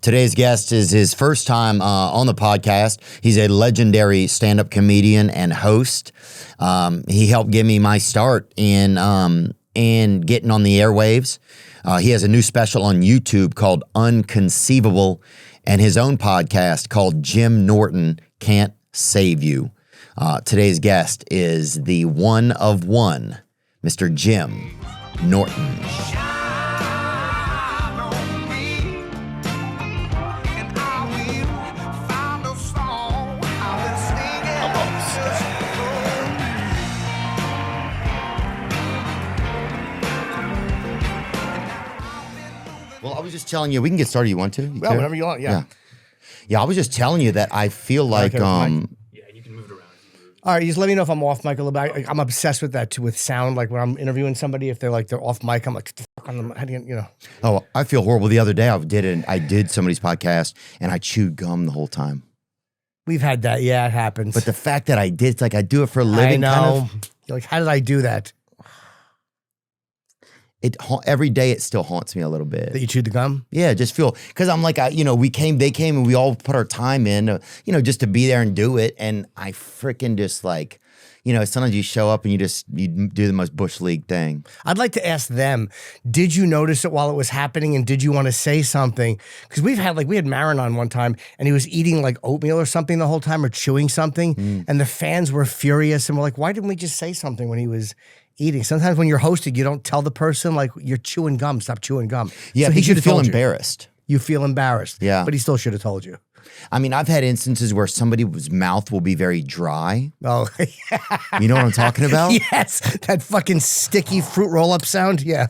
Today's guest is his first time on the podcast. He's a legendary stand-up comedian and host. He helped give me my start in getting on the airwaves. He has a new special on YouTube called Unconceivable and his own podcast called Jim Norton Can't Save You. Today's guest is the one of one, Mr. Jim Norton. Well, I was just telling you, we can get started. You want to? Well, whenever you want, yeah. Yeah, I was just telling you that I feel like... Yeah, you can move it around. All right, just let me know if I'm off mic a little bit. I'm obsessed with that too, with sound. Like when I'm interviewing somebody, if they're off mic, I'm like, "What the fuck on them?" How do you know? Oh, I feel horrible. The other day I did somebody's podcast and I chewed gum the whole time. We've had that. Yeah, it happens. But the fact that I did, it's like I do it for a living. I know. Kind of, You're like, how did I do that? Every day it still haunts me a little bit. That you chewed the gum? Yeah, just feel, because I'm like, they came and we all put our time in, just to be there and do it. And I freaking just like, sometimes you show up and you do the most bush league thing. I'd like to ask them, did you notice it while it was happening and did you want to say something? Because we had Marin on one time and he was eating like oatmeal or something the whole time or chewing something. And the fans were furious and were like, why didn't we just say something when he was eating? Sometimes when you're hosting, you don't tell the person like you're chewing gum, stop chewing gum. Yeah, so he should feel embarrassed. You feel embarrassed. Yeah. But he still should have told you. I mean, I've had instances where somebody's mouth will be very dry. Oh, you know what I'm talking about? Yes, that fucking sticky fruit roll-up sound. Yeah.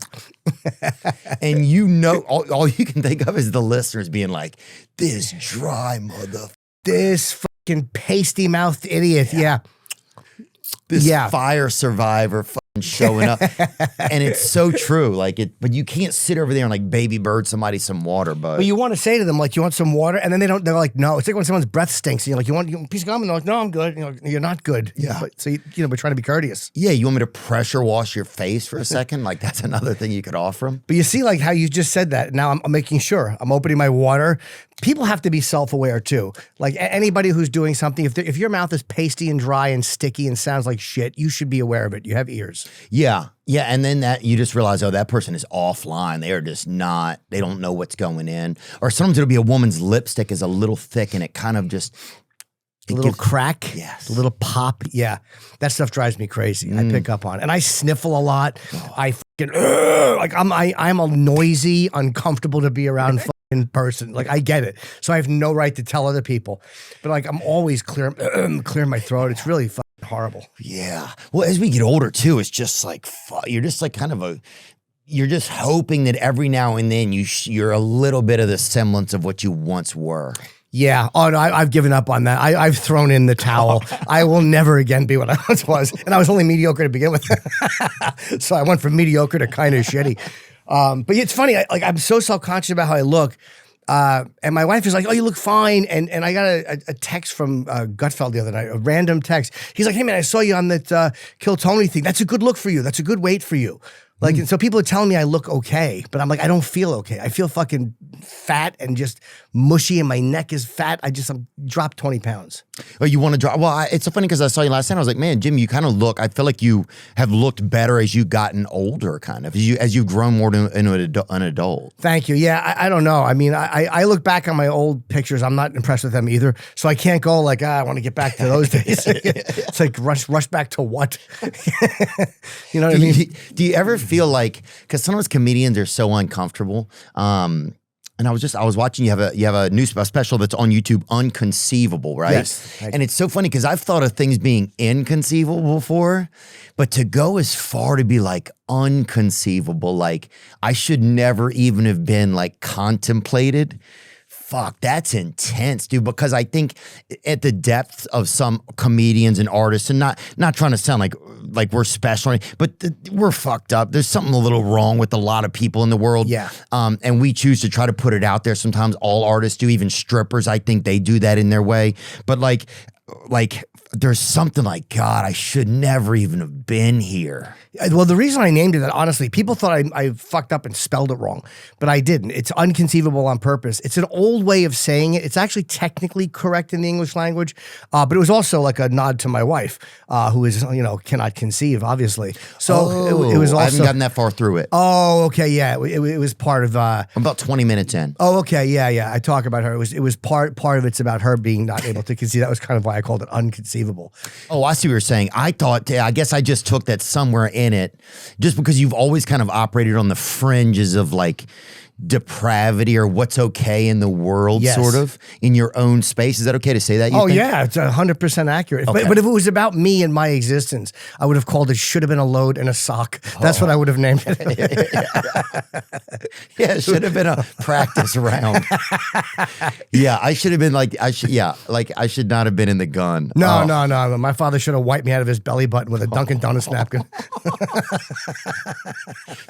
And all you can think of is the listeners being like, this dry this fucking pasty-mouthed idiot. Yeah. This fire survivor showing up. And it's so true. But you can't sit over there and like baby bird somebody some water, bud. But you want to say to them, like, you want some water? And then they're like, no. It's like when someone's breath stinks and you're like, you want a piece of gum? And they're like, no, I'm good. You're not good. Yeah. So we're trying to be courteous. Yeah, you want me to pressure wash your face for a second? Like, that's another thing you could offer them. But you see, like, how you just said that. Now I'm making sure. I'm opening my water. People have to be self-aware, too. Like, anybody who's doing something, if your mouth is pasty and dry and sticky and sounds like shit, you should be aware of it. You have ears. Yeah. Yeah, and then that you just realize, that person is offline. They are just not, they don't know what's going in. Or sometimes it'll be a woman's lipstick is a little thick and it kind of just... A little crack, yes. A little pop, yeah. That stuff drives me crazy. I pick up on it. And I sniffle a lot. I fucking, I'm a noisy, uncomfortable to be around fucking person. Like, I get it. So I have no right to tell other people. But like, I'm always clearing my throat. It's really fucking horrible. Yeah. Well, as we get older too, it's just like, you're just like you're just hoping that every now and then you're a little bit of the semblance of what you once were. Yeah. Oh, no, I've given up on that. I've thrown in the towel. I will never again be what I once was. And I was only mediocre to begin with. So I went from mediocre to kind of shitty. But it's funny. I'm so self-conscious about how I look. And my wife is like, oh, you look fine. And I got a text from Gutfeld the other night, a random text. He's like, hey, man, I saw you on that Kill Tony thing. That's a good look for you. That's a good weight for you. Like, and so people are telling me I look okay, but I'm like, I don't feel okay. I feel fucking fat and just mushy and my neck is fat. I'm dropped 20 pounds. Oh, you want to drop? Well, it's so funny because I saw you last night. I was like, man, Jim, you kind of look, I feel like you have looked better as you've gotten older, kind of, as you've grown more into an adult. Thank you. Yeah, I don't know. I mean, I look back on my old pictures. I'm not impressed with them either. So I can't go like, I want to get back to those days. It's like rush back to what? You know what I mean? Do you ever feel like, because sometimes comedians are so uncomfortable, and I was watching, you have a new special that's on YouTube, Unconceivable, right? Yes. And it's so funny because I've thought of things being inconceivable before, but to go as far to be like unconceivable, like I should never even have been like contemplated. Fuck, that's intense, dude, because I think at the depth of some comedians and artists, and not trying to sound like we're special, but we're fucked up. There's something a little wrong with a lot of people in the world. Yeah. And we choose to try to put it out there. Sometimes all artists do, even strippers, I think they do that in their way. But like, like there's something like, God, I should never even have been here. Well, the reason I named it that, honestly, people thought I fucked up and spelled it wrong, but I didn't. It's unconceivable on purpose. It's an old way of saying it. It's actually technically correct in the English language, but it was also like a nod to my wife, who is, cannot conceive, obviously. So it was also. I haven't gotten that far through it. Oh, okay, yeah. It was part of. I'm about 20 minutes in. Oh, okay, yeah. I talk about her. It was part of it's about her being not able to conceive. That was kind of why I called it unconceivable. Oh, I see what you're saying. I guess I just took that somewhere in it, just because you've always kind of operated on the fringes of like depravity or what's okay in the world, Yes. sort of in your own space. Is that okay to say that? Oh, yeah, it's 100% accurate. Okay. But if it was about me and my existence, I would have called it "Should Have Been a Load and a Sock." That's what I would have named it. Yeah, it should have been a practice round. Yeah, I should have been I should not have been in the gun. No. My father should have wiped me out of his belly button with a Dunkin' Donuts napkin.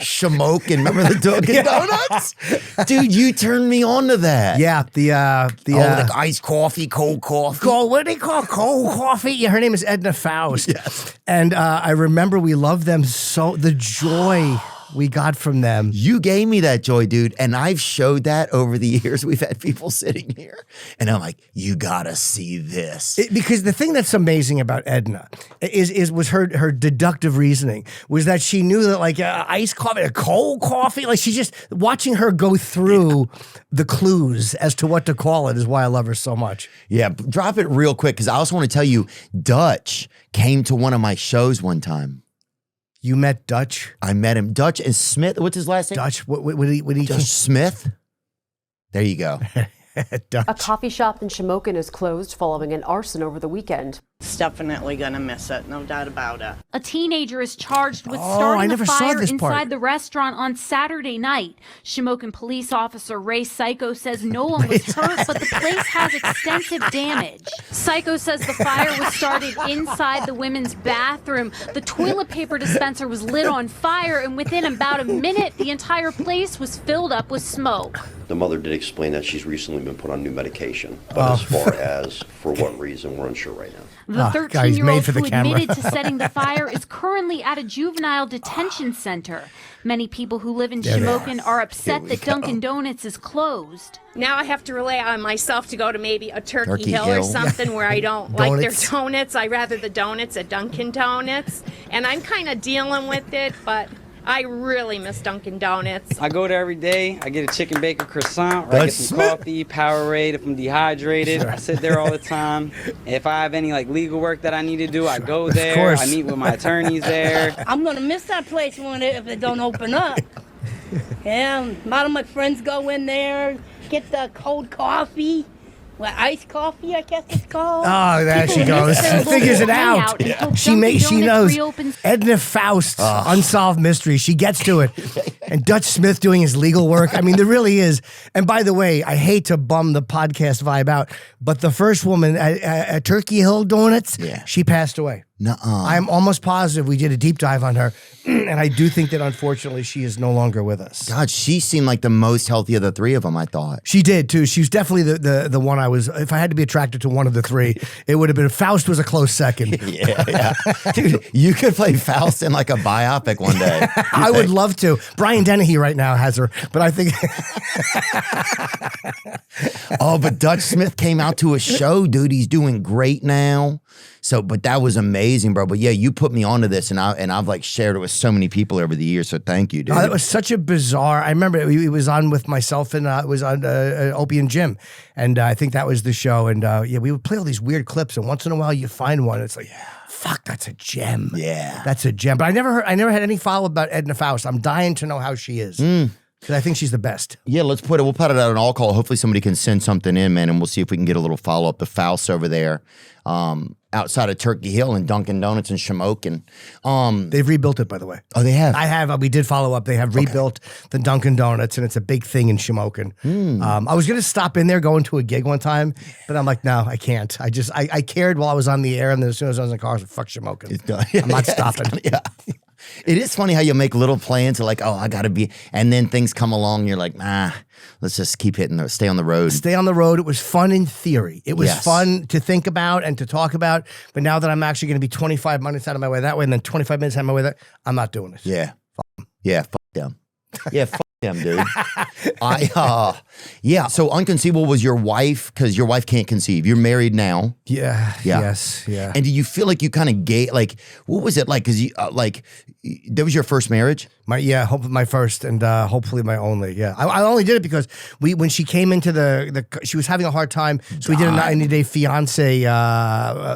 Shamokin, remember the Dunkin' Donuts? Dude, you turned me on to that. Yeah, the iced coffee, cold coffee. what do they call cold coffee? Yeah, her name is Edna Faust. Yes. And I remember we loved them so, the joy we got from them. You gave me that joy, dude. And I've showed that over the years. We've had people sitting here and I'm like, you gotta see this. Because the thing that's amazing about Edna was her deductive reasoning was that she knew that like iced coffee, cold coffee, like she's just watching her go through the clues as to what to call it is why I love her so much. Yeah, drop it real quick because I also want to tell you, Dutch came to one of my shows one time. You met Dutch? I met him. Dutch and Smith. What's his last name? Dutch? What did he Dutch Smith? There you go. Dutch. A coffee shop in Shamokin is closed following an arson over the weekend. It's definitely gonna miss it, no doubt about it. A teenager is charged with I starting a never saw fire this part. inside the restaurant on Saturday night. Shamokin police officer Ray Psycho says no one was hurt, but the place has extensive damage. Psycho says the fire was started inside the women's bathroom. The toilet paper dispenser was lit on fire, and within about a minute, the entire place was filled up with smoke. The mother did explain that she's recently been put on new medication, but as far as for what reason, we're unsure right now. The guys, 13-year-old made for the who camera. admitted to setting the fire is currently at a juvenile detention center. Many people who live in Shamokin are upset that Dunkin' Donuts is closed. Now I have to rely on myself to go to maybe a Turkey Hill Hill. or something where I don't like their Donuts. donuts. I rather the donuts at Dunkin' Donuts. And I'm kind of dealing with it, but I really miss Dunkin' Donuts. I go there every day. I get a chicken bacon croissant, or I get some coffee, Powerade if I'm dehydrated. I sit there all the time. If I have any legal work that I need to do, I go there. course. I meet with my attorneys there. I'm gonna miss that place if it don't open up. Yeah, a lot of my friends go in there, get the cold coffee. Well, iced coffee, I guess it's called. Oh, there she goes. She figures it out. She knows. Edna Faust, Unsolved Mystery. She gets to it. And Dutch Smith doing his legal work. I mean, there really is. And by the way, I hate to bum the podcast vibe out, but the first woman at Turkey Hill Donuts, she passed away. Nuh-uh. I'm almost positive we did a deep dive on her. And I do think that unfortunately she is no longer with us. God, she seemed like the most healthy of the three of them, I thought. She did too. She was definitely the one I was, if I had to be attracted to one of the three, it would have been, Faust was a close second. Yeah. Dude, you could play Faust in like a biopic one day. I would love to. Brian Dennehy right now has her, but I think. Oh, but Dutch Smith came out to a show, dude. He's doing great now. So, but that was amazing, bro. But yeah, you put me onto this, and I've like shared it with so many people over the years. So thank you, dude. Oh, that was such a bizarre. I remember it was on with myself and it was on Opie and Jim, and I think that was the show. And yeah, we would play all these weird clips, and once in a while you find one. It's like, fuck, that's a gem. Yeah, that's a gem. But I never had any follow up about Edna Faust. I'm dying to know how she is. Because I think she's the best. Yeah, we'll put it out on all call. Hopefully somebody can send something in, man, and we'll see if we can get a little follow up. The Faust over there, outside of Turkey Hill and Dunkin' Donuts and Shamokin. They've rebuilt it, by the way. Oh, they have? I have. We did follow up. They have rebuilt the Dunkin' Donuts, and it's a big thing in Shamokin. I was going to stop in there, going to a gig one time, but I'm like, no, I can't. I cared while I was on the air, and then as soon as I was in the car, I was like, fuck Shamokin. It's done. I'm not stopping. Yeah. It is funny how you make little plans to like, oh, I got to be, and then things come along. And you're like, let's just keep stay on the road. Stay on the road. It was fun in theory. It was Yes. fun to think about and to talk about. But now that I'm actually going to be 25 minutes out of my way that way and then 25 minutes out of my way that, I'm not doing it. Yeah. Yeah, fuck them. Yeah, fuck them, dude. So Unconceivable was your wife, because your wife can't conceive. You're married now. Yeah. Yeah. Yes. Yeah. And do you feel like you kind of like, what was it like? Because you, that was your first marriage? My first and hopefully my only. Yeah. I only did it because when she came into she was having a hard time. So we did a 90-day fiance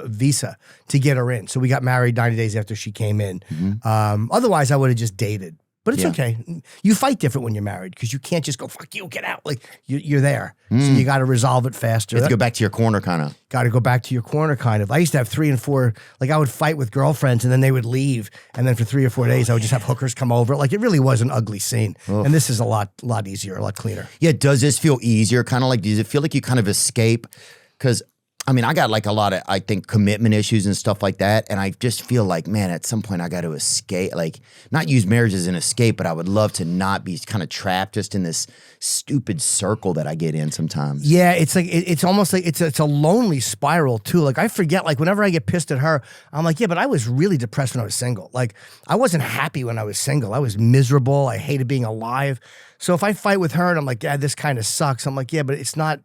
visa to get her in. So we got married 90 days after she came in. Otherwise, I would have just dated. But it's okay. You fight different when you're married because you can't just go, fuck you, get out. Like, you're there. So you got to resolve it faster. You have to go back to your corner, kind of. Got to go back to your corner, kind of. I used to have 3 and 4, like I would fight with girlfriends and then they would leave. And then for 3 or 4 days, I would just have hookers come over. Like, it really was an ugly scene. And this is a lot easier, a lot cleaner. Yeah, does this feel easier? Kind of like, does it feel like you kind of escape? Because I mean, I got like a lot of, I think, commitment issues and stuff like that. And I just feel like, man, at some point I got to escape, like not use marriage as an escape, but I would love to not be kind of trapped just in this stupid circle that I get in sometimes. Yeah, it's like, it's almost like it's a lonely spiral too. Like I forget, like whenever I get pissed at her, I'm like, yeah, but I was really depressed when I was single. Like I wasn't happy when I was single. I was miserable. I hated being alive. So if I fight with her and I'm like, yeah, this kind of sucks. I'm like, yeah, but it's not.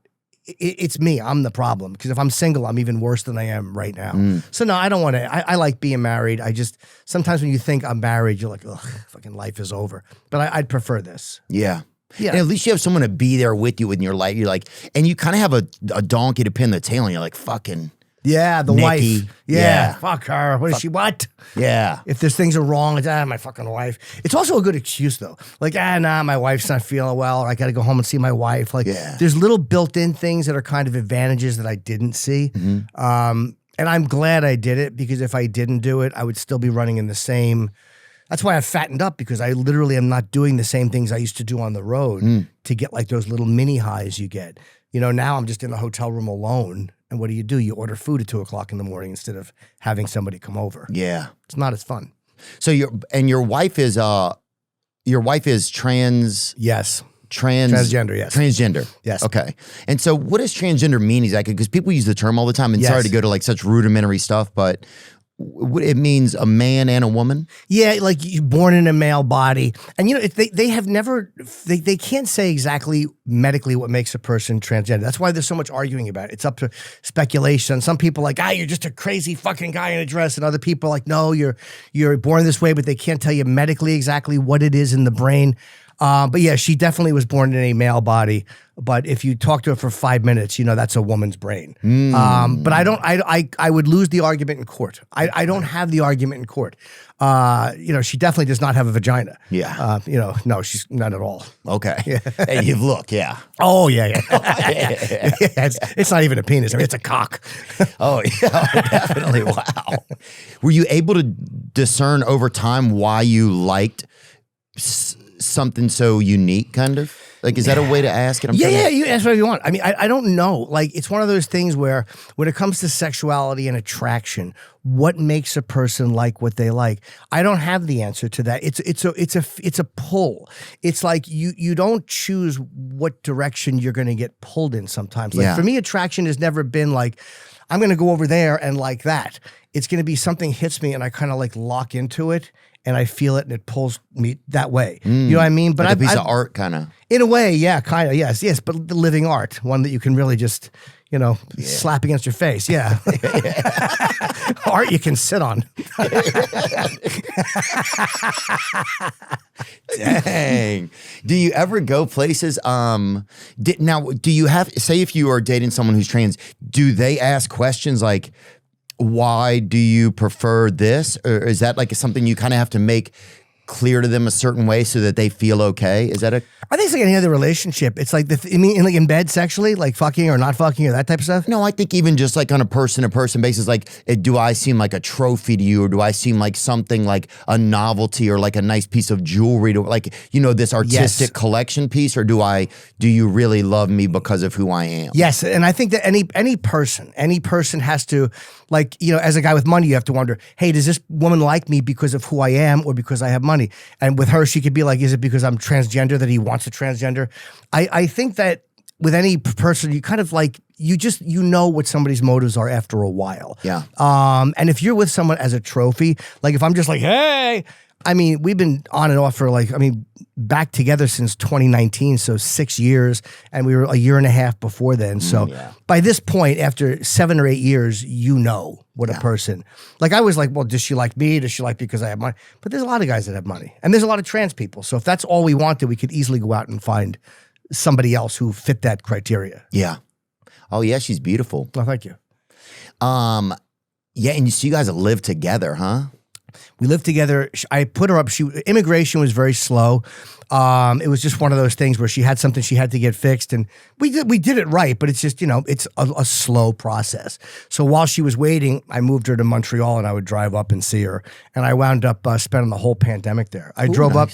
It's me. I'm the problem. Because if I'm single, I'm even worse than I am right now. So no, I don't want to. I like being married. I just, sometimes when you think I'm married, you're like, ugh, fucking life is over. But I'd prefer this. Yeah. Yeah. And at least you have someone to be there with you in your life. You're like, and you kind of have a donkey to pin the tail and you're like, fucking. Yeah, the Nikki. wife. Yeah, fuck her. What is she? What? Yeah. If there's things are wrong, it's my fucking wife. It's also a good excuse though. Like, my wife's not feeling well. Or I got to go home and see my wife. Like, there's little built-in things that are kind of advantages that I didn't see. And I'm glad I did it because if I didn't do it, I would still be running in the same. That's why I've fattened up because I literally am not doing the same things I used to do on the road to get like those little mini highs you get. You know, now I'm just in the hotel room alone. And what do? You order food at 2:00 in the morning instead of having somebody come over. Yeah. It's not as fun. So your wife is trans. Yes. Transgender, yes. Transgender. Yes. Okay. And so what does transgender mean exactly? Because people use the term all the time, and sorry to go to like such rudimentary stuff, but it means a man and a woman? Yeah, like you're born in a male body. And, you know, they have never, they can't say exactly medically what makes a person transgender. That's why there's so much arguing about it. It's up to speculation. Some people are like, you're just a crazy fucking guy in a dress. And other people are like, no, you're born this way, but they can't tell you medically exactly what it is in the brain. But yeah, she definitely was born in a male body. But if you talk to her for 5 minutes, you know, that's a woman's brain. But I would lose the argument in court. I don't have the argument in court. You know, she definitely does not have a vagina. Yeah. You know, no, she's not at all. Okay. Yeah. Hey, you've looked, yeah. Oh, yeah. It's not even a penis. I mean, it's a cock. Oh, yeah, definitely. Wow. Were you able to discern over time why you liked something so unique, kind of? Like, is that a way to ask it? You ask whatever you want. I mean, I don't know. Like, it's one of those things where when it comes to sexuality and attraction, what makes a person like what they like? I don't have the answer to that. It's a pull. It's like you don't choose what direction you're going to get pulled in sometimes. Like for me, attraction has never been like, I'm going to go over there and like that. It's going to be something hits me and I kind of like lock into it. And I feel it, and it pulls me that way. You know what I mean? But like a piece of art, kind of. In a way, yeah, kind of, yes. But the living art, one that you can really just, you know, slap against your face. Yeah, art you can sit on. Dang. Do you ever go places? Now, do you have? Say, if you are dating someone who's trans, do they ask questions like, why do you prefer this? Or is that like something you kind of have to make clear to them a certain way so that they feel okay? Is that I think it's like any other relationship. It's like like in bed sexually, like fucking or not fucking or that type of stuff. No, I think even just like on a person-to-person basis, like do I seem like a trophy to you, or do I seem like something like a novelty or like a nice piece of jewelry to like, this artistic collection piece, or do you really love me because of who I am? Yes, and I think that any person has to, like, as a guy with money, you have to wonder, hey, does this woman like me because of who I am or because I have money? And with her, she could be like, is it because I'm transgender that he wants a transgender? I think that with any person, you kind of like, you know what somebody's motives are after a while. Yeah. And if you're with someone as a trophy, like if I'm just like, hey, I mean, we've been on and off for back together since 2019, so 6 years, and we were a year and a half before then. So by this point, after 7 or 8 years, what a person. Like I was like, well, does she like me? Does she like me because I have money? But there's a lot of guys that have money, and there's a lot of trans people. So if that's all we wanted, we could easily go out and find somebody else who fit that criteria. Yeah. Oh yeah, she's beautiful. Well, thank you. Yeah, and so you guys live together, huh? We lived together. I put her up. Immigration was very slow. It was just one of those things where she had something she had to get fixed, and we did it right. But it's just it's a slow process. So while she was waiting, I moved her to Montreal, and I would drive up and see her. And I wound up spending the whole pandemic there. I drove up.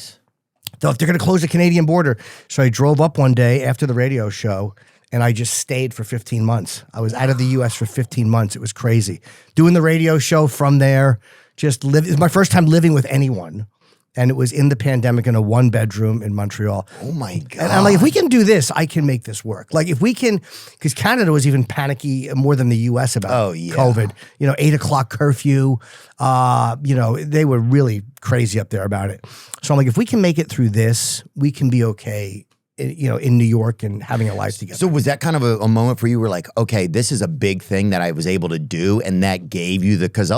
They're going to close the Canadian border, so I drove up one day after the radio show. And I just stayed for 15 months. I was out of the U.S. for 15 months. It was crazy. Doing the radio show from there. It was my first time living with anyone. And it was in the pandemic in a 1-bedroom in Montreal. Oh my God. And I'm like, if we can do this, I can make this work. Like if we can, because Canada was even panicky more than the US about COVID. 8 o'clock curfew. They were really crazy up there about it. So I'm like, if we can make it through this, we can be okay in New York and having a life together. So was that kind of a moment for you where like, okay, this is a big thing that I was able to do, and that gave you because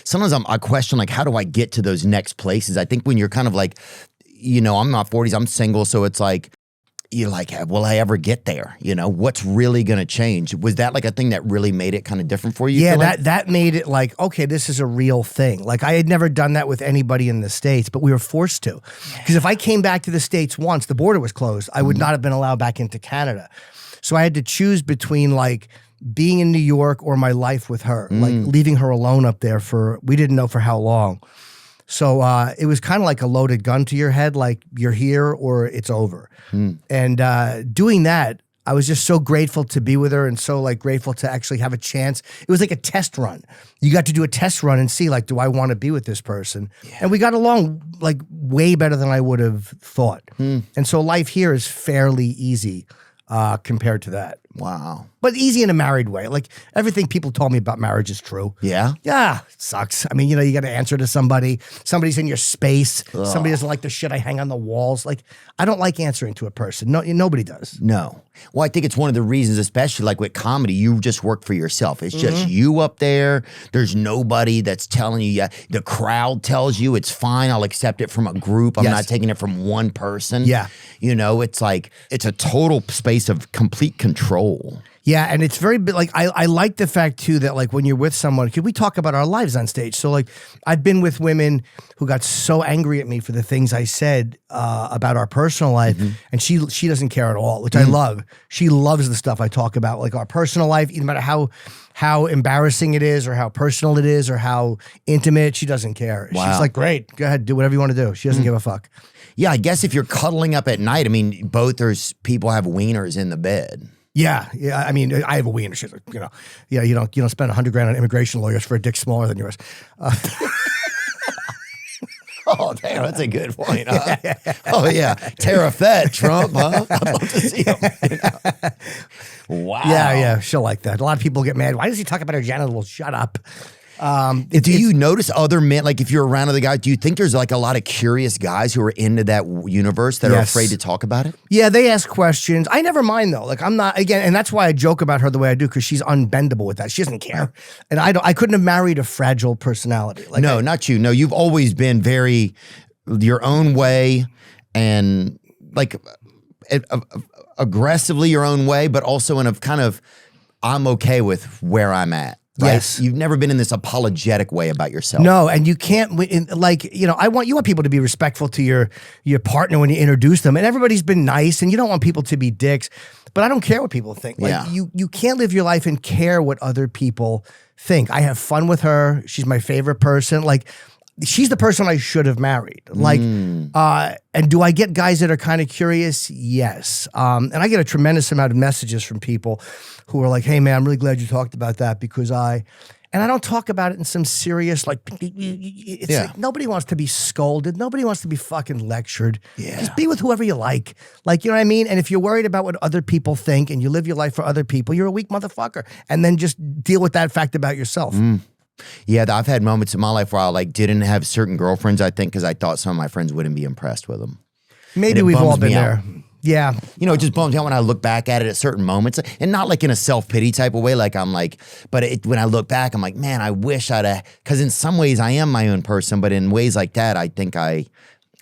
sometimes I question like, how do I get to those next places? I think when you're kind of like, I'm not 40s, I'm single, so it's like, you're like, will I ever get there? What's really going to change? Was that like a thing that really made it kind of different for you? Yeah, that made it like, okay, this is a real thing. Like I had never done that with anybody in the States, but we were forced to. Because if I came back to the States once, the border was closed, I would not have been allowed back into Canada. So I had to choose between like being in New York or my life with her, like leaving her alone up there we didn't know for how long. So it was kind of like a loaded gun to your head, like you're here or it's over. And doing that, I was just so grateful to be with her and so like grateful to actually have a chance. It was like a test run. You got to do a test run and see like, do I want to be with this person? Yeah. And we got along like way better than I would have thought. And so life here is fairly easy compared to that. Wow. But easy in a married way. Like everything people told me about marriage is true. Yeah? Yeah. It sucks. I mean, you got to answer to somebody. Somebody's in your space. Ugh. Somebody doesn't like the shit I hang on the walls. Like, I don't like answering to a person. No, nobody does. No. Well, I think it's one of the reasons, especially like with comedy, you just work for yourself. It's just you up there. There's nobody that's telling you. The crowd tells you it's fine. I'll accept it from a group. I'm not taking it from one person. Yeah. It's like, it's a total space of complete control. Yeah, and it's very like I like the fact too that like when you're with someone, we talk about our lives on stage. So like I've been with women who got so angry at me for the things I said about our personal life, and she doesn't care at all, which I love. She loves the stuff I talk about, like our personal life, no matter how embarrassing it is, or how personal it is, or how intimate. She doesn't care. Wow. She's like, great, go ahead, do whatever you want to do. She doesn't give a fuck. Yeah, I guess if you're cuddling up at night, I mean, there's people have wieners in the bed. Yeah. I mean, I have a wiener. She's like, you don't spend $100,000 on immigration lawyers for a dick smaller than yours. Oh, damn, that's a good point, huh? Oh, yeah. Tariff that, Trump, huh? I'd love to see him. Wow. Yeah, she'll like that. A lot of people get mad. Why does he talk about her genitals? Shut up. Do you notice other men, like if you're around other guys, do you think there's like a lot of curious guys who are into that universe that are afraid to talk about it? Yeah, they ask questions. I never mind though. Like I'm not, again, and that's why I joke about her the way I do, because she's unbendable with that. She doesn't care. And I couldn't have married a fragile personality. Like no, not you. No, you've always been very your own way and like aggressively your own way, but also in a kind of, I'm okay with where I'm at. Right? Yes. You've never been in this apologetic way about yourself. No, and you can't you want people to be respectful to your partner when you introduce them, and everybody's been nice, and you don't want people to be dicks. But I don't care what people think. Like you can't live your life and care what other people think. I have fun with her. She's my favorite person. Like, she's the person I should have married. Like, and do I get guys that are kind of curious? Yes. And I get a tremendous amount of messages from people who are like, hey man, I'm really glad you talked about that because and I don't talk about it in some serious, like, it's like nobody wants to be scolded. Nobody wants to be fucking lectured. Yeah. Just be with whoever you like. Like, you know what I mean? And if you're worried about what other people think and you live your life for other people, you're a weak motherfucker. And then just deal with that fact about yourself. Yeah, I've had moments in my life where I like didn't have certain girlfriends, I think, because I thought some of my friends wouldn't be impressed with them. Maybe we've all been there. Yeah. You know, it just bums me out when I look back at it at certain moments, and not like in a self-pity type of way. Like I'm like, but when I look back, I'm like, man, I wish I'd have, because in some ways I am my own person, but in ways like that, I think I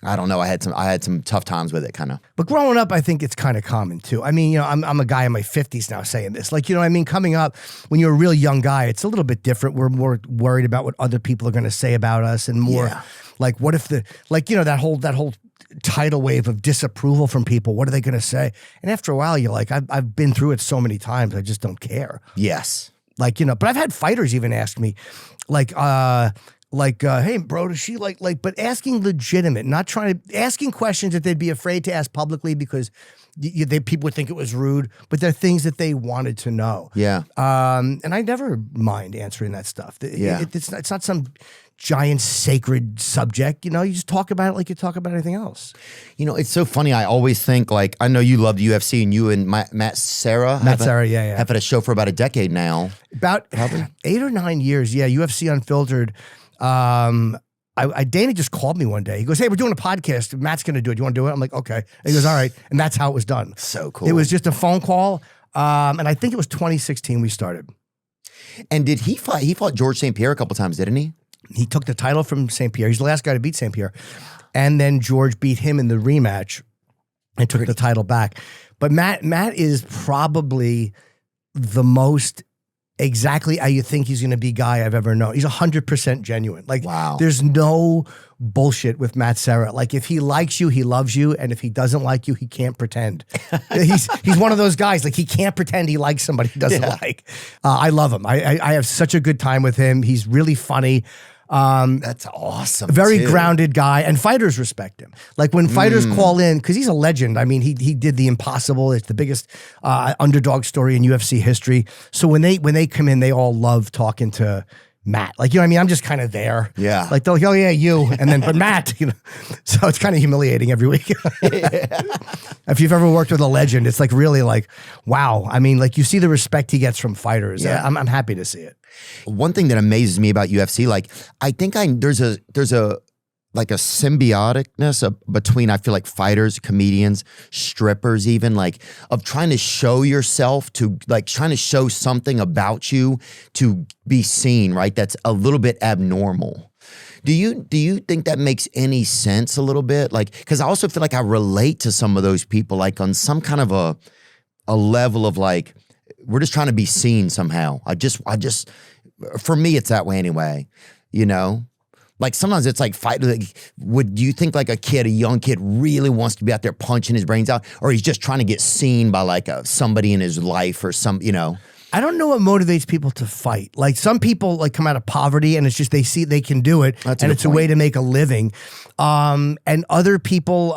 don't know. I had some tough times with it, kind of. But growing up, I think it's kind of common too. I mean, you know, I'm a guy in my 50s now saying this. Like, you know what I mean? Coming up, when you're a real young guy, it's a little bit different. We're more worried about what other people are going to say about us, and more like, what if that whole tidal wave of disapproval from people. What are they going to say? And after a while, you're like, I've been through it so many times. I just don't care. Yes. Like, you know, but I've had fighters even ask me, hey, bro, does she like, but asking legitimate, not asking questions that they'd be afraid to ask publicly because people would think it was rude, but they're things that they wanted to know. Yeah. And I never mind answering that stuff. It's not some giant sacred subject. You know, you just talk about it like you talk about anything else. You know, it's so funny. I always think, like, I know you love the UFC, and you and Matt Serra. Matt Serra, have had a show for about a decade now. About 8 or 9 years. Yeah, UFC Unfiltered. Dana just called me one day. He goes, hey, we're doing a podcast. Matt's going to do it. You want to do it? I'm like, okay. And he goes, all right. And that's how it was done. So cool. It was just a phone call. And I think it was 2016 we started. And did he fight? He fought George St. Pierre a couple times, didn't he? He took the title from St. Pierre. He's the last guy to beat St. Pierre. And then George beat him in the rematch and took the title back. But Matt is probably the most exactly how you think he's going to be guy I've ever known. He's 100% genuine. Like, wow. There's no bullshit with Matt Serra. Like, if he likes you, he loves you. And if he doesn't like you, he can't pretend. He's one of those guys. Like, he can't pretend he likes somebody he doesn't like. I love him. I have such a good time with him. He's really funny. That's awesome. Very grounded guy, and fighters respect him. Like, when fighters call in, because he's a legend. I mean, he did the impossible. It's the biggest underdog story in UFC history. So when they come in, they all love talking to Matt. Like, you know what I mean? I'm just kind of there. Yeah. Like, they're like, oh yeah, you. And then, but Matt, you know. So it's kind of humiliating every week. If you've ever worked with a legend, it's like really like, wow. I mean, like, you see the respect he gets from fighters. Yeah. I'm happy to see it. One thing that amazes me about UFC, like, I think there's a like a symbioticness between, I feel like, fighters, comedians, strippers, even, like, of trying to show yourself, to like trying to show something about you to be seen, right? That's a little bit abnormal. Do you think that makes any sense a little bit? Like, because I also feel like I relate to some of those people, like, on some kind of a level of, like, we're just trying to be seen somehow. I just, for me, it's that way anyway, you know? Like, sometimes it's like, do you think like a young kid really wants to be out there punching his brains out, or he's just trying to get seen by like somebody in his life or some, you know? I don't know what motivates people to fight. Like, some people like come out of poverty and it's just they see they can do it, and it's a way to make a living. And other people,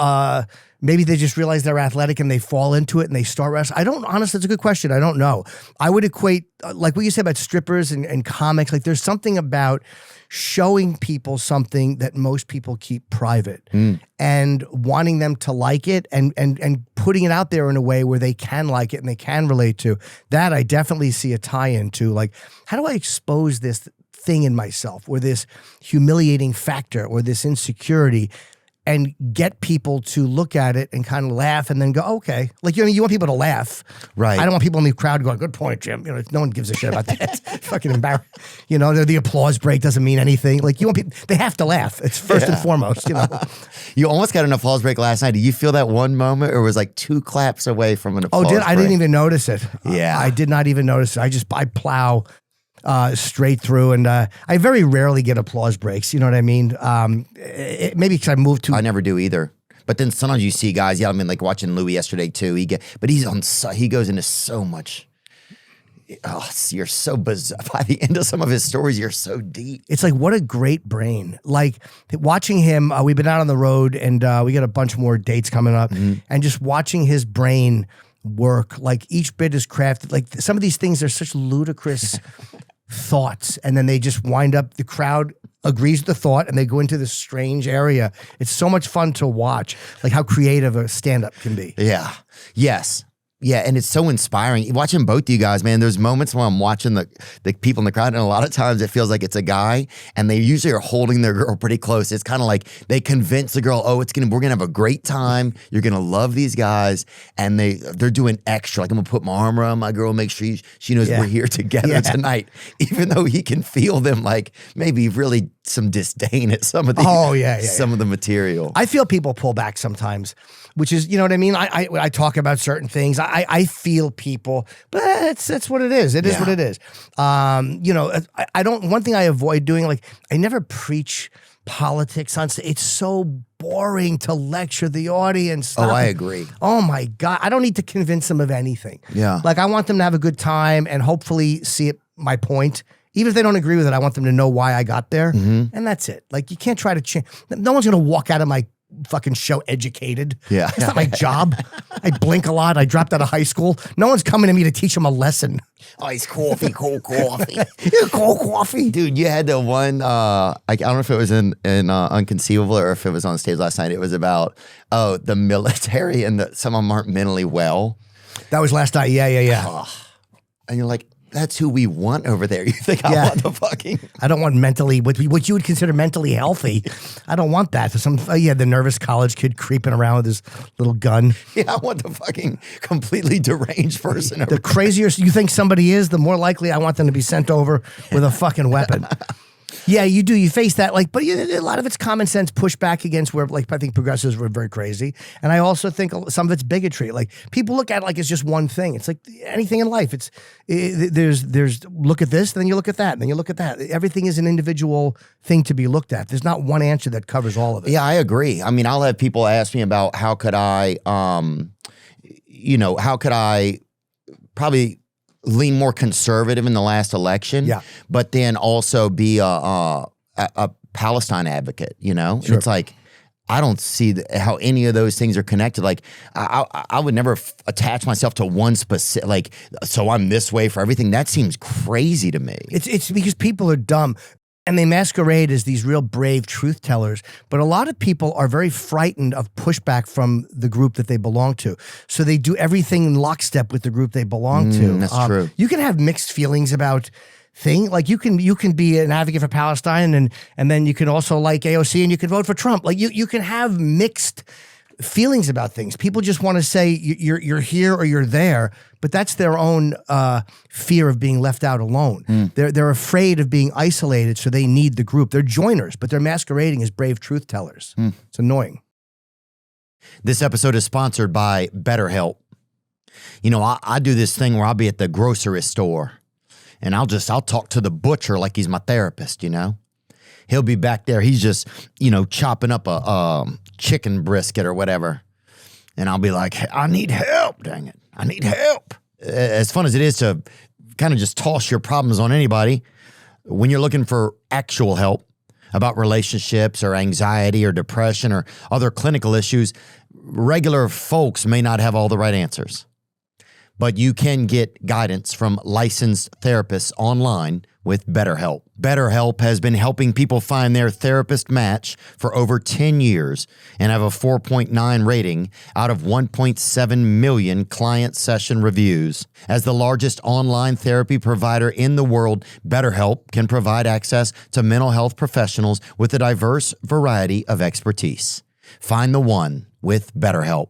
maybe they just realize they're athletic and they fall into it and they start wrestling. Honestly, that's a good question. I don't know. I would equate, like what you said about strippers and comics, like, there's something about showing people something that most people keep private and wanting them to like it and putting it out there in a way where they can like it and they can relate to. That I definitely see a tie-in to. Like, how do I expose this thing in myself, or this humiliating factor, or this insecurity, and get people to look at it and kind of laugh and then go, okay. Like, you know, you want people to laugh. Right. I don't want people in the crowd going, good point, Jim. You know, no one gives a shit about that. Fucking embarrassing. You know, the applause break doesn't mean anything. Like, you want people, they have to laugh. It's first and foremost, you know. You almost got an applause break last night. Did you feel that one moment, or was like 2 claps away from an applause break? I didn't even notice it. Yeah. I did not even notice it. I plow. straight through. And I very rarely get applause breaks. You know what I mean? Maybe because I moved to. I never do either. But then sometimes you see guys, I mean, like watching Louis yesterday too. He goes into so much. Oh, you're so bizarre. By the end of some of his stories, you're so deep. It's like, what a great brain. Like watching him, we've been out on the road and we got a bunch more dates coming up, and just watching his brain work, like each bit is crafted. Like some of these things are such ludicrous thoughts, and then they just wind up, the crowd agrees with the thought and they go into this strange area. It's so much fun to watch, like how creative a stand-up can be. Yeah. Yes. Yeah, and it's so inspiring. Watching both of you guys, man, there's moments when I'm watching the people in the crowd, and a lot of times it feels like it's a guy, and they usually are holding their girl pretty close. It's kind of like they convince the girl, we're gonna have a great time. You're gonna love these guys, and they're doing extra. Like, I'm gonna put my arm around my girl, make sure she knows we're here together tonight, even though he can feel them like maybe really some disdain at some of the some of the material. I feel people pull back sometimes, which is, you know what I mean? I talk about certain things. I feel people, but that's what it is. It is what it is. You know, I don't, one thing I avoid doing, like, I never preach politics on stage. It's so boring to lecture the audience. Oh, I agree. Oh my God. I don't need to convince them of anything. Yeah. Like, I want them to have a good time and hopefully see my point. Even if they don't agree with it, I want them to know why I got there. And that's it. Like, you can't try to change. No one's going to walk out of my fucking show educated. Yeah. It's not my job. I blink a lot. I dropped out of high school. No one's coming to me to teach them a lesson. Iced coffee, cold coffee. Cold coffee. Dude, you had the one, I don't know if it was in Unconceivable or if it was on stage last night. It was about, the military and some of them aren't mentally well. That was last night. Yeah. Oh. And you're like, that's who we want over there. You think I want the fucking... I don't want mentally, what you would consider mentally healthy. I don't want that. The nervous college kid creeping around with his little gun. Yeah, I want the fucking completely deranged person. The crazier you think somebody is, the more likely I want them to be sent over with a fucking weapon. Yeah, you do. You face that, like, but a lot of it's common sense pushback against where, like, I think progressives were very crazy, and I also think some of it's bigotry. Like, people look at it like it's just one thing. It's like anything in life. There's look at this, then you look at that, then you look at that. Everything is an individual thing to be looked at. There's not one answer that covers all of it. Yeah, I agree. I mean, I'll have people ask me about how could I probably lean more conservative in the last election, but then also be a Palestine advocate, you know? Sure. It's like, I don't see how any of those things are connected. Like, I would never attach myself to one specific, like, so I'm this way for everything. That seems crazy to me. It's because people are dumb. And they masquerade as these real brave truth tellers. But a lot of people are very frightened of pushback from the group that they belong to. So they do everything in lockstep with the group they belong to. That's true. You can have mixed feelings about things. Like, you can be an advocate for Palestine and then you can also like AOC and you can vote for Trump. Like, you can have mixed feelings about things. People just want to say you're here or you're there, but that's their own fear of being left out alone. They're afraid of being isolated, so they need the group. They're joiners, but they're masquerading as brave truth tellers. It's annoying. This episode is sponsored by BetterHelp. You know, I do this thing where I'll be at the grocery store and I'll talk to the butcher like he's my therapist, you know? He'll be back there. He's just, chopping up a chicken brisket or whatever. And I'll be like, I need help, dang it. I need help. As fun as it is to kind of just toss your problems on anybody, when you're looking for actual help about relationships or anxiety or depression or other clinical issues, regular folks may not have all the right answers. But you can get guidance from licensed therapists online with BetterHelp. BetterHelp has been helping people find their therapist match for over 10 years and have a 4.9 rating out of 1.7 million client session reviews. As the largest online therapy provider in the world, BetterHelp can provide access to mental health professionals with a diverse variety of expertise. Find the one with BetterHelp.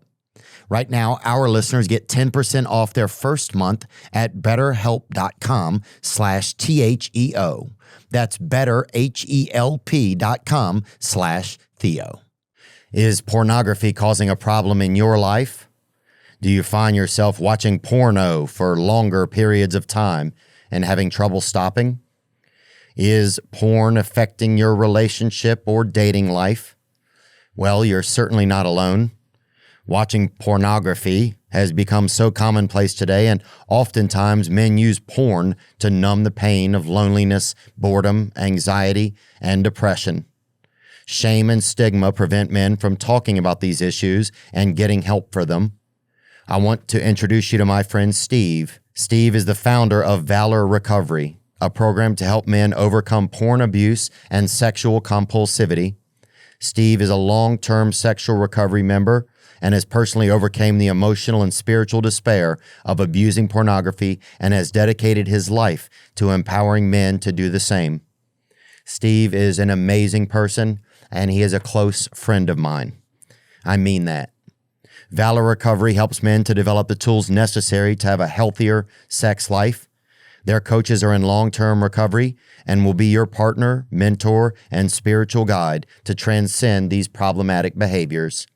Right now, our listeners get 10% off their first month at betterhelp.com/THEO. That's betterhelp.com/Theo. Is pornography causing a problem in your life? Do you find yourself watching porno for longer periods of time and having trouble stopping? Is porn affecting your relationship or dating life? Well, you're certainly not alone. Watching pornography has become so commonplace today, and oftentimes men use porn to numb the pain of loneliness, boredom, anxiety, and depression. Shame and stigma prevent men from talking about these issues and getting help for them. I want to introduce you to my friend Steve. Steve is the founder of Valor Recovery, a program to help men overcome porn abuse and sexual compulsivity. Steve is a long-term sexual recovery member and has personally overcome the emotional and spiritual despair of abusing pornography and has dedicated his life to empowering men to do the same. Steve is an amazing person, and he is a close friend of mine. I mean that. Valor Recovery helps men to develop the tools necessary to have a healthier sex life. Their coaches are in long-term recovery and will be your partner, mentor, and spiritual guide to transcend these problematic behaviors.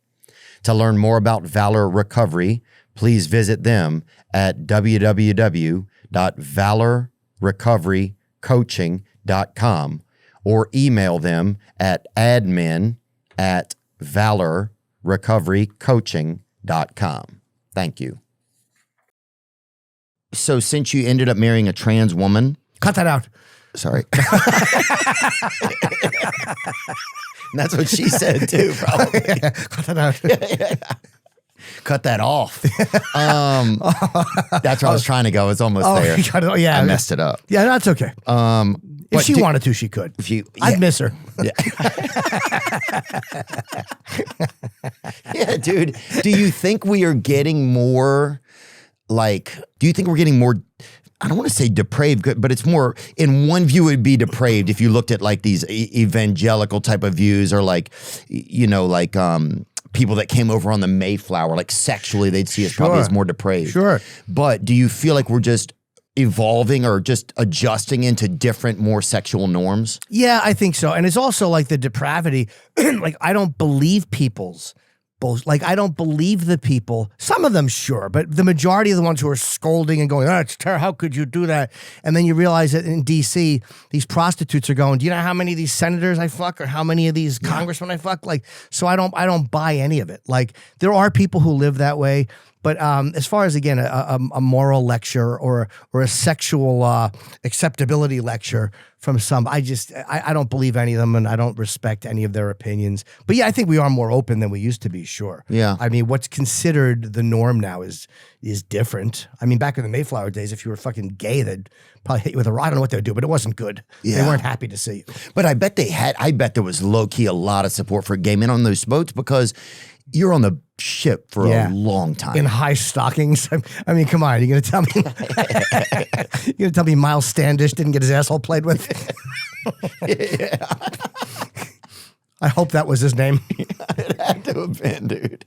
To learn more about Valor Recovery, please visit them at www.valorrecoverycoaching.com or email them at admin@valorrecoverycoaching.com. Thank you. So since you ended up marrying a trans woman... Cut that out. Sorry. That's what she said too, probably. Cut that out. Cut that off. That's where I was trying to go. It's almost there. Yeah, I messed it up. Yeah, that's okay. If she wanted to, she could. I'd miss her. Yeah. Yeah, dude. Do you think we are getting more, I don't want to say depraved, but it's more, in one view, it would be depraved if you looked at like these evangelical type of views or people that came over on the Mayflower, like sexually, they'd see us probably as more depraved. Sure. But do you feel like we're just evolving or just adjusting into different, more sexual norms? Yeah, I think so. And it's also like the depravity. Like, I don't believe people's bullshit. Like, I don't believe the people. Some of them, sure, but the majority of the ones who are scolding and going, "Oh, it's terrible. How could you do that?" And then you realize that in D.C., these prostitutes are going, "Do you know how many of these senators I fuck, or how many of these congressmen I fuck?" Like, so I don't buy any of it. Like, there are people who live that way. But as far as, again, a moral lecture or a sexual acceptability lecture from some, I don't believe any of them, and I don't respect any of their opinions. But yeah, I think we are more open than we used to be, sure. Yeah. I mean, what's considered the norm now is different. I mean, back in the Mayflower days, if you were fucking gay, they'd probably hit you with a rod. I don't know what they would do, but it wasn't good. Yeah. They weren't happy to see you. But I bet there was low-key a lot of support for gay men on those boats because you're on the ship for a long time. In high stockings. I mean, come on. You're going to tell me Miles Standish didn't get his asshole played with? Yeah. I hope that was his name. It had to have been, dude.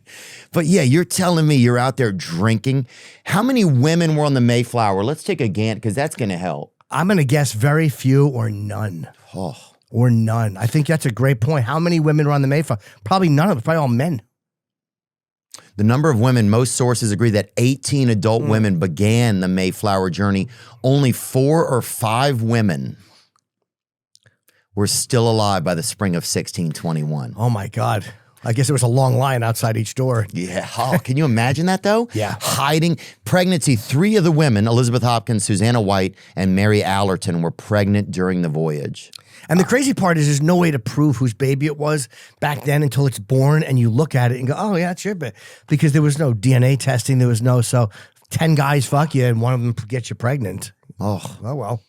But yeah, you're telling me you're out there drinking. How many women were on the Mayflower? Let's take a gant because that's going to help. I'm going to guess very few or none. Oh. Or none. I think that's a great point. How many women were on the Mayflower? Probably none of them. Probably all men. The number of women, most sources agree that 18 adult women began the Mayflower journey. Only 4 or 5 women were still alive by the spring of 1621. Oh my God. I guess there was a long line outside each door. Yeah. Oh, can you imagine that though? Yeah. Hiding. Pregnancy. 3 of the women, Elizabeth Hopkins, Susanna White, and Mary Allerton, were pregnant during the voyage. And the crazy part is there's no way to prove whose baby it was back then until it's born and you look at it and go, "Oh yeah, it's your baby." Because there was no DNA testing. There was no, so 10 guys fuck you and one of them gets you pregnant. Oh well.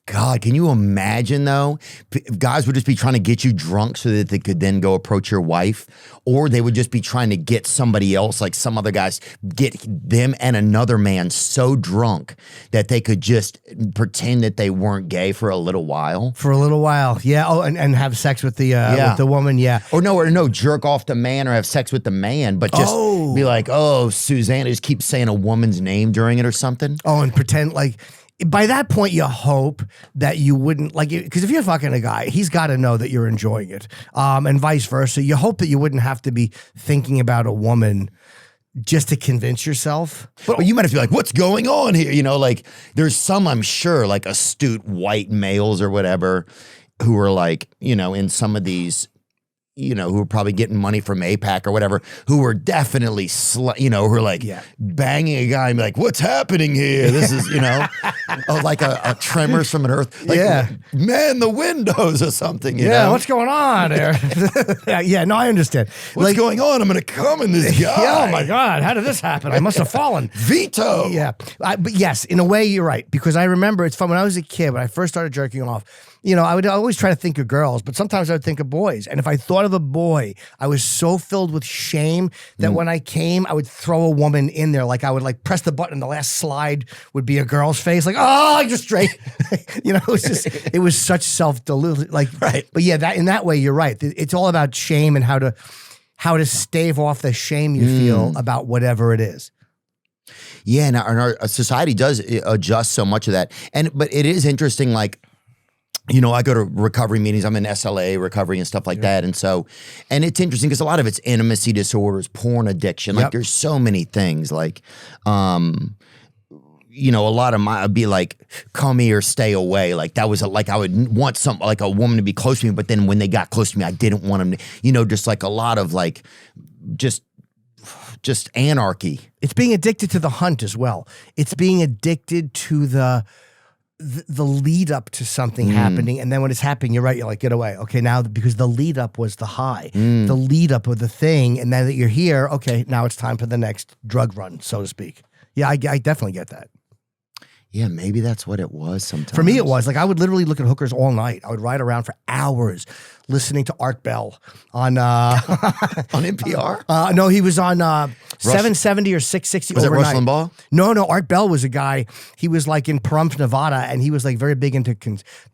God, can you imagine though? Guys would just be trying to get you drunk so that they could then go approach your wife, or they would just be trying to get somebody else, like some other guys, get them and another man so drunk that they could just pretend that they weren't gay for a little while. For a little while, yeah. Oh, and have sex with the woman, yeah. Or no, jerk off the man or have sex with the man, but just be like, "Oh, Susanna," just keep saying a woman's name during it or something. Oh, and pretend like. By that point, you hope that you wouldn't, like, because if you're fucking a guy, he's got to know that you're enjoying it, and vice versa. You hope that you wouldn't have to be thinking about a woman just to convince yourself. But you might have to be like, what's going on here? You know, like there's some, I'm sure, like astute white males or whatever who are like, you know, in some of these, you know, who are probably getting money from APAC or whatever, who are definitely, you know, who are like banging a guy and be like, what's happening here? This is, you know, like a Tremors from an Earth. Like, man, the windows or something, you know? What's going on there? No, I understand. What's going on? I'm going to come in this guy. Oh my God, how did this happen? I must have fallen. Veto. Yeah. But yes, in a way, you're right. Because I remember it's fun when I was a kid, when I first started jerking off, you know, I would always try to think of girls, but sometimes I would think of boys. And if I thought of a boy, I was so filled with shame that when I came, I would throw a woman in there. Like I would like press the button and the last slide would be a girl's face. Like, oh, I just straight, you know, it was such self-delusion. Like, right. But yeah, that in that way, you're right. It's all about shame and how to stave off the shame you feel about whatever it is. Yeah, and our society does adjust so much of that. But it is interesting, like, you know, I go to recovery meetings. I'm in SLA recovery and stuff like that. And it's interesting because a lot of it's intimacy disorders, porn addiction. Like there's so many things like, you know, a lot of I'd be like, come here, stay away. Like that was like, I would want like a woman to be close to me. But then when they got close to me, I didn't want them to, you know, just like a lot of like, just anarchy. It's being addicted to the hunt as well. It's being addicted to the lead up to something happening, and then when it's happening, you're right, you're like, get away. Okay, now because the lead up was the high, the lead up of the thing, and now that you're here, okay, now it's time for the next drug run, so to speak. Yeah, I definitely get that. Yeah, maybe that's what it was sometimes. For me, it was. Like, I would literally look at hookers all night. I would ride around for hours listening to Art Bell on... on NPR? No, he was on 770 or 660 was overnight. Was it Rush Limbaugh? No, Art Bell was a guy. He was like in Pahrump, Nevada, and he was like very big into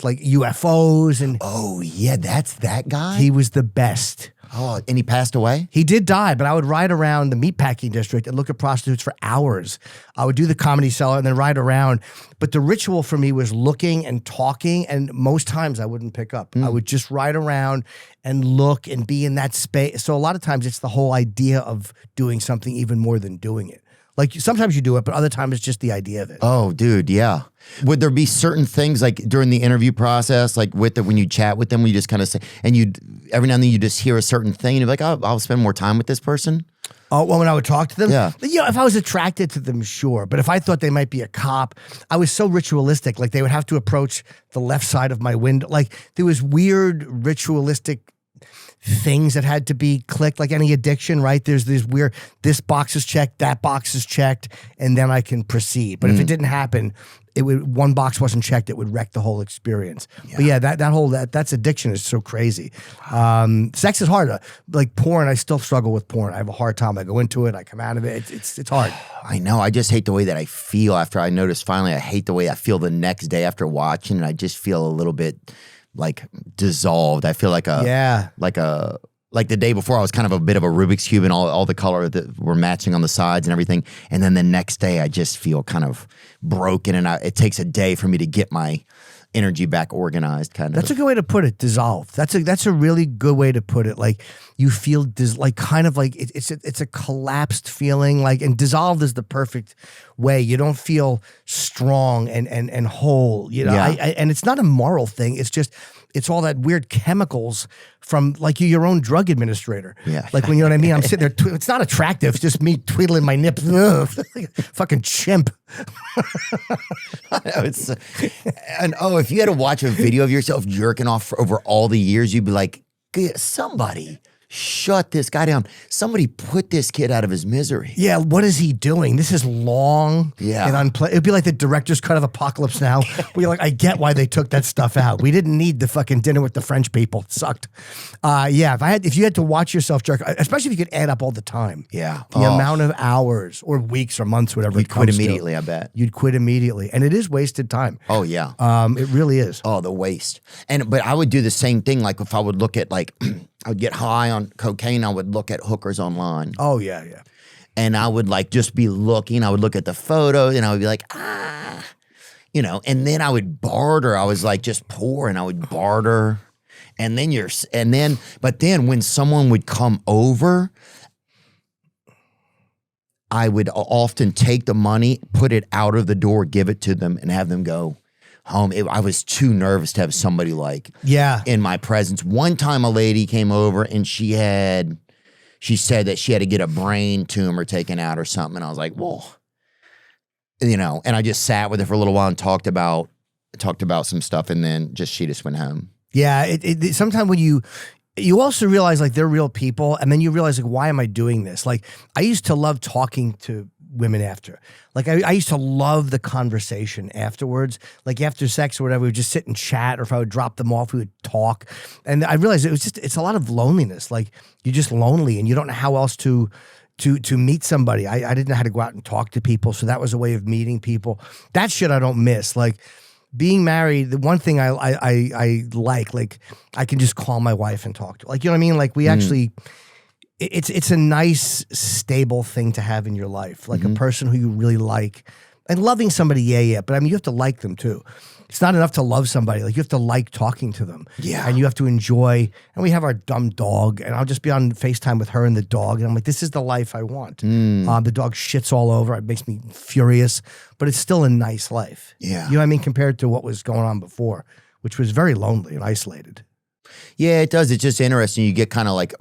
like UFOs. And oh, yeah, that's that guy? He was the best. Oh, and he passed away? He did die, but I would ride around the meatpacking district and look at prostitutes for hours. I would do the Comedy Cellar and then ride around. But the ritual for me was looking and talking, and most times I wouldn't pick up. I would just ride around and look and be in that space. So a lot of times it's the whole idea of doing something even more than doing it. Like sometimes you do it, but other times it's just the idea of it. Oh, dude, yeah. Would there be certain things like during the interview process, like when you chat with them, you just kind of say, and every now and then you just hear a certain thing and you're like, oh, I'll spend more time with this person? Oh, well, when I would talk to them? Yeah. You know, if I was attracted to them, sure. But if I thought they might be a cop, I was so ritualistic. Like they would have to approach the left side of my window. Like there was weird ritualistic things that had to be clicked, like any addiction, right? There's this weird, this box is checked, that box is checked, and then I can proceed. But if it didn't happen, one box wasn't checked, it would wreck the whole experience. Yeah. But yeah, that's addiction is so crazy. Sex is hard. Like porn, I still struggle with porn. I have a hard time. I go into it, I come out of it. It's hard. I know. I just hate the way that I feel after I notice finally. I hate the way I feel the next day after watching, and I just feel a little bit like dissolved. I feel like like the day before I was kind of a bit of a Rubik's Cube and all the color that were matching on the sides and everything. And then the next day I just feel kind of broken, and it takes a day for me to get my energy back organized, kind of. That's a good way to put it, dissolved. That's a really good way to put it. Like you feel like kind of like it's a collapsed feeling, like, and dissolved is the perfect way. You don't feel strong and whole, you know. Yeah. And it's not a moral thing. It's just it's all that weird chemicals from like your own drug administrator. Yeah. Like when you know what I mean? I'm sitting there, it's not attractive. It's just me tweedling my nips. Fucking chimp. If you had to watch a video of yourself jerking off for over all the years, you'd be like, somebody shut this guy down. Somebody put this kid out of his misery. Yeah, what is he doing? This is long and unpleasant. It'd be like the director's cut of Apocalypse Now, where you're like, I get why they took that stuff out. We didn't need the fucking dinner with the French people. It sucked. If you had to watch yourself jerk, especially if you could add up all the time. Yeah. The amount of hours or weeks or months, whatever. You'd quit immediately, I bet. You'd quit immediately. And it is wasted time. Oh, yeah. It really is. Oh, the waste. But I would do the same thing. Like if I would look at like, I would get high on cocaine, I would look at hookers online. Oh, yeah. And I would like just be looking. I would look at the photos and I would be like, you know, and then I would barter. I was like just poor and I would barter. But then when someone would come over, I would often take the money, put it out of the door, give it to them, and have them go home. I was too nervous to have somebody like in my presence. One time a lady came over and she said that she had to get a brain tumor taken out or something. And I was like, whoa. And I just sat with her for a little while and talked about some stuff, and then she just went home. Yeah, sometimes when you also realize like they're real people, and then you realize like, why am I doing this? Like I used to love talking to women after. Like I used to love the conversation afterwards. Like after sex or whatever, we would just sit and chat, or if I would drop them off, we would talk. And I realized it's a lot of loneliness. Like you're just lonely and you don't know how else to meet somebody. I didn't know how to go out and talk to people, so that was a way of meeting people. That shit I don't miss. Like being married, the one thing I like I can just call my wife and talk to her. Like, you know what I mean? Like we actually, it's a nice, stable thing to have in your life. Like a person who you really like. And loving somebody, yeah. But I mean, you have to like them too. It's not enough to love somebody. Like you have to like talking to them. Yeah. And you have to enjoy. And we have our dumb dog, and I'll just be on FaceTime with her and the dog. And I'm like, this is the life I want. The dog shits all over. It makes me furious, but it's still a nice life. Yeah. You know what I mean? Compared to what was going on before, which was very lonely and isolated. Yeah, it does. It's just interesting. You get kind of like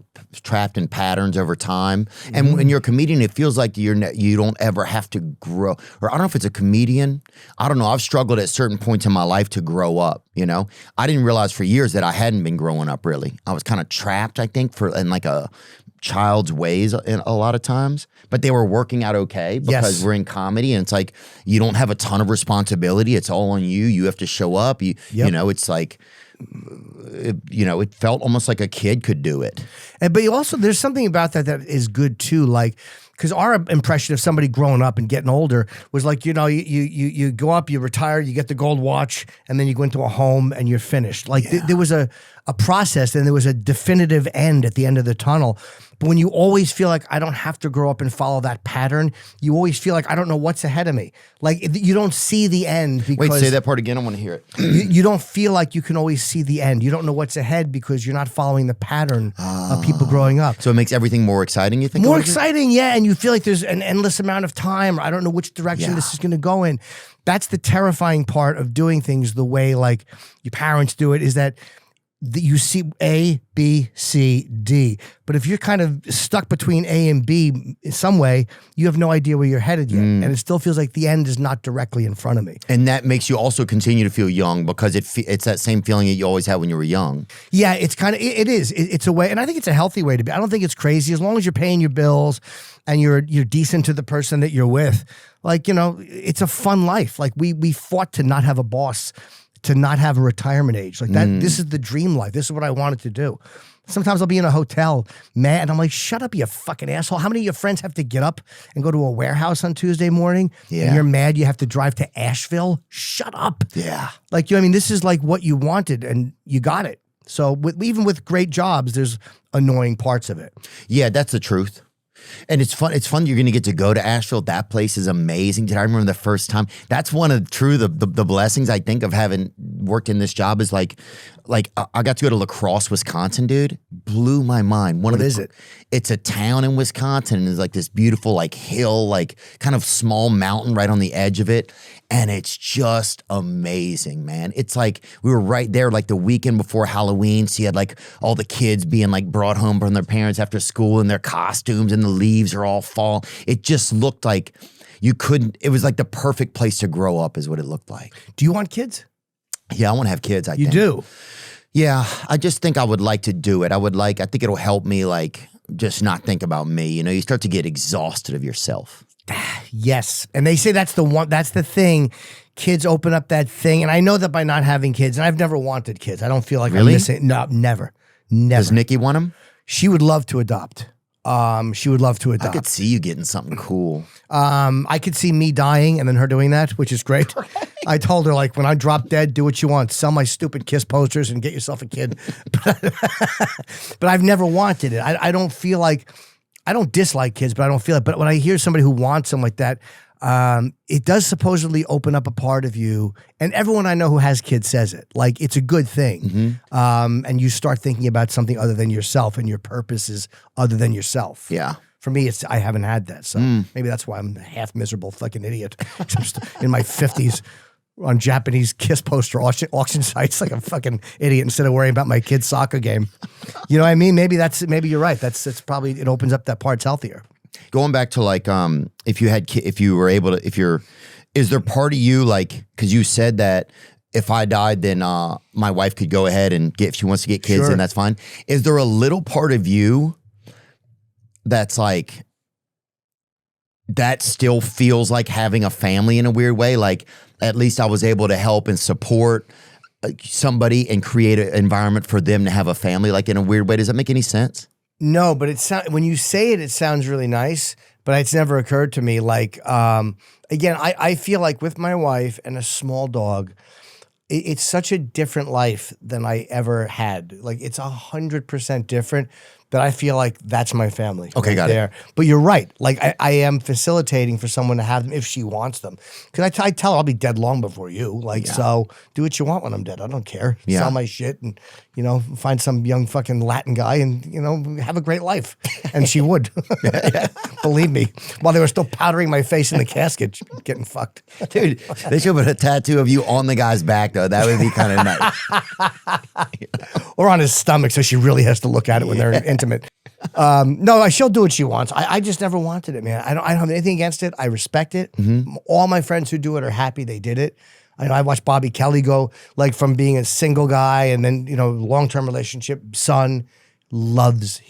trapped in patterns over time. And when you're a comedian, it feels like you don't ever have to grow. Or I don't know if it's a comedian. I don't know. I've struggled at certain points in my life to grow up, I didn't realize for years that I hadn't been growing up really. I was kind of trapped, I think, in like a child's ways a lot of times. But they were working out okay because we're in comedy, and it's like you don't have a ton of responsibility. It's all on you. You have to show up. It's like... it felt almost like a kid could do it. But you also, there's something about that is good too. Like, because our impression of somebody growing up and getting older was like, you go up, you retire, you get the gold watch, and then you go into a home and you're finished. Like there was a process, and there was a definitive end at the end of the tunnel. But when you always feel like I don't have to grow up and follow that pattern, you always feel like I don't know what's ahead of me. Like you don't see the end because... Wait, say that part again. I want to hear it. you don't feel like you can always see the end. You don't know what's ahead because you're not following the pattern of people growing up. So it makes everything more exciting, you think? More exciting, yeah. And you feel like there's an endless amount of time, or I don't know which direction this is going to go in. That's the terrifying part of doing things the way like your parents do it, is that you see A, B, C, D. But if you're kind of stuck between A and B in some way, you have no idea where you're headed yet. And it still feels like the end is not directly in front of me. And that makes you also continue to feel young, because it's that same feeling that you always had when you were young. Yeah, it's kind of, it is. It's a way, and I think it's a healthy way to be. I don't think it's crazy. As long as you're paying your bills and you're decent to the person that you're with, like, it's a fun life. Like we fought to not have a boss, to not have a retirement age. Like that, this is the dream life. This is what I wanted to do. Sometimes I'll be in a hotel, mad, and I'm like, shut up, you fucking asshole. How many of your friends have to get up and go to a warehouse on Tuesday morning? Yeah. And you're mad you have to drive to Asheville? Shut up. Yeah. Like, this is like what you wanted, and you got it. So even with great jobs, there's annoying parts of it. Yeah, that's the truth. And it's fun. It's fun. You're going to get to go to Asheville. That place is amazing. Did I remember the first time? That's one of the blessings I think of having worked in this job is like I got to go to La Crosse, Wisconsin, dude. Blew my mind. What is it? It's a town in Wisconsin, and it's like this beautiful like hill, like kind of small mountain right on the edge of it. And it's just amazing, man. It's like we were right there like the weekend before Halloween. So you had like all the kids being like brought home from their parents after school in their costumes, and the leaves are all fall. It just looked like it was like the perfect place to grow up is what it looked like. Do you want kids? Yeah, I want to have kids, I think. You do? Yeah, I just think I would like to do it. I think it'll help me like just not think about me. You start to get exhausted of yourself. Yes. And they say that's the thing. Kids open up that thing. And I know that by not having kids, and I've never wanted kids. I don't feel like I'm missing. No, never. Does Nikki want them? She would love to adopt. She would love to adopt. I could see you getting something cool. I could see me dying and then her doing that, which is great. I told her, like, when I drop dead, do what you want. Sell my stupid Kiss posters and get yourself a kid. But I've never wanted it. I don't feel like, I don't dislike kids, but I don't feel it. But when I hear somebody who wants them like that, it does supposedly open up a part of you. And everyone I know who has kids says it. Like, it's a good thing. And you start thinking about something other than yourself, and your purpose is other than yourself. Yeah. For me, I haven't had that. So maybe that's why I'm a half miserable fucking idiot. Just in my 50s on Japanese kiss poster auction sites like a fucking idiot instead of worrying about my kid's soccer game. You know what I mean? Maybe you're right. That's probably, it opens up that part's healthier. Going back to like, if you were able to, is there part of you like, cause you said that if I died, then my wife could go ahead and if she wants to get kids, then that's fine. Is there a little part of you that's like, that still feels like having a family in a weird way? Like, at least I was able to help and support somebody and create an environment for them to have a family, like in a weird way. Does that make any sense? No, but when you say it, it sounds really nice, but it's never occurred to me. Like, again, I feel like with my wife and a small dog, it's such a different life than I ever had. Like, it's 100% different. But I feel like that's my family. Okay, got it. But you're right. Like, I am facilitating for someone to have them if she wants them. Because I tell her I'll be dead long before you. Like, so do what you want when I'm dead. I don't care. Yeah. Sell my shit and, find some young fucking Latin guy and, have a great life. And she would. Believe me. While they were still powdering my face in the casket, getting fucked. Dude, they should put a tattoo of you on the guy's back, though. That would be kind of nice. Or on his stomach, so she really has to look at it when they're intimate. No, she'll do what she wants. I just never wanted it, man. I don't have anything against it. I respect it. All my friends who do it are happy they did it. I watched Bobby Kelly go like from being a single guy and then, long-term relationship, son, he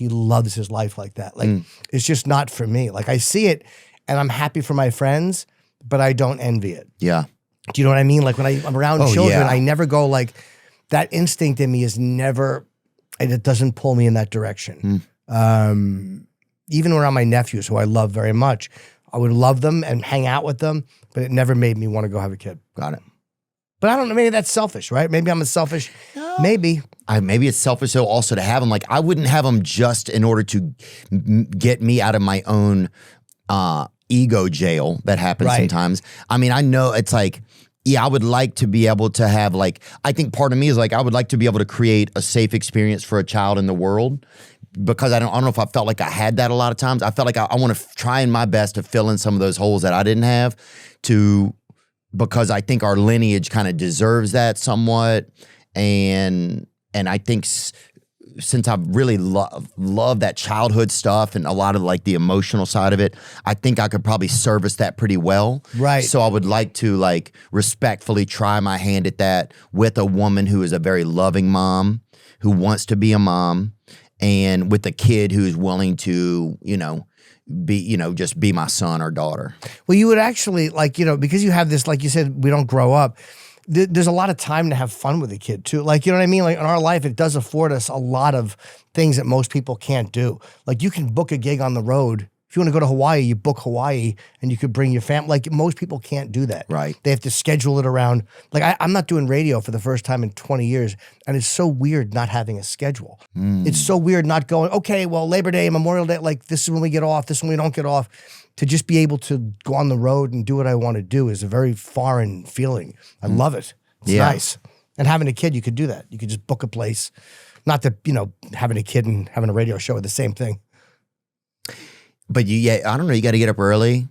loves his life like that. Like, it's just not for me. Like, I see it and I'm happy for my friends, but I don't envy it. Yeah. Do you know what I mean? Like, when I'm around children, I never go like, that instinct in me is never, it doesn't pull me in that direction. Even around my nephews, who I love very much, I would love them and hang out with them, but it never made me want to go have a kid. Got it. But I don't know, maybe that's selfish, right? Maybe I'm a selfish, maybe. Maybe it's selfish though also to have them. Like, I wouldn't have them just in order to get me out of my own ego jail that happens sometimes. I mean, I know it's like, yeah, I would like to be able to have like, I think part of me is like, I would like to be able to create a safe experience for a child in the world, because I don't know if I felt like I had that a lot of times. I felt like I want to try my best to fill in some of those holes that I didn't have because I think our lineage kind of deserves that somewhat. And I think since I've really loved that childhood stuff and a lot of like the emotional side of it, I think I could probably service that pretty well. Right. So I would like to like respectfully try my hand at that with a woman who is a very loving mom, who wants to be a mom, and with a kid who's willing to, just be my son or daughter. Well, you would actually like, because you have this, like you said, we don't grow up. There's a lot of time to have fun with a kid too. Like, you know what I mean? Like in our life, it does afford us a lot of things that most people can't do. Like, you can book a gig on the road. If you want to go to Hawaii, you book Hawaii and you could bring your family. Like, most people can't do that. Right. They have to schedule it around. Like, I'm not doing radio for the first time in 20 years. And it's so weird not having a schedule. It's so weird not going, okay, well, Labor Day, Memorial Day, like this is when we get off, this is when we don't get off. To just be able to go on the road and do what I want to do is a very foreign feeling. I love it. It's nice. And having a kid, you could do that. You could just book a place. Not that, having a kid and having a radio show are the same thing. But I don't know, you got to get up early.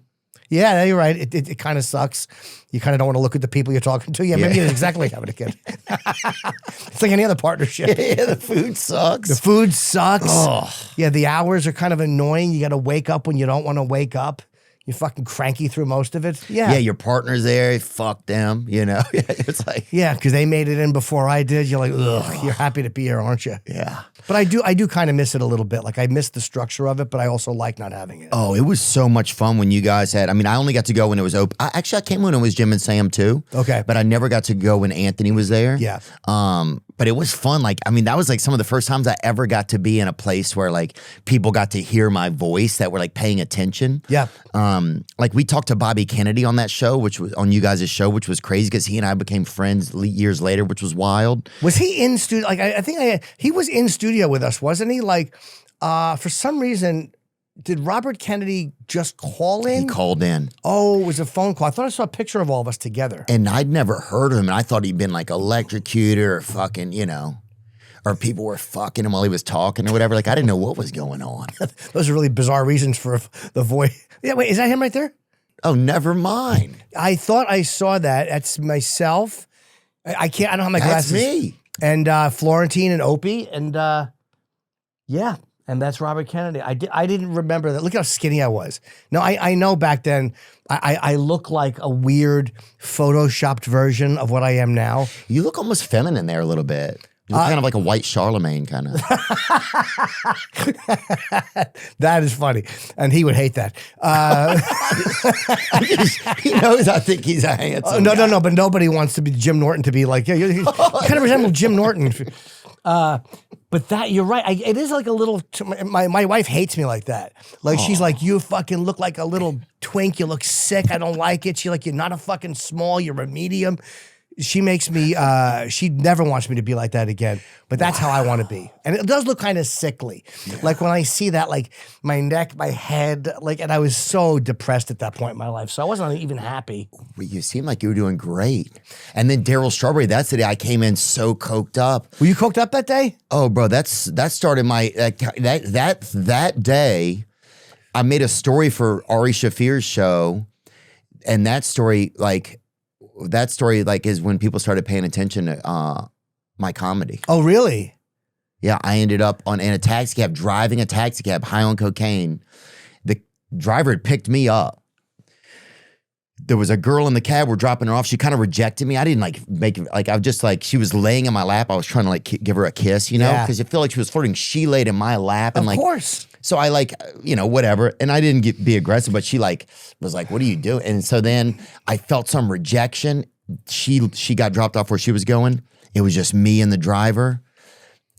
Yeah, you're right. It kind of sucks. You kind of don't want to look at the people you're talking to. Yeah, maybe it's exactly like having a kid. It's like any other partnership. Yeah, the food sucks. The food sucks. Oh. Yeah, the hours are kind of annoying. You got to wake up when you don't want to wake up. You're fucking cranky through most of it. Yeah. Yeah, your partner's there. Fuck them, It's like. Yeah, because they made it in before I did. You're like, ugh, you're happy to be here, aren't you? Yeah. But I do kind of miss it a little bit. Like, I miss the structure of it, but I also like not having it. Oh, it was so much fun when you guys had, I only got to go when it was open. I came when it was Jim and Sam too. Okay. But I never got to go when Anthony was there. Yeah. But it was fun. Like, that was like some of the first times I ever got to be in a place where like people got to hear my voice that were like paying attention. Yeah. Like we talked to Bobby Kennedy on that show, which was on you guys' show, which was crazy because he and I became friends years later, which was wild. Was he in studio? Like, I think he was in studio with us, wasn't he? Like, for some reason, did Robert Kennedy just call in? He called in. Oh, it was a phone call. I thought I saw a picture of all of us together. And I'd never heard of him, and I thought he'd been like electrocuted or fucking, or people were fucking him while he was talking or whatever. Like, I didn't know what was going on. Those are really bizarre reasons for the voice. Yeah, wait, is that him right there? Oh, never mind. I thought I saw that. That's myself. I can't. I don't have my glasses. That's me. And Florentine and Opie and yeah, and that's Robert Kennedy. I didn't remember that. Look how skinny I was. No, I know back then I look like a weird photoshopped version of what I am now. You look almost feminine there a little bit. You look kind of like a white Charlemagne kind of. That is funny. And he would hate that. He knows I think he's a handsome guy. No, but nobody wants to be Jim Norton to be like, yeah, you kind of resemble Jim Norton. But that, you're right. It is like a little, my wife hates me like that. Like, she's like, you fucking look like a little twink. You look sick. I don't like it. She's like, you're not a fucking small. You're a medium. She makes me, she never wants me to be like that again. But that's how I want to be. And it does look kind of sickly. Yeah. Like when I see that, like my neck, my head, like, and I was so depressed at that point in my life. So I wasn't even happy. You seem like you were doing great. And then Daryl Strawberry, that's the day I came in so coked up. Were you coked up that day? Oh, bro, that started my, that day, I made a story for Ari Shafir's show. And that story, is when people started paying attention to my comedy. Oh, really? Yeah, I ended up in a taxi cab, driving a taxi cab, high on cocaine. The driver had picked me up. There was a girl in the cab, we're dropping her off. She kind of rejected me. I didn't make it, I was just she was laying in my lap. I was trying to give her a kiss, you know? Because it felt like she was flirting. She laid in my lap. And of course. So I whatever. And I didn't be aggressive, but she was like, what are you doing? And so then I felt some rejection. She got dropped off where she was going. It was just me and the driver.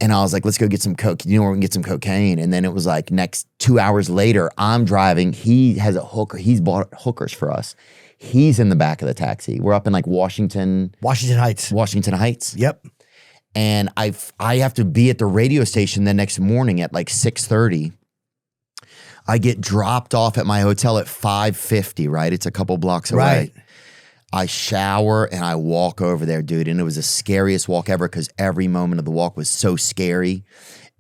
And I was like, let's go get some coke. You know where we can get some cocaine? And then it was like next 2 hours later, I'm driving. He has a hooker. He's bought hookers for us. He's in the back of the taxi. We're up in Washington Heights. Yep. And I have to be at the radio station the next morning at 6:30. I get dropped off at my hotel at 5:50, right? It's a couple blocks away. Right. I shower and I walk over there, dude. And it was the scariest walk ever because every moment of the walk was so scary.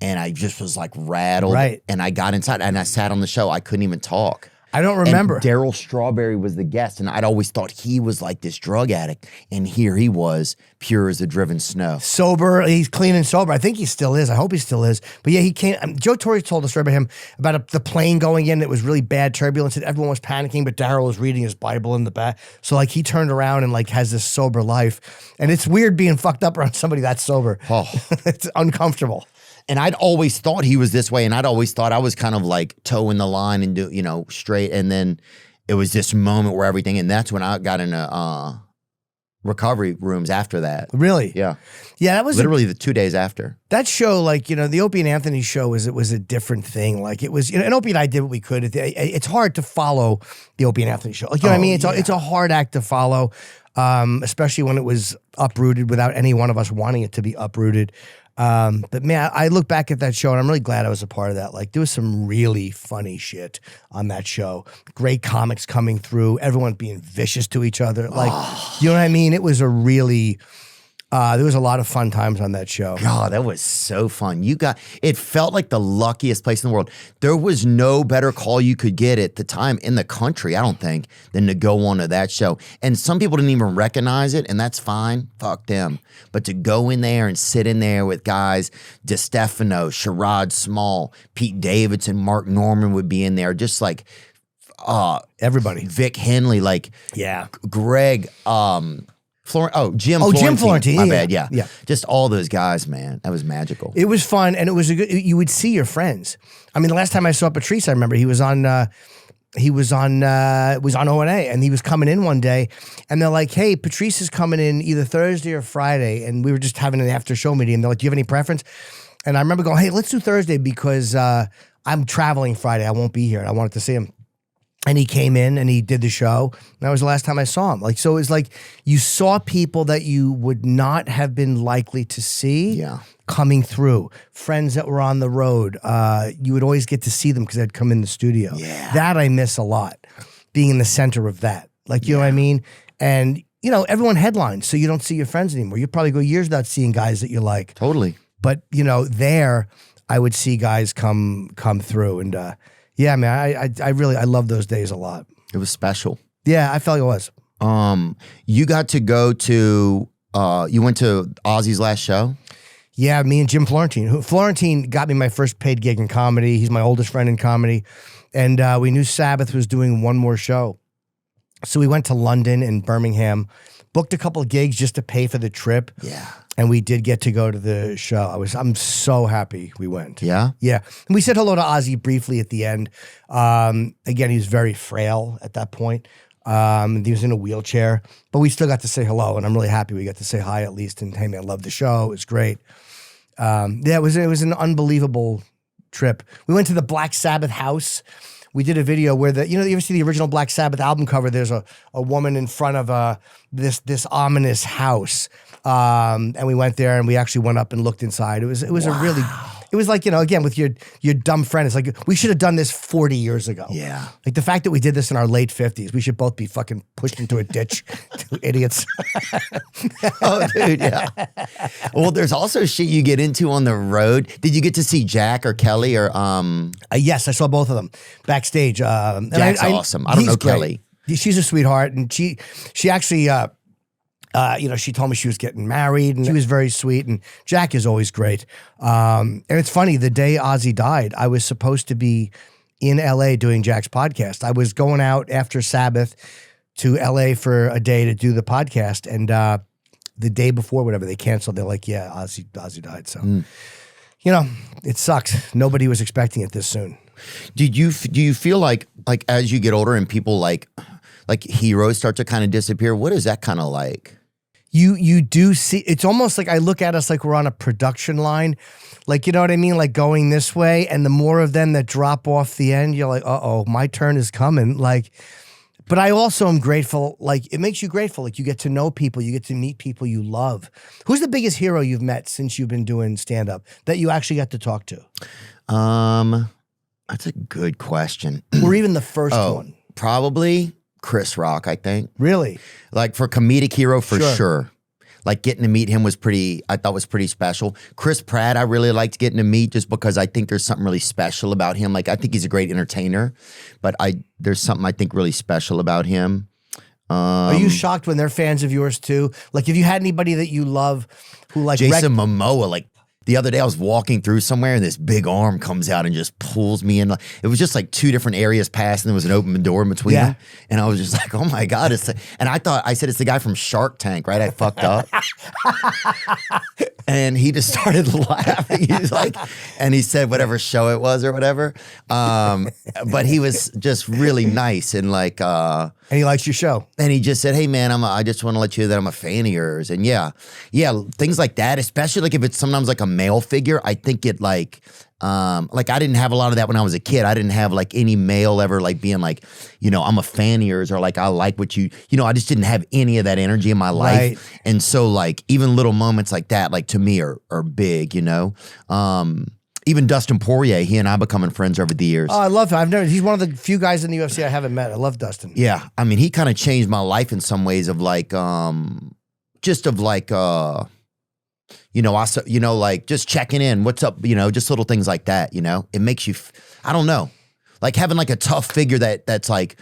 And I just was rattled. Right. And I got inside and I sat on the show. I couldn't even talk. I don't remember. And Daryl Strawberry was the guest, and I'd always thought he was like this drug addict, and here he was, pure as the driven snow. Sober, he's clean and sober. I think he still is. I hope he still is. But yeah, he came. Joe Torre told a story about him, about the plane going in. It was really bad turbulence, and everyone was panicking, but Daryl was reading his Bible in the back. So he turned around and has this sober life. And it's weird being fucked up around somebody that's sober. Oh. It's uncomfortable. And I'd always thought he was this way, and I'd always thought I was kind of toeing the line and do straight. And then it was this moment where everything, and that's when I got into recovery rooms after that. Really? Yeah. Yeah, that was literally the 2 days after. That show, the Opie and Anthony show was a different thing. It was, and Opie and I did what we could. It's hard to follow the Opie and Anthony show. You know what I mean? It's a hard act to follow, especially when it was uprooted without any one of us wanting it to be uprooted. But man, I look back at that show and I'm really glad I was a part of that. There was some really funny shit on that show. Great comics coming through, everyone being vicious to each other. You know what I mean? It was a really, there was a lot of fun times on that show. God, that was so fun. It felt like the luckiest place in the world. There was no better call you could get at the time in the country, I don't think, than to go on to that show. And some people didn't even recognize it, and that's fine. Fuck them. But to go in there and sit in there with guys, DeStefano, Sherrod Small, Pete Davidson, Mark Norman would be in there, just everybody. Vic Henley, Greg, Jim Florentine. My bad, yeah. Just all those guys, man. That was magical. It was fun, and it was you would see your friends. I mean, the last time I saw Patrice, I remember he was on O&A, and he was coming in one day, and they're like, hey, Patrice is coming in either Thursday or Friday, and we were just having an after show meeting, and they're like, do you have any preference? And I remember going, hey, let's do Thursday because I'm traveling Friday. I won't be here, and I wanted to see him. And he came in and he did the show. And that was the last time I saw him. So it was you saw people that you would not have been likely to see coming through. Friends that were on the road. You would always get to see them because they'd come in the studio. Yeah. That I miss a lot, being in the center of that. You know what I mean? And, everyone headlines, so you don't see your friends anymore. You probably go years without seeing guys that you like. Totally. But there I would see guys come through, and yeah, man, I really love those days a lot. It was special. Yeah, I felt it was. You got to go to you went to Ozzy's last show? Yeah, me and Jim Florentine. Florentine got me my first paid gig in comedy. He's my oldest friend in comedy. And we knew Sabbath was doing one more show. So we went to London and Birmingham, booked a couple of gigs just to pay for the trip. Yeah. And we did get to go to the show. I'm so happy we went. Yeah? Yeah. And we said hello to Ozzy briefly at the end. Again, he was very frail at that point. He was in a wheelchair, but we still got to say hello, and I'm really happy we got to say hi at least. And hey, man, love the show. It was great. Yeah, it was an unbelievable trip. We went to the Black Sabbath house. We did a video where you ever see the original Black Sabbath album cover? There's a woman in front of this ominous house, and we went there and we actually went up and looked inside. It was a really. It was like, again, with your dumb friend, it's like, we should have done this 40 years ago. Yeah. Like the fact that we did this in our late 50s, we should both be fucking pushed into a ditch. Two idiots. Oh, dude, yeah. Well, there's also shit you get into on the road. Did you get to see Jack or Kelly or Yes, I saw both of them backstage. Jack's awesome. I don't know Kelly. She's a sweetheart, and she actually she told me she was getting married, and she was very sweet, and Jack is always great. And it's funny, the day Ozzy died, I was supposed to be in LA doing Jack's podcast. I was going out after Sabbath to LA for a day to do the podcast, and the day before, whatever, they canceled. They're like, yeah, Ozzy died. So, it sucks. Nobody was expecting it this soon. Do you feel like as you get older and people like heroes start to kind of disappear? What is that kind of like? You do see, it's almost like I look at us like we're on a production line. Like, you know what I mean? Like going this way, and the more of them that drop off the end, you're like, uh-oh, my turn is coming. Like, but I also am grateful. Like, it makes you grateful. Like, you get to know people. You get to meet people you love. Who's the biggest hero you've met since you've been doing stand-up that you actually got to talk to? That's a good question. Or even the first one? Probably Chris Rock, I think. Really? Like for comedic hero, for sure. Like getting to meet him I thought was pretty special. Chris Pratt, I really liked getting to meet just because I think there's something really special about him. Like I think he's a great entertainer, but there's something I think really special about him. Are you shocked when they're fans of yours too? Like, have you had anybody that you love who like Jason Momoa? Like the other day I was walking through somewhere and this big arm comes out and just pulls me in. It was just like two different areas past and there was an open door in between them. And I was just like, oh my God. And I said, it's the guy from Shark Tank, right? I fucked up. And he just started laughing. He was like, and he said whatever show it was or whatever. But he was just really nice and like, and he likes your show. And he just said, hey man, I just want to let you know that I'm a fan of yours. And yeah, things like that, especially like if it's sometimes like a male figure, I think it like I didn't have a lot of that when I was a kid. I didn't have like any male ever like being like, I'm a fan of yours or like I like what you I just didn't have any of that energy in my life. Right. And so like even little moments like that, like to me are big, Even Dustin Poirier, he and I becoming friends over the years. Oh, I love him. He's one of the few guys in the UFC I haven't met. I love Dustin. Yeah. I mean, he kind of changed my life in some ways of like, just just checking in, what's up, just little things like that, it makes you, I don't know, like having like a tough figure that's like,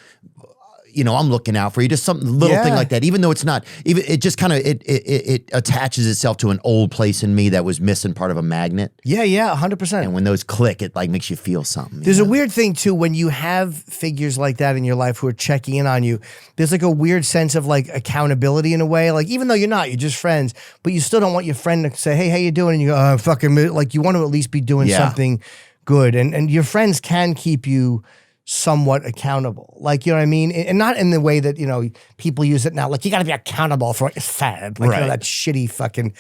I'm looking out for you, just some little thing like that, even though it's not, even it just kind of, it attaches itself to an old place in me that was missing part of a magnet. Yeah, 100%. And when those click, it like makes you feel something. There's a weird thing too, when you have figures like that in your life who are checking in on you, there's like a weird sense of like accountability in a way, like even though you're just friends, but you still don't want your friend to say, hey, how you doing? And you go, fucking, like you want to at least be doing something good. And your friends can keep you somewhat accountable. Like, you know what I mean? And not in the way that, people use it now. Like, you got to be accountable for what you said. Like, that shitty fucking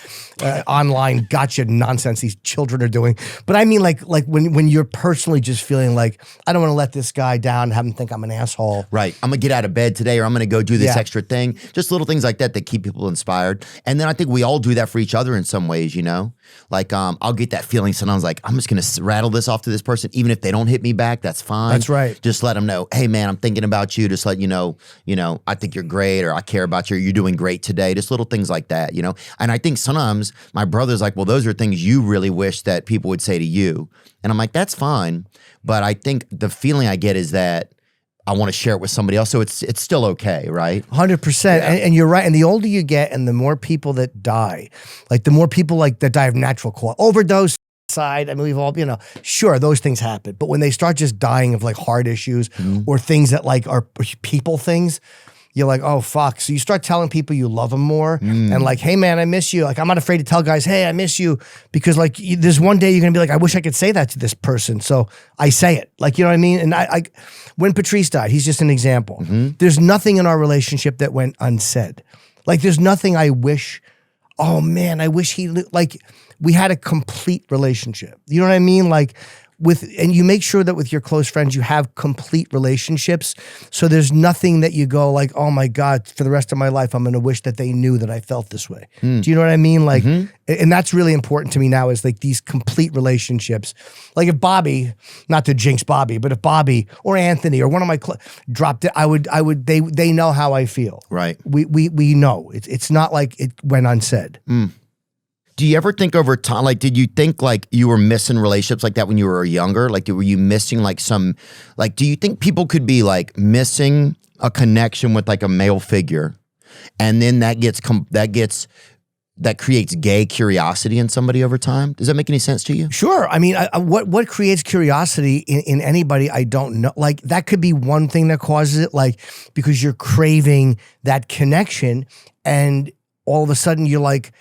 online gotcha nonsense these children are doing. But I mean, like when you're personally just feeling like, I don't want to let this guy down and have him think I'm an asshole. Right. I'm going to get out of bed today, or I'm going to go do this extra thing. Just little things like that keep people inspired. And then I think we all do that for each other in some ways, Like, I'll get that feeling sometimes like, I'm just going to rattle this off to this person. Even if they don't hit me back, that's fine. That's right. Just let them know, hey man, I'm thinking about you. Just let you know, I think you're great, or I care about you, or you're doing great today. Just little things like that, And I think sometimes my brother's like, well, those are things you really wish that people would say to you. And I'm like, that's fine. But I think the feeling I get is that I want to share it with somebody else. So it's still okay, right? 100%. And you're right. And the older you get and the more people that die, like the more people like that die of natural cause, overdose, suicide. I mean, we've all, sure, those things happen. But when they start just dying of like heart issues or things that like are people things, you're like, oh, fuck. So you start telling people you love them more and like, hey, man, I miss you. Like, I'm not afraid to tell guys, hey, I miss you. Because like, there's one day you're going to be like, I wish I could say that to this person. So I say it. Like, you know what I mean? And I when Patrice died, he's just an example. There's nothing in our relationship that went unsaid. Like, there's nothing I wish, oh, man, I wish like, we had a complete relationship. You know what I mean? Like, and you make sure that with your close friends, you have complete relationships. So there's nothing that you go like, oh my God, for the rest of my life, I'm going to wish that they knew that I felt this way. Do you know what I mean? Like, and that's really important to me now is like these complete relationships. Like if Bobby, not to jinx Bobby, but if Bobby or Anthony or one of my dropped it, they know how I feel. Right. We know. It's not like it went unsaid. Do you ever think over time, like, did you think like you were missing relationships like that when you were younger? Like, were you missing like do you think people could be like missing a connection with like a male figure and then that creates gay curiosity in somebody over time? Does that make any sense to you? Sure. I mean, what creates curiosity in anybody, I don't know. Like, that could be one thing that causes it, like, because you're craving that connection and all of a sudden you're like,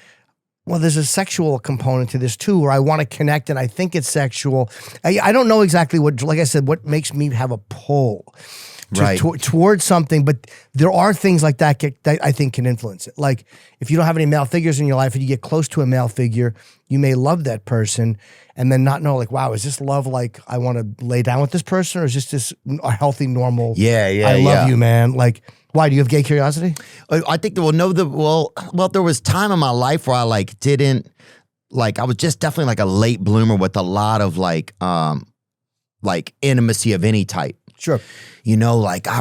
well, there's a sexual component to this too, where I want to connect and I think it's sexual. I don't know exactly what, like I said, what makes me have a pull towards something, but there are things like that that I think can influence it. Like if you don't have any male figures in your life and you get close to a male figure, you may love that person and then not know like, wow, is this love like I want to lay down with this person or is this a healthy, normal, I love you, man? Like, why, do you have gay curiosity? I think there was time in my life where I like didn't, like I was just definitely like a late bloomer with a lot of like intimacy of any type. Sure. Like I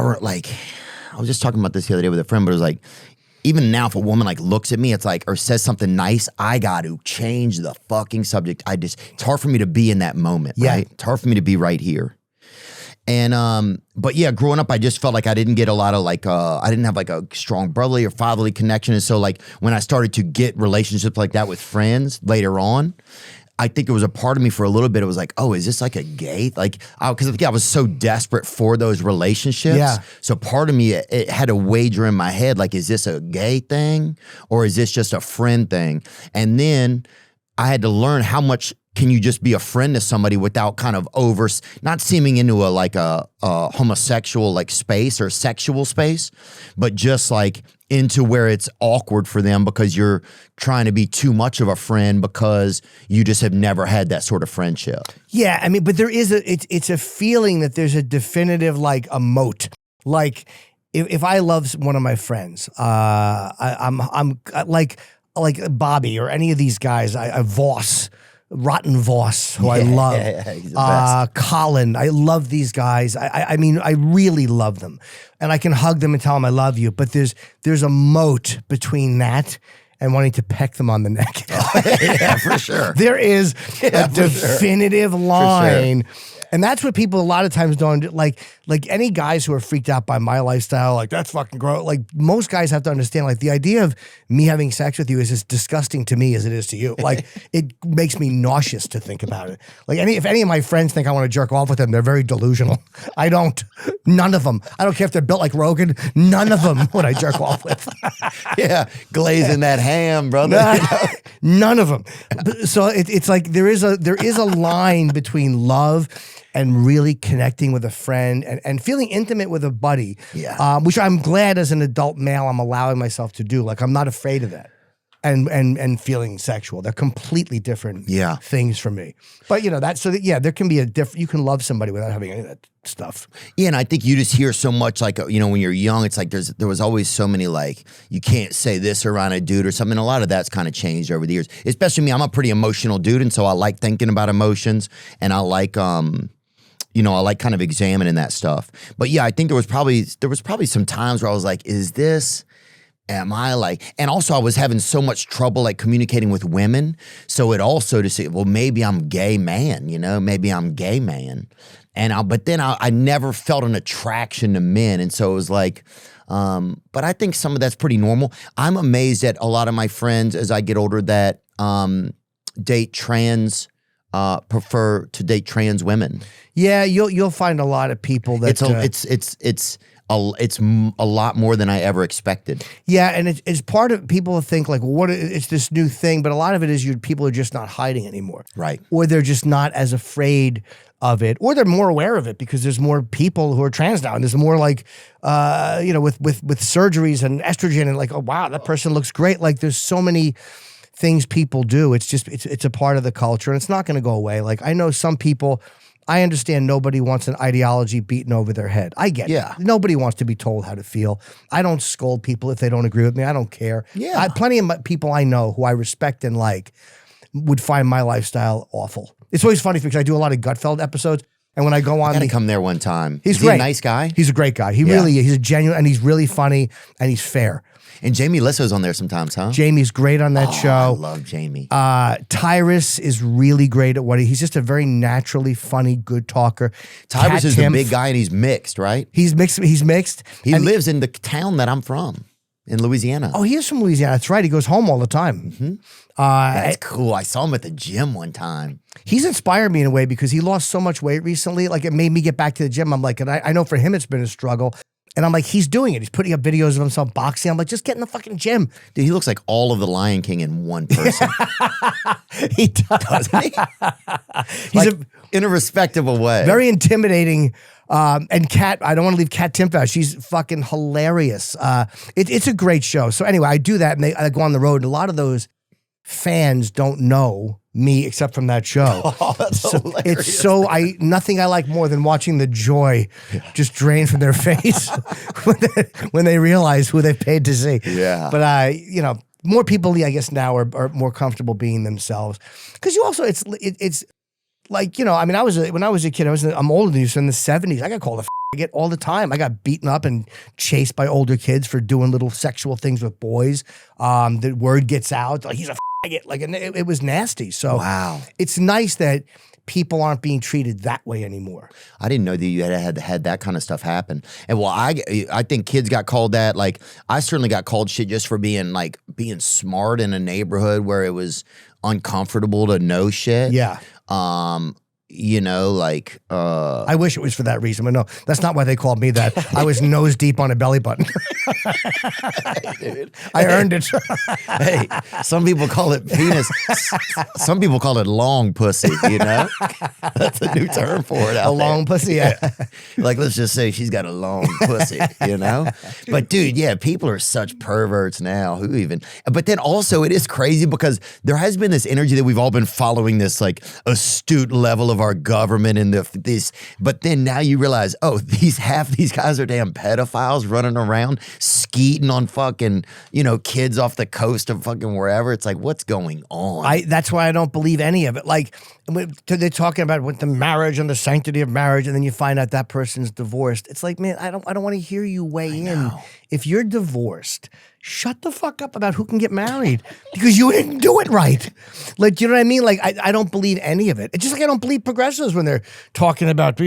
was just talking about this the other day with a friend, but it was like, even now if a woman like looks at me, it's like, or says something nice, I got to change the fucking subject. It's hard for me to be in that moment, right? It's hard for me to be right here. And, but yeah, growing up, I just felt like I didn't get a lot of like, I didn't have like a strong brotherly or fatherly connection. And so like when I started to get relationships like that with friends later on, I think it was a part of me for a little bit. It was like, oh, is this like a gay? Like, because I was so desperate for those relationships. Yeah. So part of me, it had a wager in my head, like, is this a gay thing or is this just a friend thing? And then I had to learn how much can you just be a friend to somebody without kind of not seeming into a homosexual like space or sexual space, but just like into where it's awkward for them because you're trying to be too much of a friend because you just have never had that sort of friendship. Yeah, I mean, but there is it's a feeling that there's a definitive like a moat. Like if I love one of my friends, I'm like Bobby or any of these guys, Rotten Voss, who I love. He's the best. Colin, I love these guys. I mean, I really love them. And I can hug them and tell them I love you. But there's a moat between that and wanting to peck them on the neck. Yeah, for sure. There is a definitive line. And that's what people a lot of times don't like any guys who are freaked out by my lifestyle, like that's fucking gross. Like most guys have to understand, like the idea of me having sex with you is as disgusting to me as it is to you. Like it makes me nauseous to think about it. Like if any of my friends think I want to jerk off with them, they're very delusional. I don't. None of them. I don't care if they're built like Rogan. None of them would I jerk off with. Yeah, glazing that ham, brother. None of them. So it's like there is a line between love and really connecting with a friend and feeling intimate with a buddy, which I'm glad as an adult male I'm allowing myself to do. Like I'm not afraid of that, and feeling sexual. They're completely different things for me. But there can be you can love somebody without having any of that stuff. Yeah, and I think you just hear so much like when you're young, it's like there was always so many like you can't say this around a dude or something. A lot of that's kind of changed over the years. Especially me, I'm a pretty emotional dude, and so I like thinking about emotions, and I like I like kind of examining that stuff. But yeah, I think there was probably some times where I was like, am I like, and also I was having so much trouble like communicating with women. So it also to say, well, maybe I'm gay man, maybe I'm gay man. But then I never felt an attraction to men. And so it was like, but I think some of that's pretty normal. I'm amazed at a lot of my friends as I get older that date trans, prefer to date trans women. Yeah, you'll find a lot of people that it's a lot more than I ever expected. Yeah, and it's part of people think like, well, it's this new thing, but a lot of it is people are just not hiding anymore, right? Or they're just not as afraid of it, or they're more aware of it because there's more people who are trans now, and there's more like, with surgeries and estrogen, and like, oh wow, that person looks great. Like, there's so many things people do. It's just it's a part of the culture, and it's not going to go away. Like, I know some people. I understand nobody wants an ideology beaten over their head. I get it. Nobody wants to be told how to feel. I don't scold people if they don't agree with me. I don't care. Yeah. Plenty of people I know who I respect and like would find my lifestyle awful. It's always funny because I do a lot of Gutfeld episodes, and when I go on, I gotta come there one time. He's Is great. He a nice guy? He's a great guy. He really is. He's a genuine, and he's really funny, and he's fair. And Jamie Lisso's on there sometimes, huh? Jamie's great on that show. I love Jamie. Tyrus is really great at he's just a very naturally funny, good talker. Tyrus is the big guy, and he's mixed, right? He's mixed. He lives in the town that I'm from, in Louisiana. Oh, he is from Louisiana. That's right. He goes home all the time. Mm-hmm. That's cool. I saw him at the gym one time. He's inspired me in a way because he lost so much weight recently. Like, it made me get back to the gym. I'm like, and I know for him it's been a struggle. And I'm like, he's doing it. He's putting up videos of himself boxing. I'm like, just get in the fucking gym. Dude, he looks like all of the Lion King in one person. He does. Doesn't he? He's in a respectable way. Very intimidating. And Kat, I don't want to leave Kat Timp out. She's fucking hilarious. It's a great show. So anyway, I do that, and I go on the road, and a lot of those fans don't know me except from that show. Oh, that's hilarious. It's nothing I like more than watching the joy just drain from their face when they realize who they've paid to see. Yeah. But more people, I guess, now are more comfortable being themselves. Because you also, it's like, when I was a kid, I'm older than you, so in the 70s, I got called a faggot all the time. I got beaten up and chased by older kids for doing little sexual things with boys. The word gets out, like, he's a faggot. Like, it was nasty. So wow. It's nice that people aren't being treated that way anymore. I didn't know that you had that kind of stuff happen. And well, I think kids got called that. Like, I certainly got called shit just for being smart in a neighborhood where it was uncomfortable to know shit. Yeah. I wish it was for that reason, but no, that's not why they called me that. I was nose deep on a belly button. I earned it. Hey, some people call it penis. Some people call it long pussy, That's a new term for it out there. Long pussy, yeah. Like, let's just say she's got a long pussy, But dude, yeah, people are such perverts now. But then also it is crazy because there has been this energy that we've all been following, this like astute level of our government and but then now you realize, half these guys are damn pedophiles running around skeeting on fucking, kids off the coast of fucking wherever. It's like, what's going on? That's why I don't believe any of it. Like, they're talking about with the marriage and the sanctity of marriage, and then you find out that person's divorced. It's like, man, I don't want to hear you weigh in. If you're divorced, shut the fuck up about who can get married because you didn't do it right. Like, you know what I mean? Like, I don't believe any of it. It's just like I don't believe progressives when they're talking about,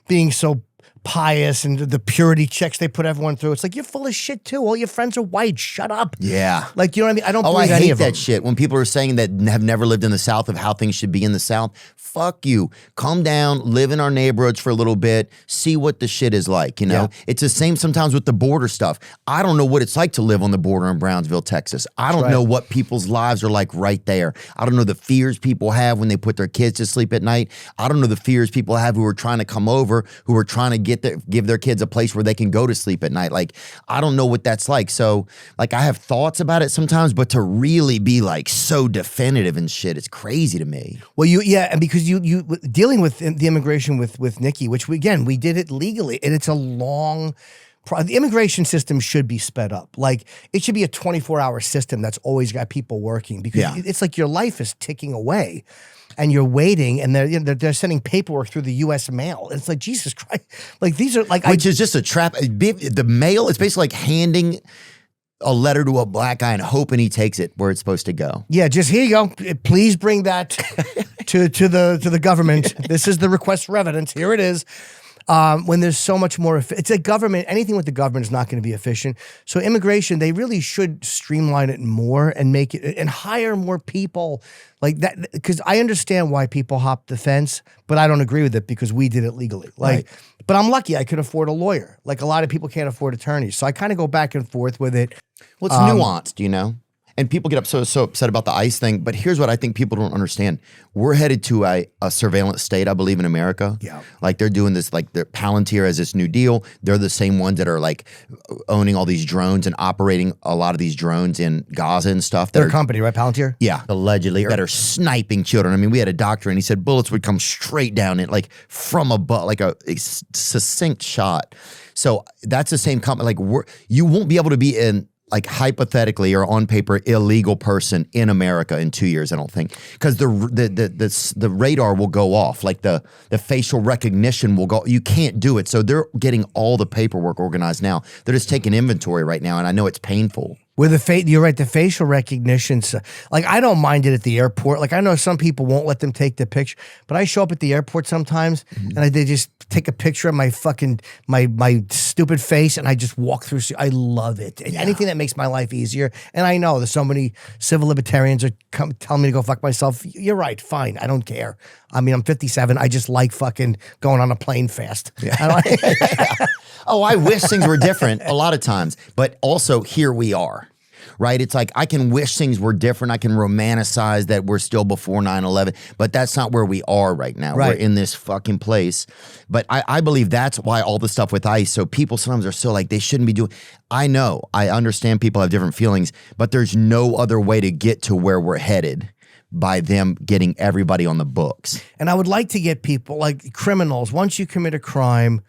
being so pious and the purity checks they put everyone through. It's like, you're full of shit too. All your friends are white. Shut up. Yeah. Like, you know what I mean? I don't believe any of them. I hate that shit. When people are saying that have never lived in the South of how things should be in the South, fuck you. Come down, live in our neighborhoods for a little bit, see what the shit is like, Yeah. It's the same sometimes with the border stuff. I don't know what it's like to live on the border in Brownsville, Texas. I don't know what people's lives are like right there. I don't know the fears people have when they put their kids to sleep at night. I don't know the fears people have who are trying to come over, who are trying to give their kids a place where they can go to sleep at night. Like, I don't know what that's like. So, like, I have thoughts about it sometimes, but to really be like so definitive and shit, it's crazy to me. Well, and because you dealing with the immigration with Nikki, which we did it legally, and it's a long the immigration system should be sped up. Like it should be a 24-hour system that's always got people working because it's like your life is ticking away. And you're waiting, and they're sending paperwork through the U.S. mail. It's like, Jesus Christ. Like, these are like... Which is just a trap. The mail is basically like handing a letter to a black guy and hoping he takes it where it's supposed to go. Yeah, just here you go. Please bring that to the government. This is the request for evidence. Here it is. When there's so much more, it's a government, anything with the government is not going to be efficient. So immigration, they really should streamline it more and make it, and hire more people like that. Because I understand why people hop the fence, but I don't agree with it because we did it legally. Like, but I'm lucky I could afford a lawyer. Like a lot of people can't afford attorneys. So I kind of go back and forth with it. Well, it's nuanced, you know? And people get so upset about the ICE thing. But here's what I think people don't understand. We're headed to a surveillance state, I believe, in America. Yeah. Like they're doing this, like Palantir has this new deal. They're the same ones that are like owning all these drones and operating a lot of these drones in Gaza and stuff. Their company, right? Palantir? Yeah, allegedly, that are sniping children. I mean, we had a doctor and he said bullets would come straight down it, like from above, like a succinct shot. So that's the same company. Like you won't be able to be in, like hypothetically or on paper, illegal person in America in 2 years, I don't think, because the radar will go off, like the facial recognition will go. You can't do it, so they're getting all the paperwork organized now. They're just taking inventory right now, and I know it's painful. With you're right. The facial recognition, like I don't mind it at the airport. Like I know some people won't let them take the picture, but I show up at the airport sometimes, and they just take a picture of my fucking my stupid face, and I just walk through. I love it. Anything that makes my life easier. And I know there's so many civil libertarians are telling me to go fuck myself. You're right. Fine. I don't care. I mean, I'm 57. I just like fucking going on a plane fast. Yeah. Oh, I wish things were different a lot of times, but also here we are, right? It's like I can wish things were different. I can romanticize that we're still before 9/11, but that's not where we are right now. Right. We're in this fucking place. But I believe that's why all the stuff with ICE, so people sometimes are so like they shouldn't be doing. I know, I understand people have different feelings, but there's no other way to get to where we're headed by them getting everybody on the books. And I would like to get people, like criminals, once you commit a crime,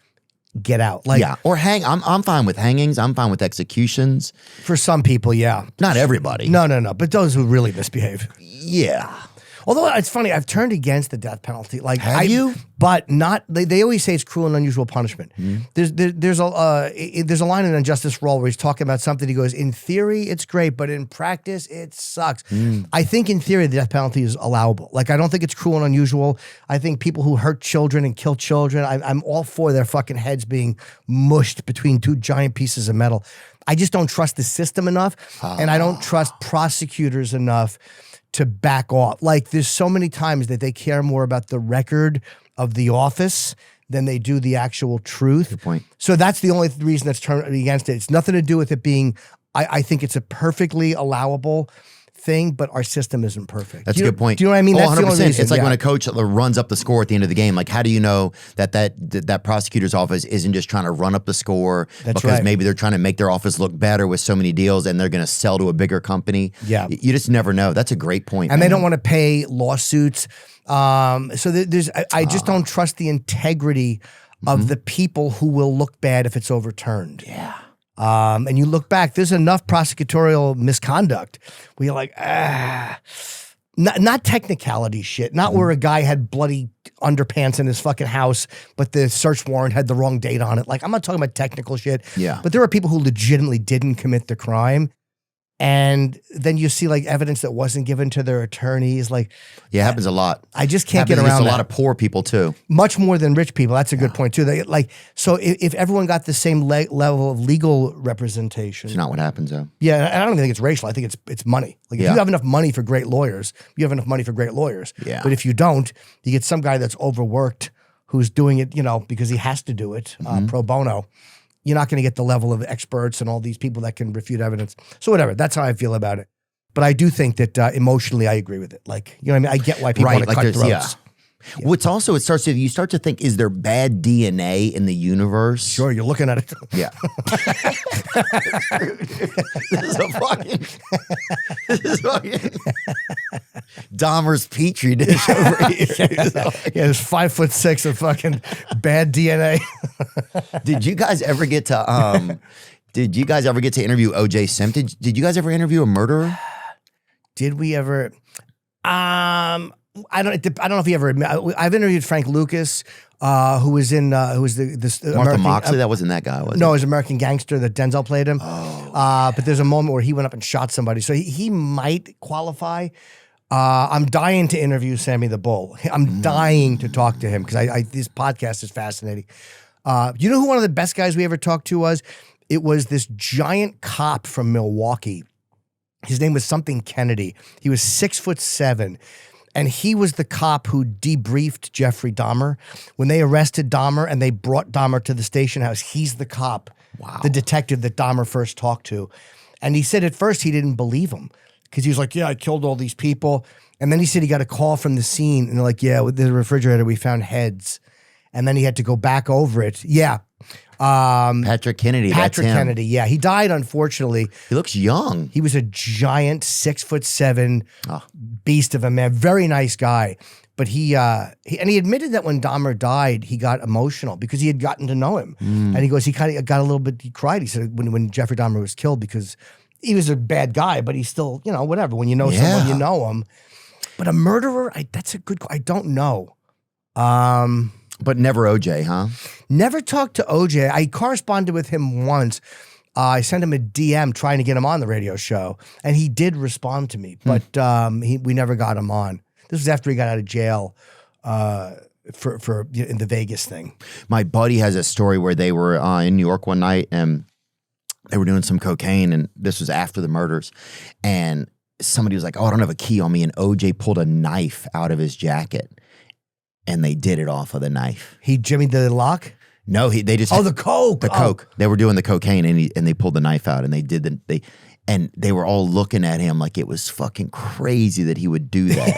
get out. Like, yeah, or hang. I'm fine with hangings. I'm fine with executions. For some people, yeah. Not everybody. No. But those who really misbehave. Yeah. Although it's funny, I've turned against the death penalty. Like, have you? But not. They always say it's cruel and unusual punishment. There's a line in Unjustice for All where he's talking about something. He goes, in theory, it's great, but in practice, it sucks. I think in theory, the death penalty is allowable. Like, I don't think it's cruel and unusual. I think people who hurt children and kill children, I'm all for their fucking heads being mushed between two giant pieces of metal. I just don't trust the system enough, and I don't trust prosecutors enough to back off. Like, there's so many times that they care more about the record of the office than they do the actual truth. Good point. So that's the only reason that's turned against it. It's nothing to do with it being, I think it's a perfectly allowable thing, but our system isn't perfect. That's a good point. Do you know what I mean? Oh, That's 100%. the only reason. It's like when a coach runs up the score at the end of the game. Like, how do you know that prosecutor's office isn't just trying to run up the score because maybe they're trying to make their office look better with so many deals and they're going to sell to a bigger company? Yeah. You just never know. That's a great point. And they don't want to pay lawsuits. So I just don't trust the integrity of the people who will look bad if it's overturned. Yeah. And you look back, there's enough prosecutorial misconduct where you're like, not technicality shit, not where a guy had bloody underpants in his fucking house, but the search warrant had the wrong date on it. Like, I'm not talking about technical shit. Yeah. But there are people who legitimately didn't commit the crime. And then you see like evidence that wasn't given to their attorneys. Like, yeah, it happens a lot. I just can't get happens around to a lot of poor people too. Much more than rich people. That's a good point too. So if everyone got the same level of legal representation, It's not what happens though. yeah, and I don't even think it's racial. I think it's money. Like if you have enough money for great lawyers, you have enough money for great lawyers. Yeah. But if you don't, you get some guy that's overworked who's doing it, because he has to do it pro bono. You're not going to get the level of experts and all these people that can refute evidence. So whatever, that's how I feel about it. But I do think that emotionally, I agree with it. Like, you know what I mean? I get why people want to cut throats. Yeah. What's also, you start to think, is there bad DNA in the universe? Sure, you're looking at it. Yeah. This is fucking Dahmer's Petri dish over here. Yeah, there's 5'6" of fucking bad DNA. Did you guys ever get to interview O.J. Simpson? Did you guys ever interview a murderer? Did we ever? I don't know if he ever. I've interviewed Frank Lucas, who was this Martha American, Moxley. That wasn't that guy, was it? No, it was American Gangster that Denzel played him. But there's a moment where he went up and shot somebody, so he might qualify. I'm dying to interview Sammy the Bull. I'm dying to talk to him because this podcast is fascinating. You know who one of the best guys we ever talked to was? It was this giant cop from Milwaukee. His name was something Kennedy. He was 6'7", and he was the cop who debriefed Jeffrey Dahmer. When they arrested Dahmer and they brought Dahmer to the station house, he's the cop, the detective that Dahmer first talked to. And he said at first he didn't believe him because he was like, yeah, I killed all these people. And then he said he got a call from the scene, and they're like, yeah, with the refrigerator, we found heads. And then he had to go back over it. Yeah. Patrick Kennedy. Patrick Kennedy, yeah. He died, unfortunately. He looks young. He was a giant 6'7" beast of a man. Very nice guy. But he admitted that when Dahmer died, he got emotional because he had gotten to know him. And he goes, he kind of got a little bit, he cried. He said when Jeffrey Dahmer was killed because he was a bad guy, but he's still, whatever. When you know someone, you know him. But a murderer, that's a good, I don't know. But never OJ, huh? Never talked to OJ. I corresponded with him once. I sent him a DM trying to get him on the radio show, and he did respond to me, but we never got him on. This was after he got out of jail for in the Vegas thing. My buddy has a story where they were in New York one night, and they were doing some cocaine, and this was after the murders, and somebody was like, oh, I don't have a key on me, and OJ pulled a knife out of his jacket. And they did it off of the knife. He jimmied the lock? No, they just the coke. The coke. They were doing the cocaine, and they pulled the knife out, and they did and they were all looking at him like it was fucking crazy that he would do that.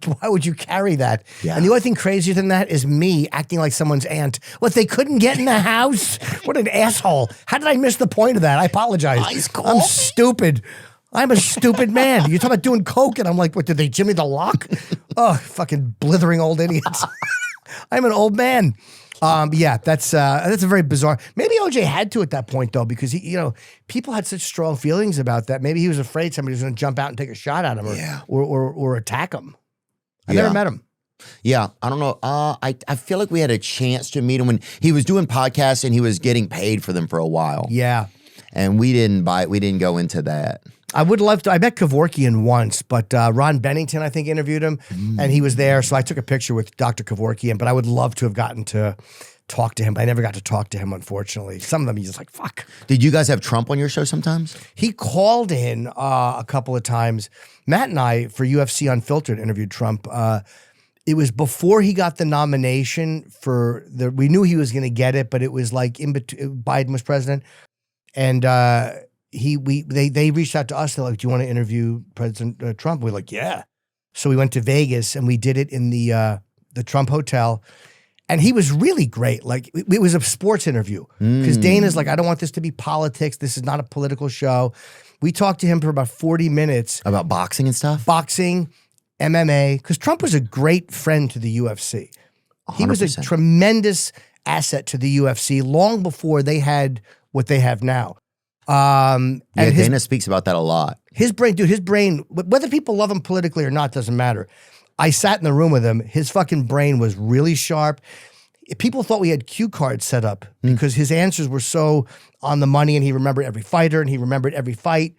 Why would you carry that? Yeah. And the only thing crazier than that is me acting like someone's aunt. What, they couldn't get in the house? What an asshole! How did I miss the point of that? I apologize. I'm stupid. I'm a stupid man. You're talking about doing coke, and I'm like, what, did they jimmy the lock? Oh, fucking blithering old idiots. I'm an old man. Yeah, that's a very bizarre. Maybe OJ had to at that point, though, because people had such strong feelings about that. Maybe he was afraid somebody was going to jump out and take a shot at him or attack him. I never met him. Yeah, I don't know. I feel like we had a chance to meet him when he was doing podcasts and he was getting paid for them for a while. Yeah. And we didn't go into that. I would love to. I met Kevorkian once, but Ron Bennington, I think, interviewed him, and he was there. So I took a picture with Dr. Kevorkian, but I would love to have gotten to talk to him. But I never got to talk to him, unfortunately. Some of them, he's just like, fuck. Did you guys have Trump on your show sometimes? He called in a couple of times. Matt and I, for UFC Unfiltered, interviewed Trump. It was before he got the nomination we knew he was going to get it, but it was like Biden was president. And they reached out to us. They're like, do you want to interview President Trump? We're like, yeah. So we went to Vegas and we did it in the Trump Hotel. And he was really great. Like, it was a sports interview because Dana's like, I don't want this to be politics. This is not a political show. We talked to him for about 40 minutes. About boxing and stuff? Boxing, MMA, because Trump was a great friend to the UFC. 100%. He was a tremendous asset to the UFC long before they had what they have now. And Dana speaks about that a lot. His brain, whether people love him politically or not, doesn't matter. I sat in the room with him. His fucking brain was really sharp. People thought we had cue cards set up because his answers were so on the money, and he remembered every fighter and he remembered every fight.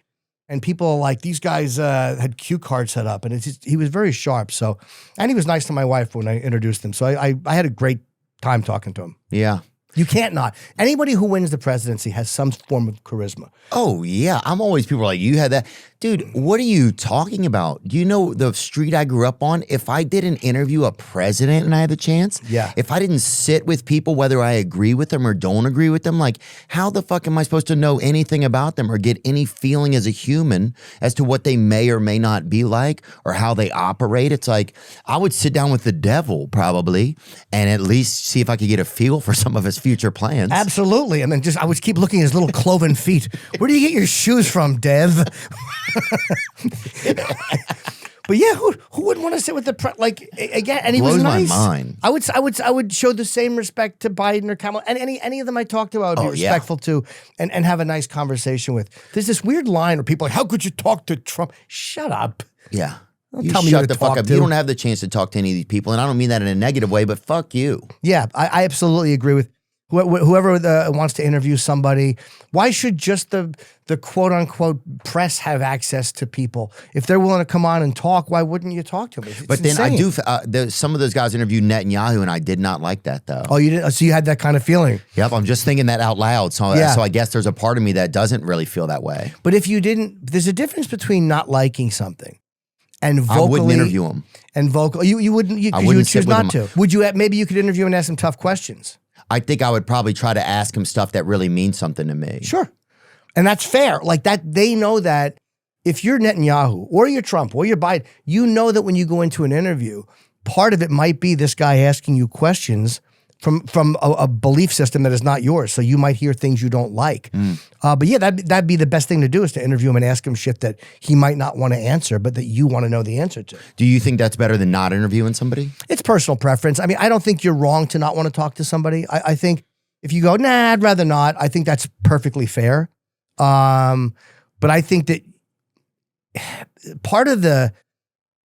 And people like, these guys had cue cards set up, and he was very sharp. So, and he was nice to my wife when I introduced him. So I had a great time talking to him. Yeah. You can't not. Anybody who wins the presidency has some form of charisma. Oh, yeah. People are like, you had that. Dude, what are you talking about? Do you know the street I grew up on? If I didn't interview a president and I had the chance, if I didn't sit with people, whether I agree with them or don't agree with them, like, how the fuck am I supposed to know anything about them or get any feeling as a human as to what they may or may not be like or how they operate? It's like, I would sit down with the devil probably and at least see if I could get a feel for some of his future plans. Absolutely. And then I would keep looking at his little cloven feet. Where do you get your shoes from, Dev? But yeah, who wouldn't want to sit with the like again? And he was nice. Blows my mind. I would show the same respect to Biden or Kamala, and any of them I talked to, I would be respectful to, and have a nice conversation with. There's this weird line where people are like, how could you talk to Trump? Shut up. Yeah. Don't you tell me shut who to the fuck talk up. to. You don't have the chance to talk to any of these people, and I don't mean that in a negative way, but fuck you. Yeah, I absolutely agree with whoever wants to interview somebody. Why should just the quote unquote press have access to people? If they're willing to come on and talk, why wouldn't you talk to them? It's but then insane. I do. Some of those guys interviewed Netanyahu, and I did not like that though. Oh, you didn't? So you had that kind of feeling? Yep, I'm just thinking that out loud. So I guess there's a part of me that doesn't really feel that way. But if you didn't, there's a difference between not liking something and vocally. I wouldn't interview him. And vocal, you wouldn't. You would choose not to. Would you? Maybe you could interview and ask some tough questions. I think I would probably try to ask him stuff that really means something to me. Sure. And that's fair. Like that, they know that if you're Netanyahu or you're Trump or you're Biden, you know that when you go into an interview, part of it might be this guy asking you questions from a belief system that is not yours. So you might hear things you don't like. But yeah, that'd be the best thing to do, is to interview him and ask him shit that he might not want to answer, but that you want to know the answer to. Do you think that's better than not interviewing somebody? It's personal preference. I mean, I don't think you're wrong to not want to talk to somebody. I think if you go, nah, I'd rather not, I think that's perfectly fair. But I think that part of the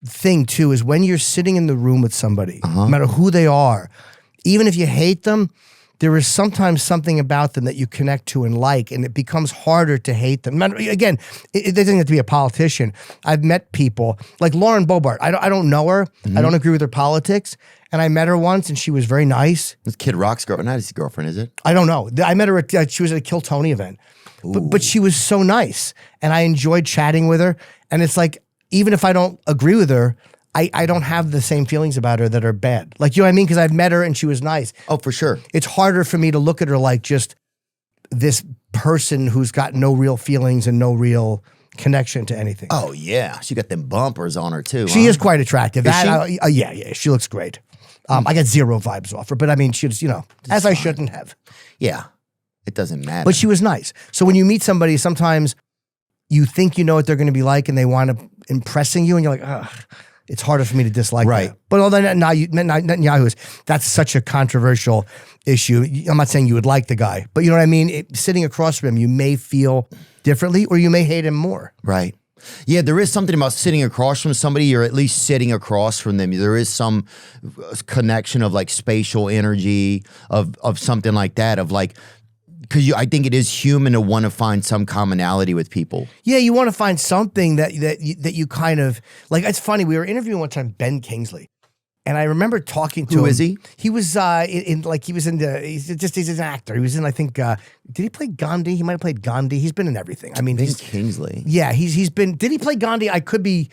thing too is when you're sitting in the room with somebody, no matter who they are, even if you hate them, there is sometimes something about them that you connect to and like, and it becomes harder to hate them. Again, it doesn't have to be a politician. I've met people like Lauren Boebert. I don't know her. I don't agree with her politics. And I met her once, and she was very nice. It's Kid Rock's girlfriend. Not his girlfriend, is it? I don't know. I met her at, she was at a Kill Tony event. But she was so nice, and I enjoyed chatting with her. And it's like, even if I don't agree with her, I don't have the same feelings about her that are bad. Like, you know what I mean? Because I've met her and she was nice. Oh, for sure. It's harder for me to look at her like just this person who's got no real feelings and no real connection to anything. Oh, yeah. She got them bumpers on her, too. She is quite attractive. Is she? Yeah. She looks great. I got zero vibes off her, but I mean, she was, as I shouldn't have. Yeah. It doesn't matter. But she was nice. So when you meet somebody, sometimes you think you know what they're going to be like and they wind up impressing you, and you're like, ugh. It's harder for me to dislike that. But although Netanyahu that's such a controversial issue. I'm not saying you would like the guy, but you know what I mean? Sitting across from him, you may feel differently or you may hate him more. Right. Yeah, there is something about sitting across from somebody, or at least sitting across from them. There is some connection of like spatial energy, of something like that, of like, because I think it is human to want to find some commonality with people. Yeah, you want to find something that you kind of like. It's funny. We were interviewing one time Ben Kingsley, and I remember talking to him. Who is he? He was he's an actor. He was in, I think, did he play Gandhi? He might have played Gandhi. He's been in everything. I mean, Ben Kingsley. Yeah, he's been. Did he play Gandhi? I could be.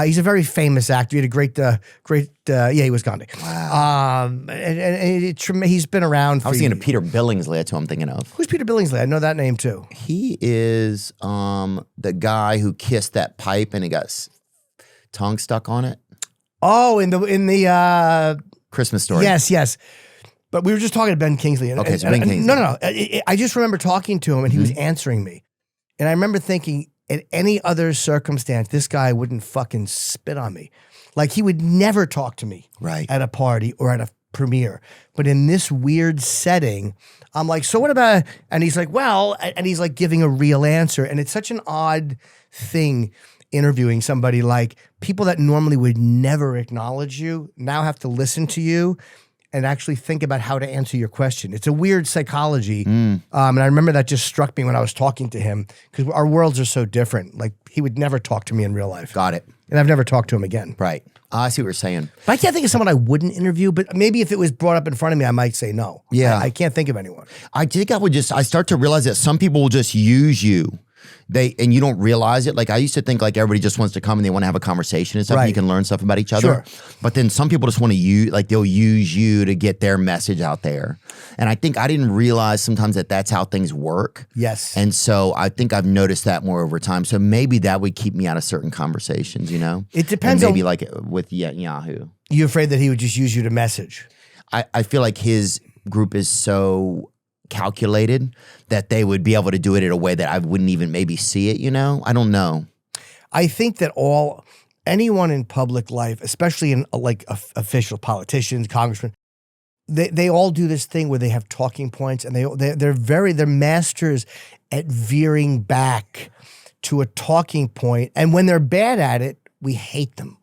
He's a very famous actor. He had a great. Yeah, he was Gandhi. Wow. He's been around. I was thinking of Peter Billingsley. That's who I'm thinking of. Who's Peter Billingsley? I know that name too. He is the guy who kissed that pipe and he got tongue stuck on it. Oh, in the Christmas Story. Yes. But we were just talking to Ben Kingsley. Okay, so Ben Kingsley. No. I just remember talking to him, and he was answering me. And I remember thinking, in any other circumstance, this guy wouldn't fucking spit on me. Like, he would never talk to me at a party or at a premiere. But in this weird setting, I'm like, so what about, and he's like, well, and he's like giving a real answer. And it's such an odd thing interviewing somebody. Like, people that normally would never acknowledge you now have to listen to you and actually think about how to answer your question. It's a weird psychology. And I remember that just struck me when I was talking to him, because our worlds are so different. Like, he would never talk to me in real life. Got it. And I've never talked to him again. Right. I see what you're saying. But I can't think of someone I wouldn't interview, but maybe if it was brought up in front of me, I might say no. Yeah. I can't think of anyone. I think I start to realize that some people will just use you. And you don't realize it. Like, I used to think like everybody just wants to come and they want to have a conversation and stuff. And you can learn stuff about each other. Sure. But then some people just want to use, like, they'll use you to get their message out there. And I think I didn't realize sometimes that that's how things work. Yes. And so I think I've noticed that more over time. So maybe that would keep me out of certain conversations, you know? It depends on. Maybe like with Yahoo. You afraid that he would just use you to message? I feel like his group is so calculated that they would be able to do it in a way that I wouldn't even maybe see it, you know? I don't know. I think that anyone in public life, especially in like official politicians, congressmen, they all do this thing where they have talking points, and they're masters at veering back to a talking point. And when they're bad at it, we hate them.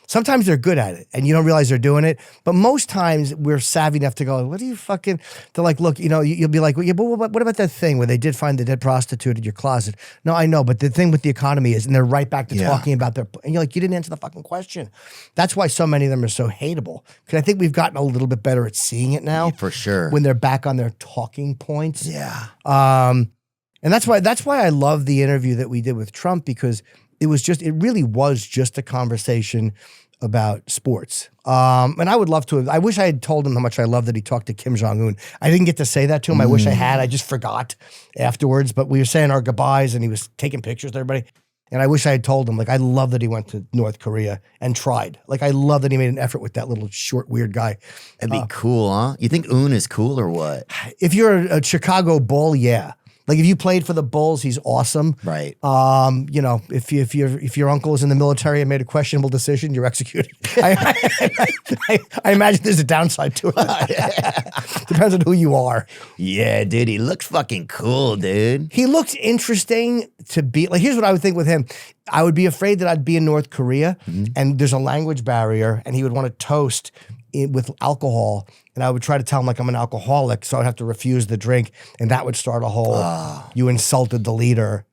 Sometimes they're good at it and you don't realize they're doing it. But most times we're savvy enough to go, what do you fucking, they're like, look, you'll be like, well, yeah, but what about that thing where they did find the dead prostitute in your closet? No, I know. But the thing with the economy is, and they're right back to talking about and you're like, you didn't answer the fucking question. That's why so many of them are so hateable. Because I think we've gotten a little bit better at seeing it now. For sure. When they're back on their talking points. Yeah. And that's why I love the interview that we did with Trump, because it really was just a conversation about sports. And I would love to I wish I had told him how much I love that he talked to Kim Jong-un. I didn't get to say that to him. I wish I had. I just forgot afterwards. But we were saying our goodbyes and he was taking pictures with everybody. And I wish I had told him, like, I love that he went to North Korea and tried. Like, I love that he made an effort with that little short, weird guy. That'd be cool, huh? You think Un is cool or what? If you're a Chicago Bull, yeah. Like if you played for the Bulls, he's awesome. Right. If your uncle is in the military and made a questionable decision, you're executed. I imagine there's a downside to it. Depends on who you are. Yeah, dude, he looks fucking cool, dude. He looks interesting to be like. Here's what I would think with him. I would be afraid that I'd be in North Korea and there's a language barrier, and he would want to toast with alcohol, and I would try to tell him like I'm an alcoholic, so I'd have to refuse the drink, and that would start a whole you insulted the leader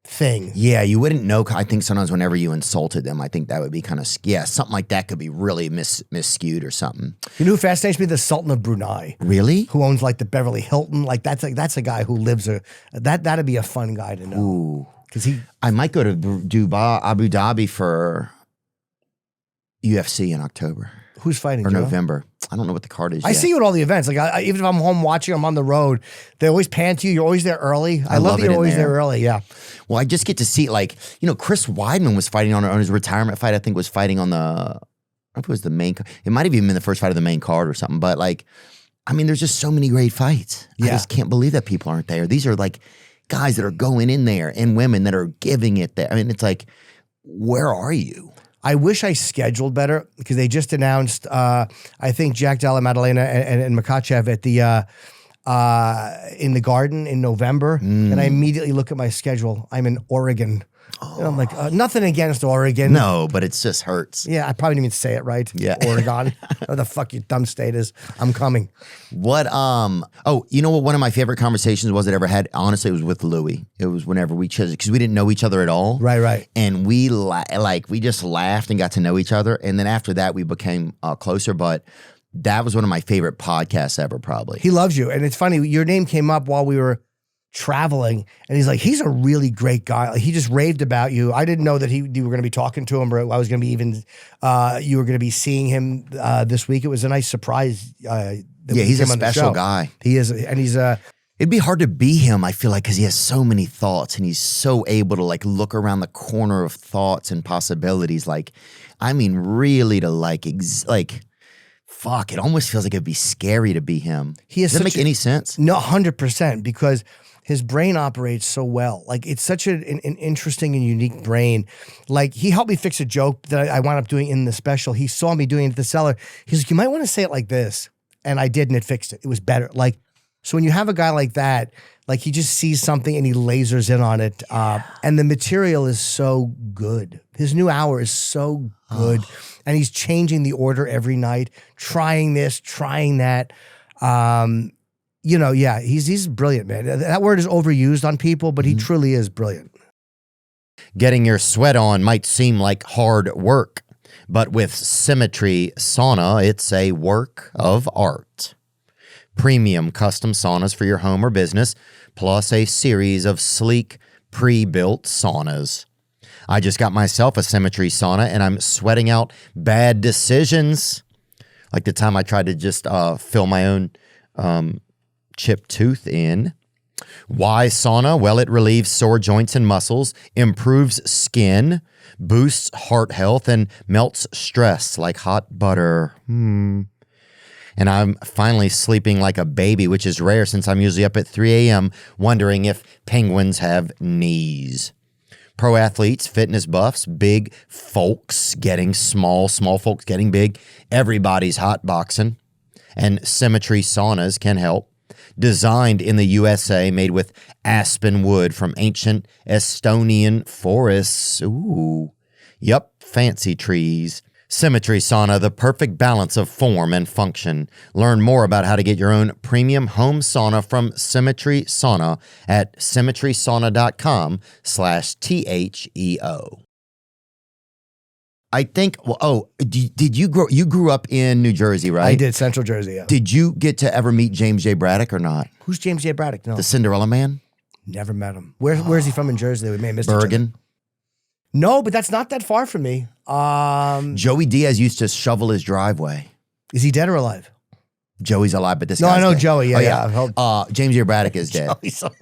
thing. Yeah, you wouldn't know. I think sometimes whenever you insulted them, I think that would be kind of, something like that could be really miscued or something. You know who fascinates me? The Sultan of Brunei. Really? Who owns like the Beverly Hilton. Like that's a guy who lives that'd be a fun guy to know. Ooh. Because I might go to Dubai, Abu Dhabi for UFC in October. Who's fighting? Or Joe? November. I don't know what the card is I yet. see you at all the events. Like even if I'm home watching, I'm on the road. They always pan to you. You're always there early. I love that you're always there early. Yeah. Well, I just get to see Chris Weidman was fighting on his retirement fight. I think was fighting on the. I don't know if it was the main. It might have even been the first fight of the main card or something. But there's just so many great fights. Yeah. I just can't believe that people aren't there. These are like guys that are going in there and women that are giving it there. I mean, it's like, where are you? I wish I scheduled better, because they just announced, I think Jack Della Maddalena and Makachev at the in the Garden in November, and I immediately look at my schedule. I'm in Oregon. And I'm like, nothing against Oregon. No, but it just hurts. Yeah, I probably didn't even say it right. Yeah. Oregon. What the fuck your dumb state is. I'm coming. What, you know what one of my favorite conversations was that I ever had? Honestly, it was with Louie. It was whenever we chose, because we didn't know each other at all. Right. And we just laughed and got to know each other. And then after that, we became closer. But that was one of my favorite podcasts ever, probably. He loves you. And it's funny, your name came up while we were traveling, and he's like, he's a really great guy. Like, he just raved about you. I didn't know that you were going to be talking to him, or I was going to be you were going to be seeing him this week. It was a nice surprise. He's a special guy. He is, and he's it'd be hard to be him, I feel like, because he has so many thoughts and he's so able to look around the corner of thoughts and possibilities. Really to fuck, it almost feels like it'd be scary to be him. Does that make any sense? No, 100%, because his brain operates so well. It's such an interesting and unique brain. He helped me fix a joke that I wound up doing in the special. He saw me doing it at the cellar. He's like, you might want to say it like this. And I did, and it fixed it. It was better. So when you have a guy like that, he just sees something and he lasers in on it. And the material is so good. His new hour is so good. And he's changing the order every night, trying this, trying that. He's brilliant, man. That word is overused on people, but he truly is brilliant. Getting your sweat on might seem like hard work, but with Symmetry Sauna, it's a work of art. Premium custom saunas for your home or business, plus a series of sleek, pre-built saunas. I just got myself a Symmetry Sauna, and I'm sweating out bad decisions. Like the time I tried to just fill my own chipped tooth in. Why sauna? Well, it relieves sore joints and muscles, improves skin, boosts heart health, and melts stress like hot butter. And I'm finally sleeping like a baby, which is rare since I'm usually up at 3 a.m. wondering if penguins have knees. Pro athletes, fitness buffs, big folks getting small folks getting big. Everybody's hot boxing. And Symmetry Saunas can help. Designed in the USA, made with aspen wood from ancient Estonian forests. Ooh. Yep, fancy trees. Symmetry Sauna, the perfect balance of form and function. Learn more about how to get your own premium home sauna from Symmetry Sauna at symmetrysauna.com/THEO. I think, did you grew up in New Jersey, right? I did, Central Jersey, yeah. Did you get to ever meet James J. Braddock or not? Who's James J. Braddock? No. The Cinderella Man? Never met him. Where's he from in Jersey that we may have missed each other? Bergen? No, but that's not that far from me. Joey Diaz used to shovel his driveway. Is he dead or alive? Joey's alive, but this No, guy's I know dead. Joey. Yeah, yeah. James J. Braddock is dead. Joey's alive.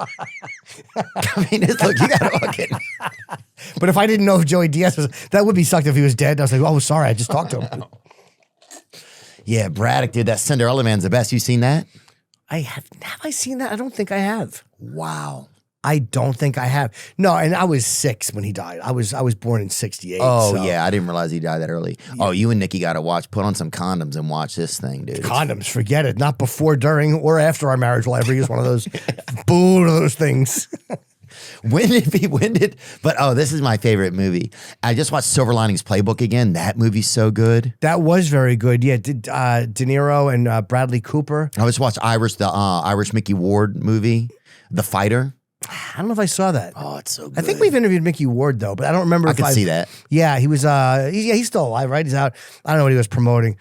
I mean, look, you gotta fucking. But if I didn't know if Joey Diaz was, that would be sucked if he was dead. I was like, oh, sorry, I just talked to him. Yeah, Braddock, dude, that Cinderella Man's the best. You seen that? Have I seen that? I don't think I have. Wow. I don't think I have. No, and I was 6 when he died. I was born in 68. Oh, so. yeah. I didn't realize he died that early. Yeah. Oh, you and Nikki got to put on some condoms and watch this thing, dude. Condoms, forget it. Not before, during, or after our marriage will I ever use one of those. Boo to those things. This is my favorite movie. I just watched Silver Linings Playbook again. That movie's so good. That was very good. Yeah, De Niro and Bradley Cooper. I just watched the Irish Mickey Ward movie, The Fighter. I don't know if I saw that. Oh, it's so good. I think we've interviewed Mickey Ward though, but I don't remember. I could see that. Yeah, he was. He's still alive, right? He's out. I don't know what he was promoting.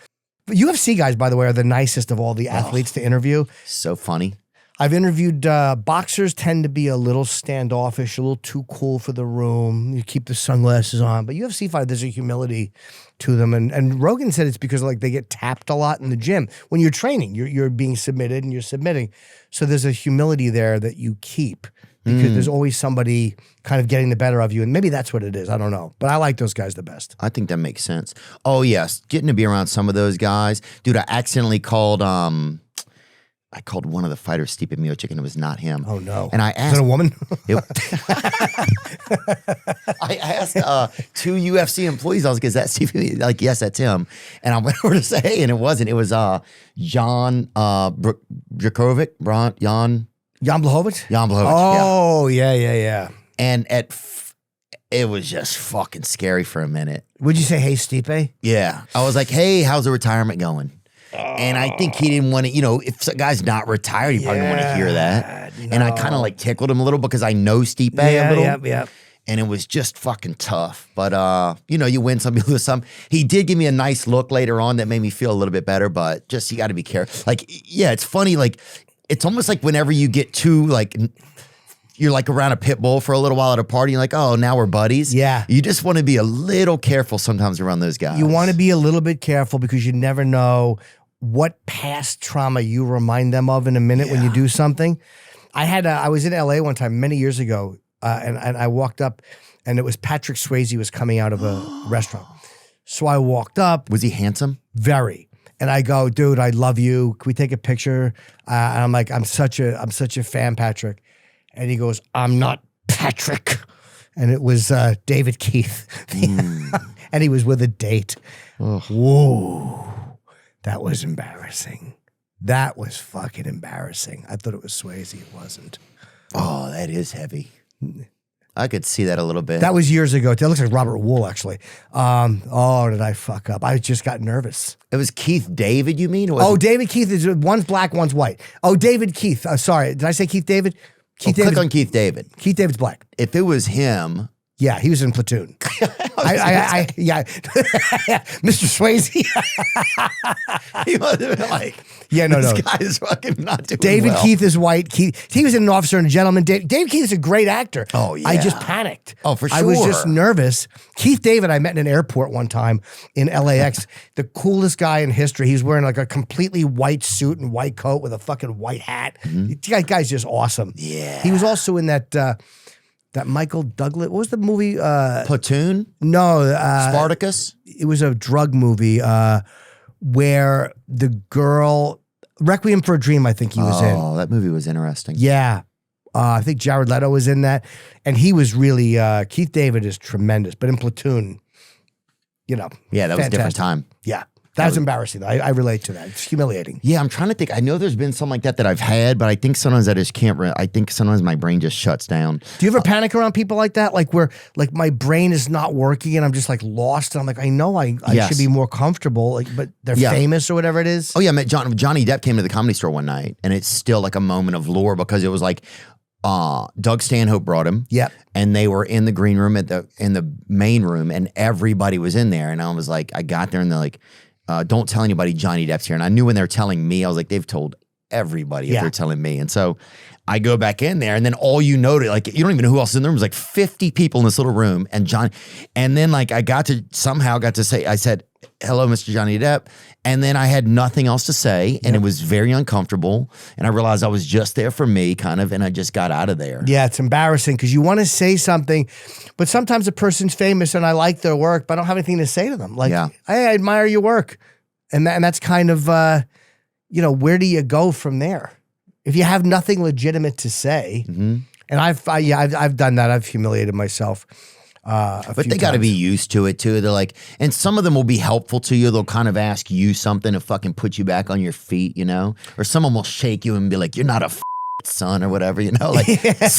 But UFC guys, by the way, are the nicest of all the athletes to interview. So funny. I've interviewed boxers. Tend to be a little standoffish, a little too cool for the room. You keep the sunglasses on, but UFC fighters, there's a humility to them. And Rogan said it's because like they get tapped a lot in the gym when you're training. You're being submitted and you're submitting, so there's a humility there that you keep. Because there's always somebody kind of getting the better of you. And maybe that's what it is. I don't know. But I like those guys the best. I think that makes sense. Oh, yes. Getting to be around some of those guys. Dude, I accidentally called one of the fighters Stipe Miocic, and it was not him. Oh, no. And I asked. Is it a woman? I asked 2 UFC employees. I was like, is that Stipe? Like, yes, that's him. And I went over to say, hey, and it wasn't. It was Jan Drakovic. Jan Blachowicz? Jan Blachowicz, oh, yeah. And it was just fucking scary for a minute. Would you say, hey, Stipe? Yeah. I was like, hey, how's the retirement going? And I think he didn't want to, if a guy's not retired, he probably don't want to hear that. No. And I kind of like tickled him a little because I know Stipe a little. Yeah. And it was just fucking tough. But, you win some, you lose some. He did give me a nice look later on that made me feel a little bit better, but just you got to be careful. Like, yeah, it's funny, like, it's almost like whenever you get too, like, you're like around a pit bull for a little while at a party, you're like, oh, now we're buddies. Yeah. You just want to be a little careful sometimes around those guys. You want to be a little bit careful because you never know what past trauma you remind them of in a minute when you do something. I was in LA one time many years ago, and I walked up, and it was Patrick Swayze was coming out of a restaurant. So I walked up. Was he handsome? Very. And I go, dude, I love you. Can we take a picture? And I'm like, I'm such a fan, Patrick. And he goes, I'm not Patrick. And it was David Keith. And he was with a date. Whoa. That was embarrassing. That was fucking embarrassing. I thought it was Swayze. It wasn't. Oh, that is heavy. I could see that a little bit. That was years ago. That looks like Robert Wool, actually. Did I fuck up? I just got nervous. It was Keith David, you mean? David Keith is one's black, one's white. Oh, David Keith. Sorry, did I say Keith David? Click on Keith David. Keith David's black. If it was him, yeah, he was in Platoon. Yeah, Mr. Swayze. He must have been like, this guy is fucking not doing David well. Keith is white. He was An Officer and a Gentleman. David Keith is a great actor. Oh, yeah. I just panicked. Oh, for sure. I was just nervous. Keith David, I met in an airport one time in LAX. The coolest guy in history. He's wearing like a completely white suit and white coat with a fucking white hat. The guy's just awesome. Yeah. He was also in that Michael Douglas, what was the movie? Platoon? No. Spartacus? It was a drug movie where the girl, Requiem for a Dream, I think he was in. Oh, that movie was interesting. Yeah. I think Jared Leto was in that. And he was really, Keith David is tremendous. But in Platoon, you know. Yeah, that was a different fantastic. time. Yeah. That was embarrassing, though. I relate to that. It's humiliating. Yeah, I'm trying to think. I know there's been something like that I've had, but I think sometimes I just can't. I think sometimes my brain just shuts down. Do you ever panic around people like that? Like where like my brain is not working and I'm just like lost and I'm like, I know I Yes. should be more comfortable, like, but they're famous or whatever it is. Oh yeah, Johnny Depp came to the Comedy Store one night, and it's still like a moment of lore because it was like Doug Stanhope brought him. Yep. And they were in the green room in the main room, and everybody was in there. And I was like, I got there, and they're like, don't tell anybody Johnny Depp's here. And I knew when they were telling me, I was like, they've told everybody if they're telling me. And so I go back in there, and then all you noted, like, you don't even know who else is in the room. It was like 50 people in this little room, and then like I somehow got to say, I said, hello, Mr. Johnny Depp. And then I had nothing else to say, and it was very uncomfortable. And I realized I was just there for me, kind of, and I just got out of there. Yeah, it's embarrassing because you want to say something, but sometimes a person's famous and I like their work, but I don't have anything to say to them. Like, hey, I admire your work. And that's kind of, where do you go from there? If you have nothing legitimate to say, and I've done that. I've humiliated myself. But they got to be used to it too. They're like, and some of them will be helpful to you. They'll kind of ask you something to fucking put you back on your feet, you know? Or someone will shake you and be like, you're not a son or whatever, you know? Like,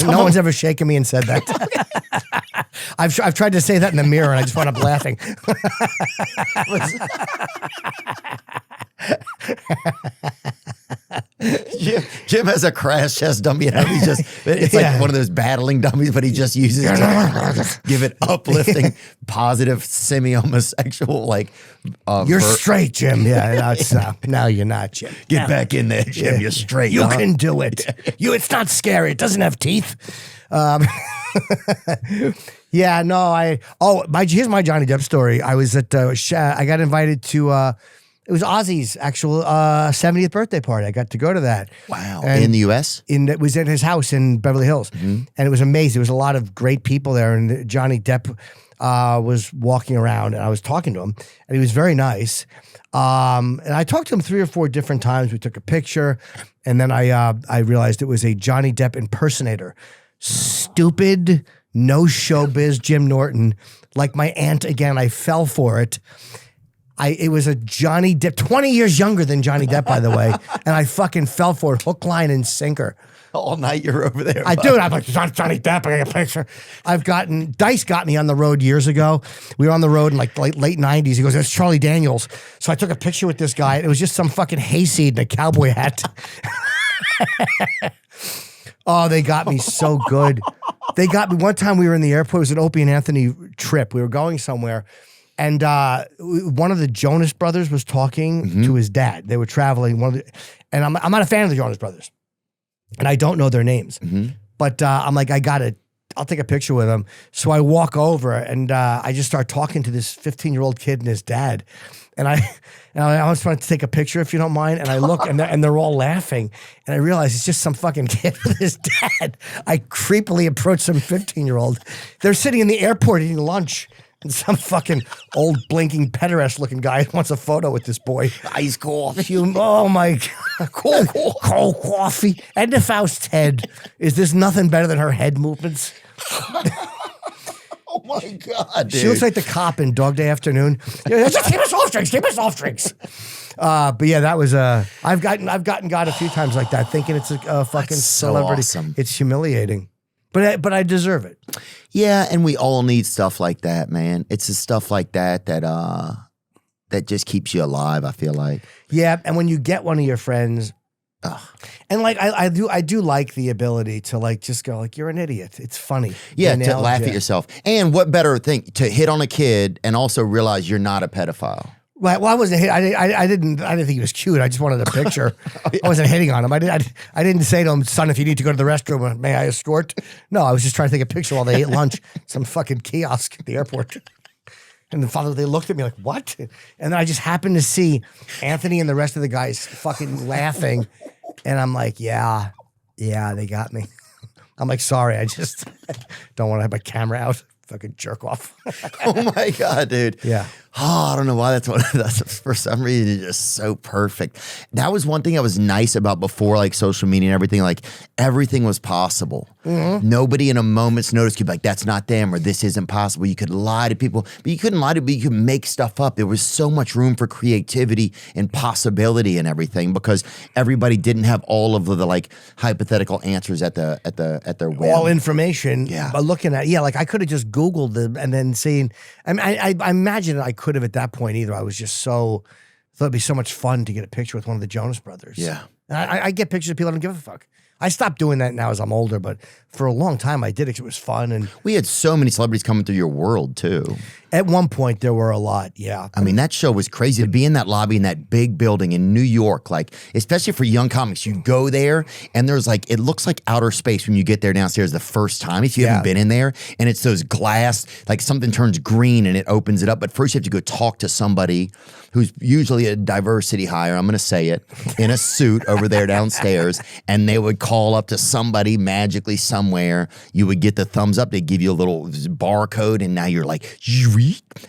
no one's ever shaken me and said that. I've tried to say that in the mirror and I just wound up laughing. Jim has a crash test dummy. And it's like one of those battling dummies, but he just uses it to give it uplifting, positive, semi-homosexual, like. You're straight, Jim. Yeah, no, you're not, Jim. Get back in there, Jim. You're straight. You can do it. It's not scary. It doesn't have teeth. Yeah, no, here's my Johnny Depp story. I was at, I got invited to, it was Ozzy's actual 70th birthday party. I got to go to that. Wow. And in the U.S.? It was at his house in Beverly Hills. And it was amazing. There was a lot of great people there. And Johnny Depp was walking around, and I was talking to him, and he was very nice. And I talked to him 3 or 4 different times. We took a picture, and then I realized it was a Johnny Depp impersonator. Stupid, no showbiz Jim Norton. Like my aunt again, I fell for it. It was a Johnny Depp, 20 years younger than Johnny Depp, by the way, and I fucking fell for it, hook, line, and sinker. All night you're over there. I do. I'm like, Johnny Depp, I got a picture. Dice got me on the road years ago. We were on the road in like late 90s. He goes, that's Charlie Daniels. So I took a picture with this guy. It was just some fucking hayseed in a cowboy hat. Oh, they got me so good. They got me. One time we were in the airport. It was an Opie and Anthony trip. We were going somewhere. And one of the Jonas Brothers was talking to his dad. They were traveling. And I'm not a fan of the Jonas Brothers. And I don't know their names. But I'm like, I'll take a picture with them. So I walk over and I just start talking to this 15-year-old kid and his dad. And I just wanted to take a picture if you don't mind. And I look and they're all laughing. And I realize it's just some fucking kid with his dad. I creepily approach some 15-year-old. They're sitting in the airport eating lunch. And some fucking old blinking pederast looking guy wants a photo with this boy. Ice coffee. Oh my God. Cold coffee. Edna Faust's head. Is this nothing better than her head movements? Oh my God, dude. She looks like the cop in Dog Day Afternoon. Just give us soft drinks. Give us soft drinks. But yeah, that was I've gotten God a few times like that, thinking it's a fucking celebrity. Awesome. It's humiliating. But I deserve it. Yeah, and we all need stuff like that, man. It's the stuff like that just keeps you alive, I feel like. Yeah, and when you get one of your friends, and like I do like the ability to like just go like, you're an idiot. It's funny. Yeah, to laugh at yourself. And what better thing to hit on a kid and also realize you're not a pedophile. Right. Well, I wasn't. I didn't think he was cute. I just wanted a picture. I wasn't hitting on him. I didn't say to him, son, if you need to go to the restroom, may I escort? No, I was just trying to take a picture while they ate lunch. Some fucking kiosk at the airport. And the father, they looked at me like, what? And then I just happened to see Anthony and the rest of the guys fucking laughing. And I'm like, yeah, they got me. I'm like, sorry, I just don't want to have my camera out. Fucking jerk off. Oh my God, dude. Yeah. Oh, I don't know why that's for some reason it's just so perfect. That was one thing that was nice about before like social media and everything. Like everything was possible. Mm-hmm. Nobody in a moment's notice could be like, that's not them or this isn't possible. You could lie to people, but you couldn't lie to people. You could make stuff up. There was so much room for creativity and possibility and everything because everybody didn't have all of the like hypothetical answers at their whim. All information. Yeah. But looking at like I could have just Googled them and then seen. I imagine I could have at that point either. I was just thought it'd be so much fun to get a picture with one of the Jonas Brothers. Yeah. And I get pictures of people I don't give a fuck. I stopped doing that now as I'm older, but for a long time I did it. It was fun. And we had so many celebrities coming through your world too. At one point there were a lot, yeah. I mean, that show was crazy to be in that lobby in that big building in New York, like, especially for young comics. You go there and there's like, it looks like outer space when you get there downstairs the first time, if you haven't been in there. And it's those glass, like something turns green and it opens it up. But first you have to go talk to somebody who's usually a diversity hire, I'm going to say it, in a suit over there downstairs. And they would call up to somebody magically somewhere. You would get the thumbs up. They'd give you a little barcode. And now you're like,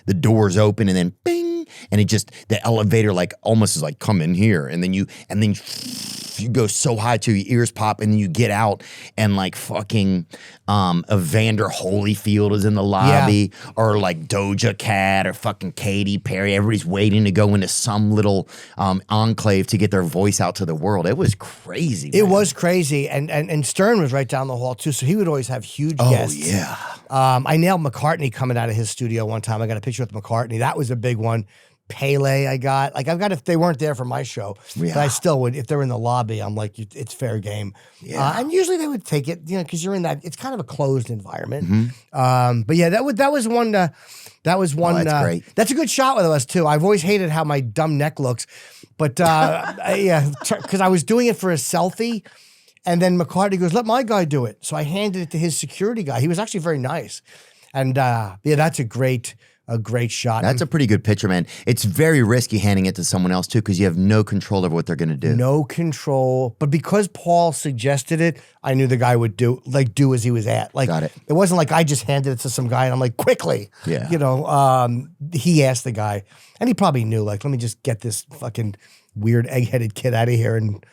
the doors open and then bing. And it just, the elevator like almost is like, come in here. And then you go so high till your ears pop and then you get out and like fucking Evander Holyfield is in the lobby or like Doja Cat or fucking Katy Perry. Everybody's waiting to go into some little enclave to get their voice out to the world. It was crazy. It was crazy. And Stern was right down the hall too. So he would always have huge guests. Oh, yeah. I nailed McCartney coming out of his studio one time. I got a picture with McCartney. That was a big one. Pele I got. Like I've got, if they weren't there for my show, but I still would, if they're in the lobby, I'm like, it's fair game. Yeah. And usually they would take it, because you're in that, it's kind of a closed environment. Mm-hmm. But yeah, that was one, that's great. That's a good shot with us too. I've always hated how my dumb neck looks, but because I was doing it for a selfie. And then McCartney goes, let my guy do it. So I handed it to his security guy. He was actually very nice. And that's a great shot. That's a pretty good picture, man. It's very risky handing it to someone else too, because you have no control over what they're going to do. No control. But because Paul suggested it, I knew the guy would do as he was at. Like, got it. It wasn't like I just handed it to some guy and I'm like, quickly. Yeah. He asked the guy, and he probably knew, like, let me just get this fucking weird egg-headed kid out of here and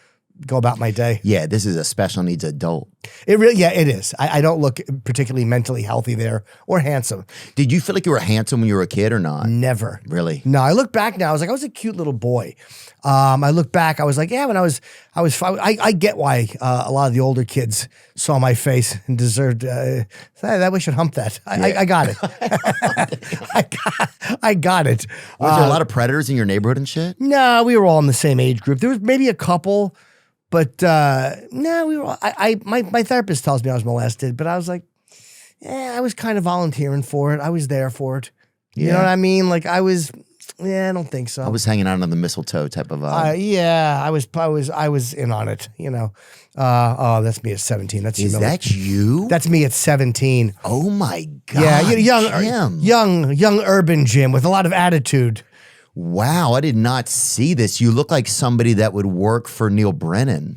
go about my day. Yeah, this is a special needs adult. It really, it is. I don't look particularly mentally healthy there or handsome. Did you feel like you were handsome when you were a kid or not? Never. Really? No, I look back now. I was like, I was a cute little boy. I look back. I was like, when I get why a lot of the older kids saw my face and deserved that we should hump that. I got it. I got it. Was there a lot of predators in your neighborhood and shit? No, we were all in the same age group. There was maybe a couple. But no, we were. My therapist tells me I was molested, but I was like, I was kind of volunteering for it. I was there for it. You know what I mean? Like I was. I don't think so. I was hanging out on the mistletoe type of vibe. I was in on it. That's me at 17. Is that you? That's me at 17. Oh my God! Yeah, young urban Jim with a lot of attitude. Wow, I did not see this. You look like somebody that would work for Neil Brennan.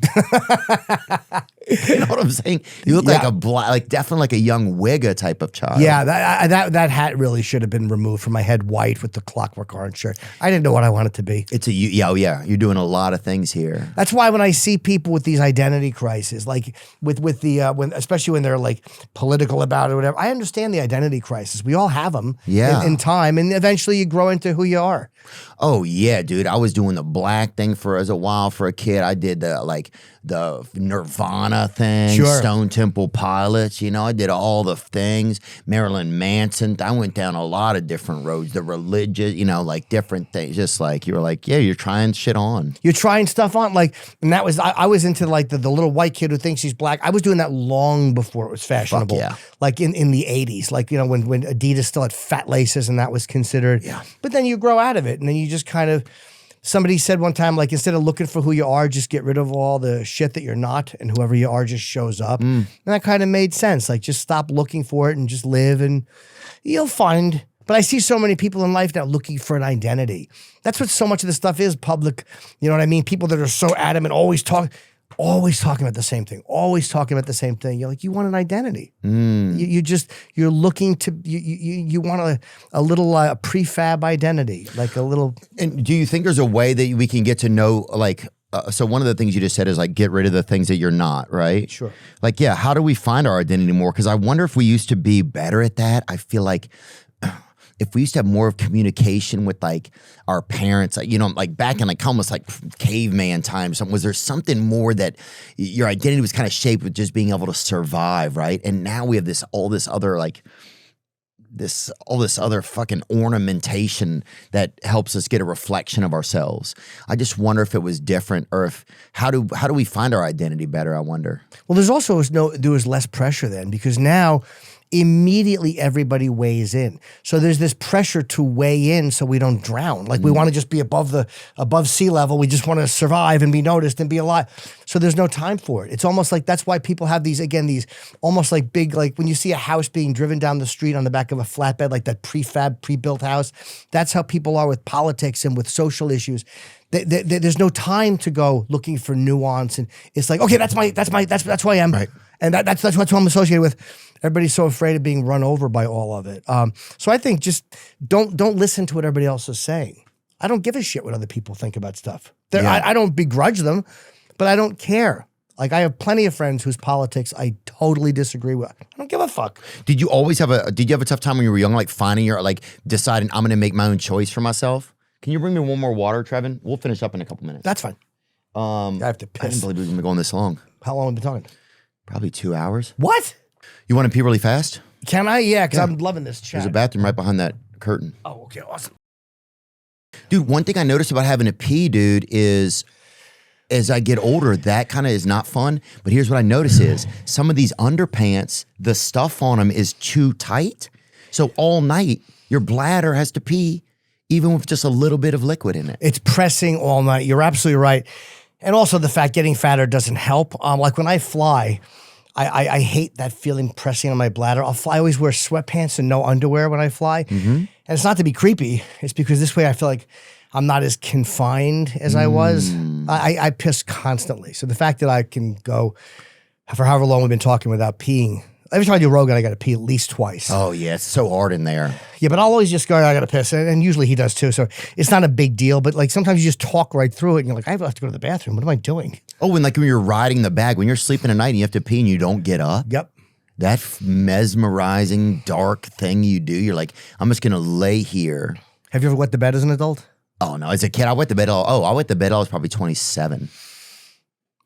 You know what I'm saying? You look like definitely like a young Wigga type of child. Yeah, that hat really should have been removed from my head, white with the Clockwork Orange shirt. I didn't know what I wanted to be. You're doing a lot of things here. That's why when I see people with these identity crises, like especially when they're like political about it or whatever, I understand the identity crisis. We all have them in time, and eventually you grow into who you are. Oh yeah, dude. I was doing the black thing for a kid. I did the Nirvana thing, Stone Temple Pilots. I did all the things. Marilyn Manson. I went down a lot of different roads. The religious, like different things. Just like you were like, you're trying shit on. You're trying stuff on, like, and that was I was into like the little white kid who thinks he's black. I was doing that long before it was fashionable. Fuck yeah. Like in the 80s, like when Adidas still had fat laces and that was considered. Yeah. But then you grow out of it, and then you just kind of. Somebody said one time, like, instead of looking for who you are, just get rid of all the shit that you're not, and whoever you are just shows up. And that kind of made sense. Like, just stop looking for it and just live, and you'll find. But I see so many people in life now looking for an identity. That's what so much of this stuff is, public. You know what I mean? People that are so adamant, always talk. always talking about the same thing, always talking about the same thing. You're like, you want an identity. You're looking to, you want a little prefab identity, like a little. And do you think there's a way that we can get to know, like, so one of the things you just said is like, get rid of the things that you're not, right? Sure. Like, yeah, how do we find our identity more? Because I wonder if we used to be better at that. I feel like if we used to have more of communication with like our parents, you know, like back in like almost like caveman times, was there something more that your identity was kind of shaped with just being able to survive, right? And now we have all this other fucking ornamentation that helps us get a reflection of ourselves. I just wonder if it was different, or if how do we find our identity better? I wonder. Well, there was less pressure then, because now immediately everybody weighs in. So there's this pressure to weigh in so we don't drown. Like we want to just be above sea level. We just want to survive and be noticed and be alive. So there's no time for it. It's almost like that's why people have these almost like big, like when you see a house being driven down the street on the back of a flatbed, like that pre-built house. That's how people are with politics and with social issues. There's no time to go looking for nuance, and it's like, okay, that's who I am, right? And that's what I'm associated with. Everybody's so afraid of being run over by all of it. So I think just don't listen to what everybody else is saying. I don't give a shit what other people think about stuff. I don't begrudge them, but I don't care. Like I have plenty of friends whose politics I totally disagree with. I don't give a fuck. Did you have a tough time when you were young, like deciding I'm going to make my own choice for myself? Can you bring me one more water, Trevin? We'll finish up in a couple minutes. That's fine. I have to piss. I didn't believe we were going to be going this long. How long have we been talking? Probably 2 hours. What? You want to pee really fast? Can I? Yeah, because I'm loving this chat. There's a bathroom right behind that curtain. Oh, okay, awesome. Dude, one thing I noticed about having to pee, dude, is as I get older, that kind of is not fun. But here's what I notice is some of these underpants, the stuff on them is too tight. So all night, your bladder has to pee, even with just a little bit of liquid in it. It's pressing all night. You're absolutely right. And also the fact getting fatter doesn't help. Like when I fly, I hate that feeling pressing on my bladder. I always wear sweatpants and no underwear when I fly. Mm-hmm. And it's not to be creepy. It's because this way I feel like I'm not as confined as I was. I piss constantly. So the fact that I can go for however long we've been talking without peeing. Every time I do Rogan, I got to pee at least twice. Oh, yeah. It's so hard in there. Yeah, but I'll always just go, I got to piss. And usually he does too. So it's not a big deal. But like sometimes you just talk right through it and you're like, I have to go to the bathroom. What am I doing? Oh, and like when you're riding the bag, when you're sleeping at night and you have to pee and you don't get up. Yep. That mesmerizing, dark thing you do. You're like, I'm just going to lay here. Have you ever wet the bed as an adult? Oh, no. As a kid, I wet the bed. I wet the bed. I was probably 27.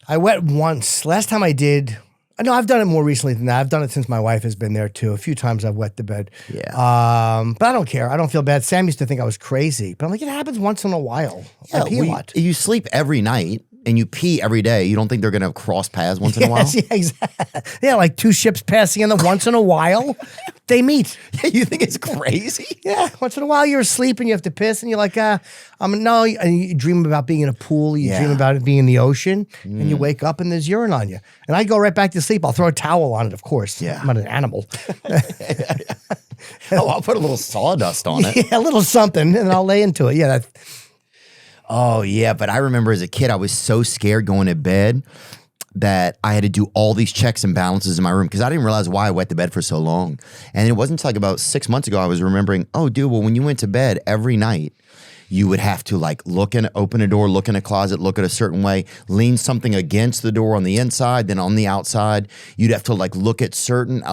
I wet once. Last time I did... No, I've done it more recently than that. I've done it since my wife has been there too. A few times I've wet the bed. Yeah. But I don't care. I don't feel bad. Sam used to think I was crazy, but I'm like, it happens once in a while. Yeah, I pee a lot. You sleep every night and you pee every day. You don't think they're going to cross paths once in a while? Yeah, exactly. Yeah, like two ships passing in the once in a while, they meet. Yeah, you think it's crazy? Yeah, once in a while you're asleep and you have to piss and you're like, no. And you dream about being in a pool. You dream about it being in the ocean and you wake up and there's urine on you. And I go right back to sleep. I'll throw a towel on it, of course. Yeah. I'm not an animal. Oh, I'll put a little sawdust on it. Yeah, a little something and I'll lay into it. Yeah, Oh, yeah. But I remember as a kid, I was so scared going to bed that I had to do all these checks and balances in my room because I didn't realize why I wet the bed for so long. And it wasn't until like about 6 months ago I was remembering, oh, dude, well, when you went to bed every night, you would have to like open a door, look in a closet, look at a certain way, lean something against the door on the inside, then on the outside. You'd have to like look at certain,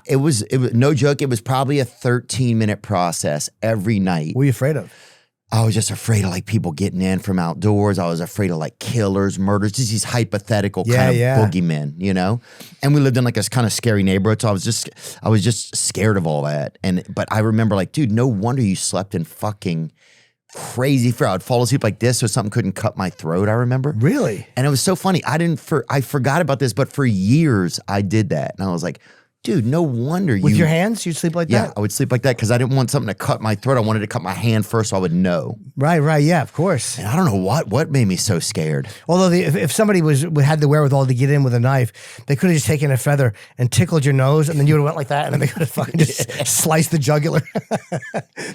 it was no joke. It was probably a 13-minute process every night. What were you afraid of? I was just afraid of like people getting in from outdoors. I was afraid of like killers, murders, just these hypothetical kind of boogeymen, you know? And we lived in like this kind of scary neighborhood. So I was just scared of all that. But I remember like, dude, no wonder you slept in fucking crazy fear. I'd fall asleep like this so something couldn't cut my throat, I remember. Really? And it was so funny. I forgot about this, but for years I did that. And I was like, dude, no wonder With your hands, you'd sleep like Yeah, that? I would sleep like that because I didn't want something to cut my throat. I wanted to cut my hand first so I would know. Right, yeah, of course. And I don't know what made me so scared. Although if somebody had the wherewithal to get in with a knife, they could have just taken a feather and tickled your nose, and then you would have went like that, and then they could have fucking just sliced the jugular.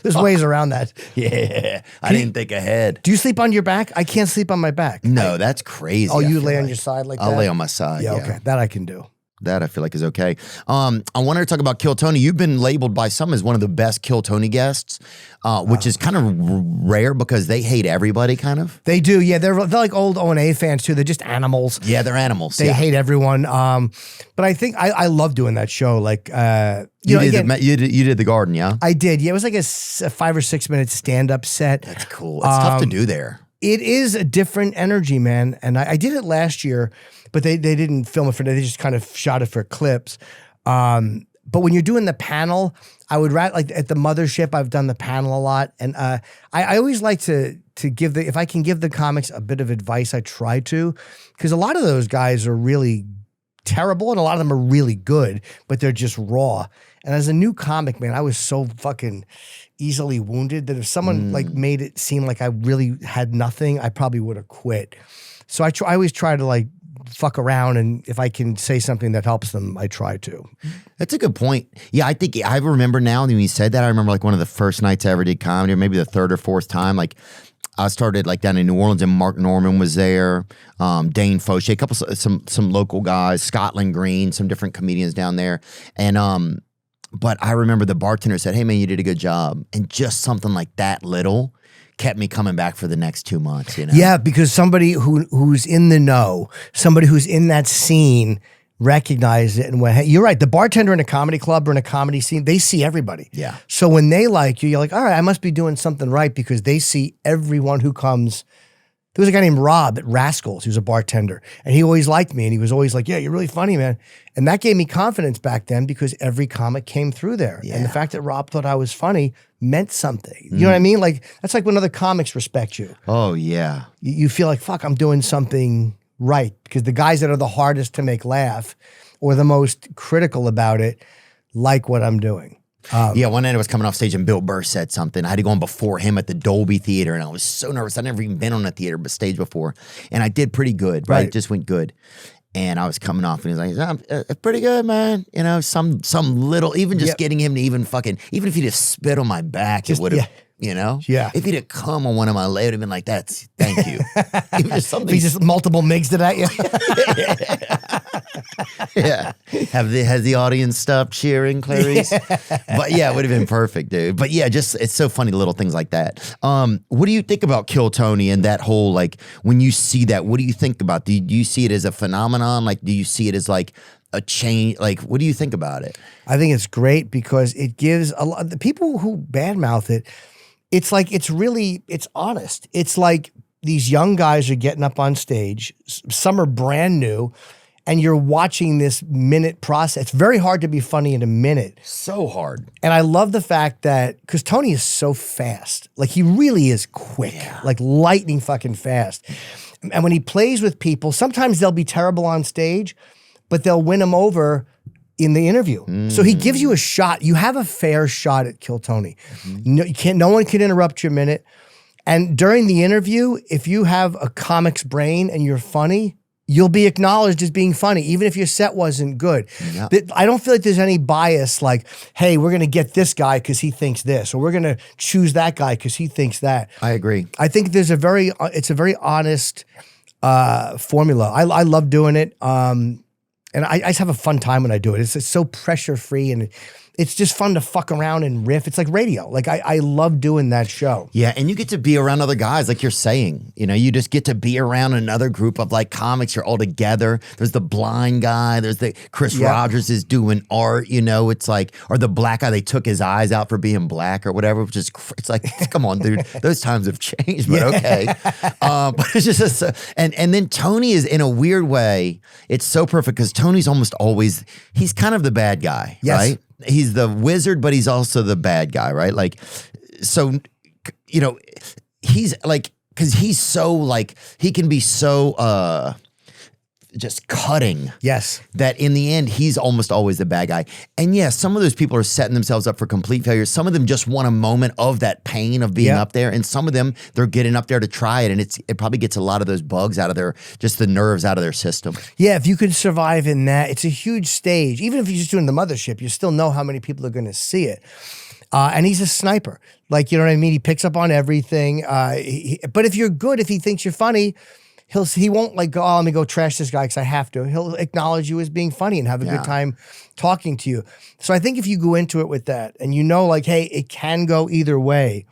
There's ways around that. Yeah, I didn't think ahead. Do you sleep on your back? I can't sleep on my back. No, that's crazy. Oh, I you feel lay on like. your side like that? I'll lay on my side. Yeah, okay. That I can do. That I feel like is okay. I wanted to talk about Kill Tony. You've been labeled by some as one of the best Kill Tony guests, which is kind of rare because they hate everybody, kind of. They do, yeah. They're like old O&A fans too. They're just animals. Yeah, they're animals. They hate everyone. But I think I love doing that show. Like you did the Garden, yeah. I did. Yeah, it was like a 5 or 6 minute stand up set. That's cool. It's tough to do there. It is a different energy, man. And I did it last year, but they didn't film it for. They just kind of shot it for clips. But when you're doing the panel, I would rather, like at the mothership, I've done the panel a lot, and I always like to give if I can give the comics a bit of advice, I try to, because a lot of those guys are really terrible, and a lot of them are really good, but they're just raw. And as a new comic, man, I was so fucking easily wounded that if someone like made it seem like I really had nothing, I probably would have quit. So I always try to like fuck around, and if I can say something that helps them, I try to. That's a good point. Yeah, I think I remember now when you said that. I remember like one of the first nights I ever did comedy, or maybe the third or fourth time. Like I started like down in New Orleans, and Mark Norman was there, Dane Fauché, a couple some local guys, Scotland Green, some different comedians down there, and but I remember the bartender said, "Hey man, you did a good job," and just something like that little kept me coming back for the next 2 months, you know? Yeah, because somebody who's in the know, somebody who's in that scene recognized it and went, hey, you're right. The bartender in a comedy club or in a comedy scene, they see everybody. Yeah. So when they like you, you're like, all right, I must be doing something right, because they see everyone who comes. There was a guy named Rob at Rascals, who's a bartender, and he always liked me, and he was always like, yeah, you're really funny, man. And that gave me confidence back then, because every comic came through there. Yeah. And the fact that Rob thought I was funny meant something. You know what I mean? Like, that's like when other comics respect you. Oh, yeah. You feel like, fuck, I'm doing something right, because the guys that are the hardest to make laugh or the most critical about it like what I'm doing. Yeah, one night I was coming off stage and Bill Burr said something. I had to go on before him at the Dolby Theater, and I was so nervous. I'd never even been on a theater stage before, and I did pretty good. Right, it just went good. And I was coming off, and he's like, "It's pretty good, man." You know, some little, even just getting him to even if he just spit on my back, it would have. You know? Yeah. If he'd have come on one of my legs, it would have been like, thank you. If he just multiple MIGs it at you. Yeah. Has the audience stopped cheering, Clarice? Yeah. But yeah, it would have been perfect, dude. But yeah, just, it's so funny, little things like that. What do you think about Kill Tony and that whole, like, when you see that, what do you think about? Do you see it as a phenomenon? Like, do you see it as like a change? Like, what do you think about it? I think it's great because it gives a lot, the people who badmouth it, it's like, it's honest. It's like these young guys are getting up on stage. Some are brand new, and you're watching this minute process. It's very hard to be funny in a minute. So hard. And I love the fact that, because Tony is so fast. Like, he really is quick, like lightning fucking fast. And when he plays with people, sometimes they'll be terrible on stage, but they'll win them over in the interview. So he gives you a shot. You have a fair shot at Kill Tony. No one can interrupt your minute. And during the interview, if you have a comic's brain and you're funny, you'll be acknowledged as being funny, even if your set wasn't good. Yeah. I don't feel like there's any bias like, hey, we're going to get this guy because he thinks this, or we're going to choose that guy because he thinks that. I agree. I think it's a very honest formula. I love doing it. And I just have a fun time when I do it. It's so pressure-free, and it's just fun to fuck around and riff. It's like radio. Like, I love doing that show. Yeah, and you get to be around other guys, like you're saying. You know, you just get to be around another group of like comics. You're all together. There's the blind guy. There's the Chris Rogers is doing art. You know, it's like, or the black guy, they took his eyes out for being black or whatever. Which is, it's like, come on, dude. Those times have changed, but okay. But it's just, and then Tony is, in a weird way, it's so perfect because Tony's almost always, he's kind of the bad guy, right? He's the wizard, but he's also the bad guy, right? Like, so, you know, he's like, because he's so like, he can be so just cutting. Yes. That in the end, he's almost always the bad guy. And yes, some of those people are setting themselves up for complete failure. Some of them just want a moment of that pain of being up there. And some of them, they're getting up there to try it. And it probably gets a lot of those bugs out of just the nerves out of their system. Yeah, if you could survive in that, it's a huge stage. Even if you're just doing the mothership, you still know how many people are going to see it. And he's a sniper. Like, you know what I mean? He picks up on everything. But if you're good, if he thinks you're funny, he won't like go, oh, let me go trash this guy because I have to. He'll acknowledge you as being funny and have a good time talking to you. So I think if you go into it with that and you know like, hey, it can go either way,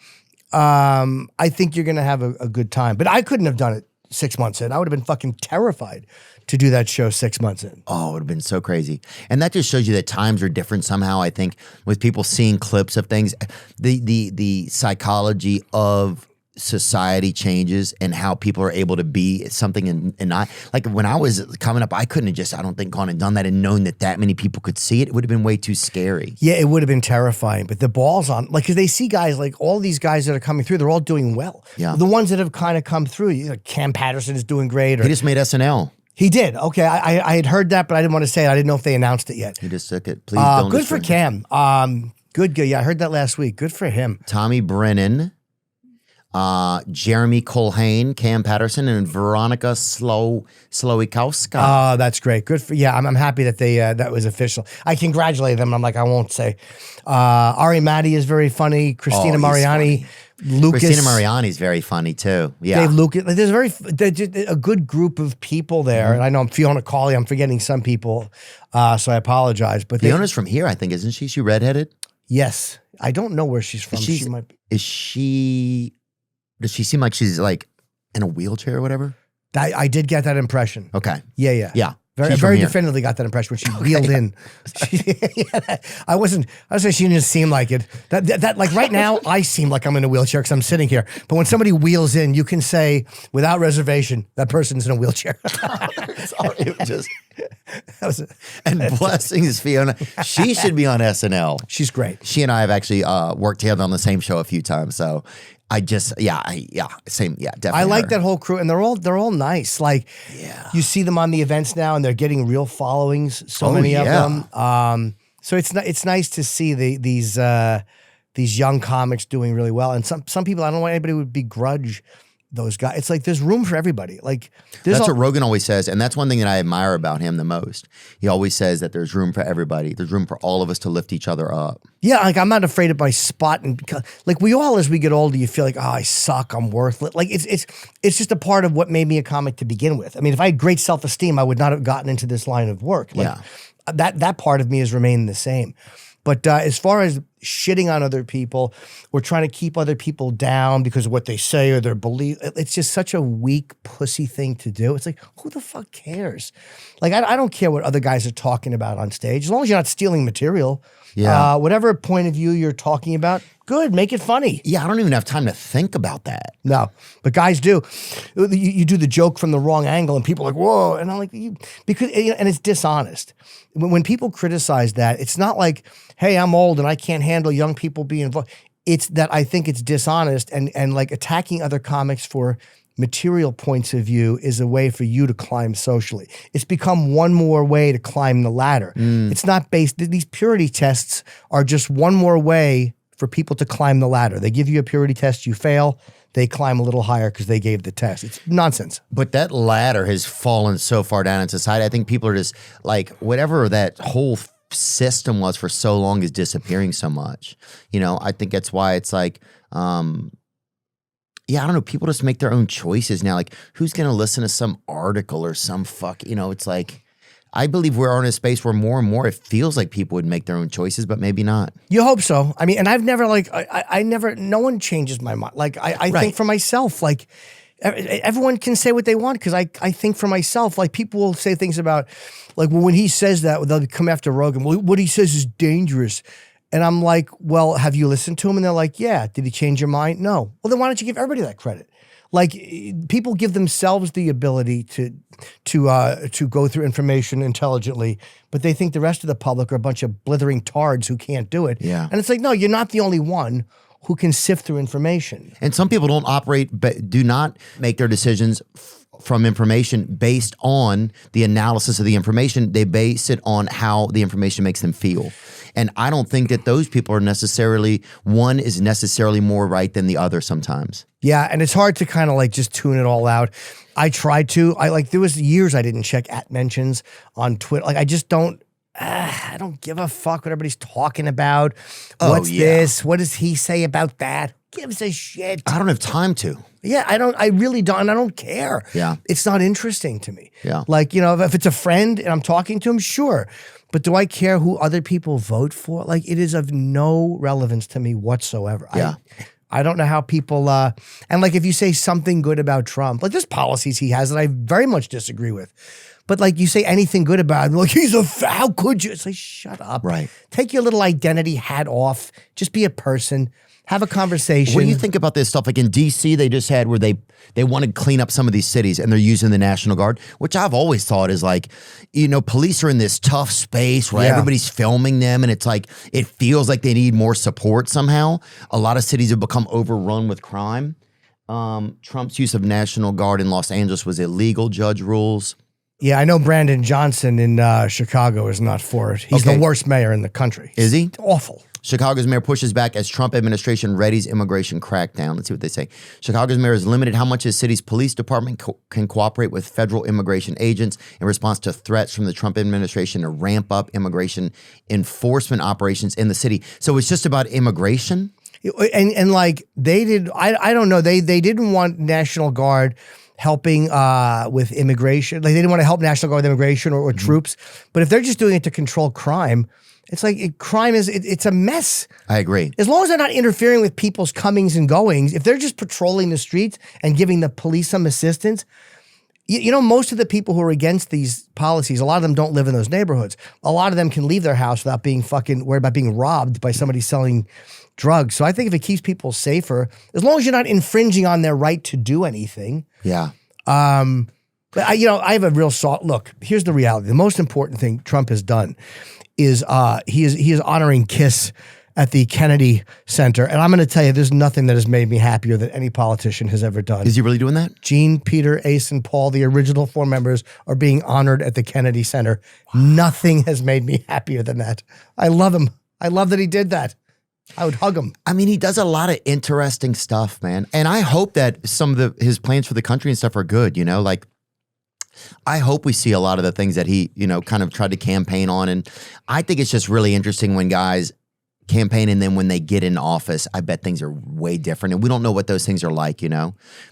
I think you're going to have a good time. But I couldn't have done it 6 months in. I would have been fucking terrified to do that show 6 months in. Oh, it would have been so crazy. And that just shows you that times are different somehow, I think, with people seeing clips of things. The psychology of society changes and how people are able to be something and not. Like when I was coming up, I couldn't have just, I don't think, gone and done that and known that many people could see it. It would have been way too scary. Yeah, it would have been terrifying. But the balls on, like, because they see guys, like all these guys that are coming through, they're all doing well. Yeah. The ones that have kind of come through, you know, Cam Patterson is doing great. Or, he just made SNL. He did. Okay, I had heard that, but I didn't want to say it. I didn't know if they announced it yet. He just took it. Please don't. Good for Cam. Good. Yeah, I heard that last week. Good for him. Tommy Brennan, Jeremy Colhane, Cam Patterson, and Veronica Slowikowska. Oh, that's great. Good for I'm happy that they that was official. I congratulate them. I'm like, I won't say. Ari Matti is very funny. Christina Mariani. Lucas. Christina Mariani's very funny too. Yeah. Dave Lucas. Like, there's a good group of people there. And I know I'm Fiona Cawley. I'm forgetting some people. So I apologize. But Fiona's from here, I think, isn't she? She redheaded? Yes. I don't know where she's from. She might be. Does she seem like she's like in a wheelchair or whatever? I did get that impression. Okay. Yeah. Very definitively got that impression when she wheeled in. I wasn't saying she didn't seem like it. That like right now, I seem like I'm in a wheelchair because I'm sitting here. But when somebody wheels in, you can say without reservation, that person's in a wheelchair. Sorry, it just... And blessings, Fiona. She should be on SNL. She's great. She and I have actually worked together on the same show a few times. So definitely. I like that whole crew, and they're all nice. Like, you see them on the events now, and they're getting real followings. So many of them. So it's nice to see these young comics doing really well. And some people, I don't know why anybody would begrudge those guys. It's like there's room for everybody. Like that's what Rogan always says, and that's one thing that I admire about him the most. He always says that there's room for everybody. There's room for all of us to lift each other up. Yeah, like I'm not afraid of my spot, and like we all, as we get older, you feel like, oh, I suck, I'm worthless. Like it's just a part of what made me a comic to begin with. I mean, if I had great self-esteem, I would not have gotten into this line of work. Like, that part of me has remained the same. But as far as shitting on other people or trying to keep other people down because of what they say or their belief, it's just such a weak pussy thing to do. It's like, who the fuck cares? Like, I don't care what other guys are talking about on stage. As long as you're not stealing material. Yeah. Whatever point of view you're talking about, good, make it funny. Yeah, I don't even have time to think about that. No, but guys do. You do the joke from the wrong angle and people are like, whoa. And I'm like, because it's dishonest. When people criticize that, it's not like, hey, I'm old and I can't handle young people being involved. It's that I think it's dishonest and like attacking other comics for material points of view is a way for you to climb socially. It's become one more way to climb the ladder. It's not based, these purity tests are just one more way for people to climb the ladder. They give you a purity test, you fail, they climb a little higher because they gave the test. It's nonsense. But that ladder has fallen so far down in society. I think people are just like, whatever that whole system was for so long is disappearing so much. You know, I think that's why it's like, I don't know. People just make their own choices now. Like, who's going to listen to some article or some it's like, I believe we're in a space where more and more it feels like people would make their own choices, but maybe not. You hope so. I mean, and I've never no one changes my mind. Like, I think for myself, like, everyone can say what they want because I think for myself. Like, people will say things about, like, well, when he says that, they'll come after Rogan. Well, what he says is dangerous. And I'm like, well, have you listened to him? And they're like, yeah. Did he change your mind? No. Well, then why don't you give everybody that credit? Like, people give themselves the ability to go through information intelligently, but they think the rest of the public are a bunch of blithering tards who can't do it. Yeah. And it's like, no, you're not the only one who can sift through information. And some people don't operate, but do not make their decisions from information based on the analysis of the information. They base it on how the information makes them feel. And I don't think that those people are necessarily, one is necessarily more right than the other sometimes. Yeah, and it's hard to kind of like just tune it all out. I tried to. There was years I didn't check @mentions on Twitter. Like I just don't. I don't give a fuck what everybody's talking about. What's this? What does he say about that? Who gives a shit? I don't have time to. Yeah, I really don't. And I don't care. Yeah. It's not interesting to me. Yeah. Like, if it's a friend and I'm talking to him, sure. But do I care who other people vote for? Like, it is of no relevance to me whatsoever. Yeah. I don't know how people, and like if you say something good about Trump, like there's policies he has that I very much disagree with. But like you say anything good about him, like how could you? It's like, shut up. Right. Take your little identity hat off. Just be a person. Have a conversation. What do you think about this stuff? Like in D.C., they just had where they want to clean up some of these cities and they're using the National Guard, which I've always thought is like, police are in this tough space where everybody's filming them and it's like, it feels like they need more support somehow. A lot of cities have become overrun with crime. Trump's use of National Guard in Los Angeles was illegal, judge rules. Yeah, I know Brandon Johnson in Chicago is not for it. He's the worst mayor in the country. Is he? It's awful. Chicago's mayor pushes back as Trump administration readies immigration crackdown. Let's see what they say. Chicago's mayor has limited how much his city's police department can cooperate with federal immigration agents in response to threats from the Trump administration to ramp up immigration enforcement operations in the city. So it's just about immigration? And like they did, I don't know, they didn't want National Guard helping with immigration. Like they didn't want to help National Guard with immigration or troops. But if they're just doing it to control crime, it's like crime is, it's a mess. I agree. As long as they're not interfering with people's comings and goings, if they're just patrolling the streets and giving the police some assistance, most of the people who are against these policies, a lot of them don't live in those neighborhoods. A lot of them can leave their house without being fucking worried about being robbed by somebody selling drugs. So I think if it keeps people safer, as long as you're not infringing on their right to do anything. Yeah. But I have a real look, here's the reality. The most important thing Trump has done is he is honoring KISS at the Kennedy Center. And I'm going to tell you, there's nothing that has made me happier than any politician has ever done. Is he really doing that? Gene, Peter, Ace, and Paul, the original 4 members, are being honored at the Kennedy Center. Wow. Nothing has made me happier than that. I love him. I love that he did that. I would hug him. I mean, he does a lot of interesting stuff, man. And I hope that some of his plans for the country and stuff are good, like I hope we see a lot of the things that he, kind of tried to campaign on. And I think it's just really interesting when guys campaign and then when they get in office, I bet things are way different. And we don't know what those things are like,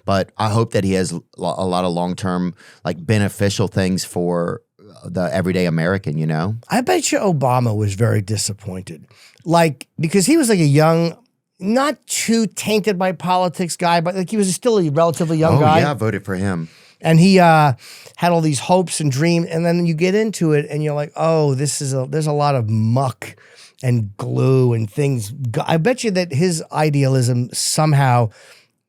But I hope that he has a lot of long-term, like beneficial things for the everyday American, I bet you Obama was very disappointed. Because he was like a young, not too tainted by politics guy, but like he was still a relatively young guy. Oh, yeah, I voted for him. And he had all these hopes and dreams, and then you get into it, and you're like, oh, there's a lot of muck and glue and things. I bet you that his idealism somehow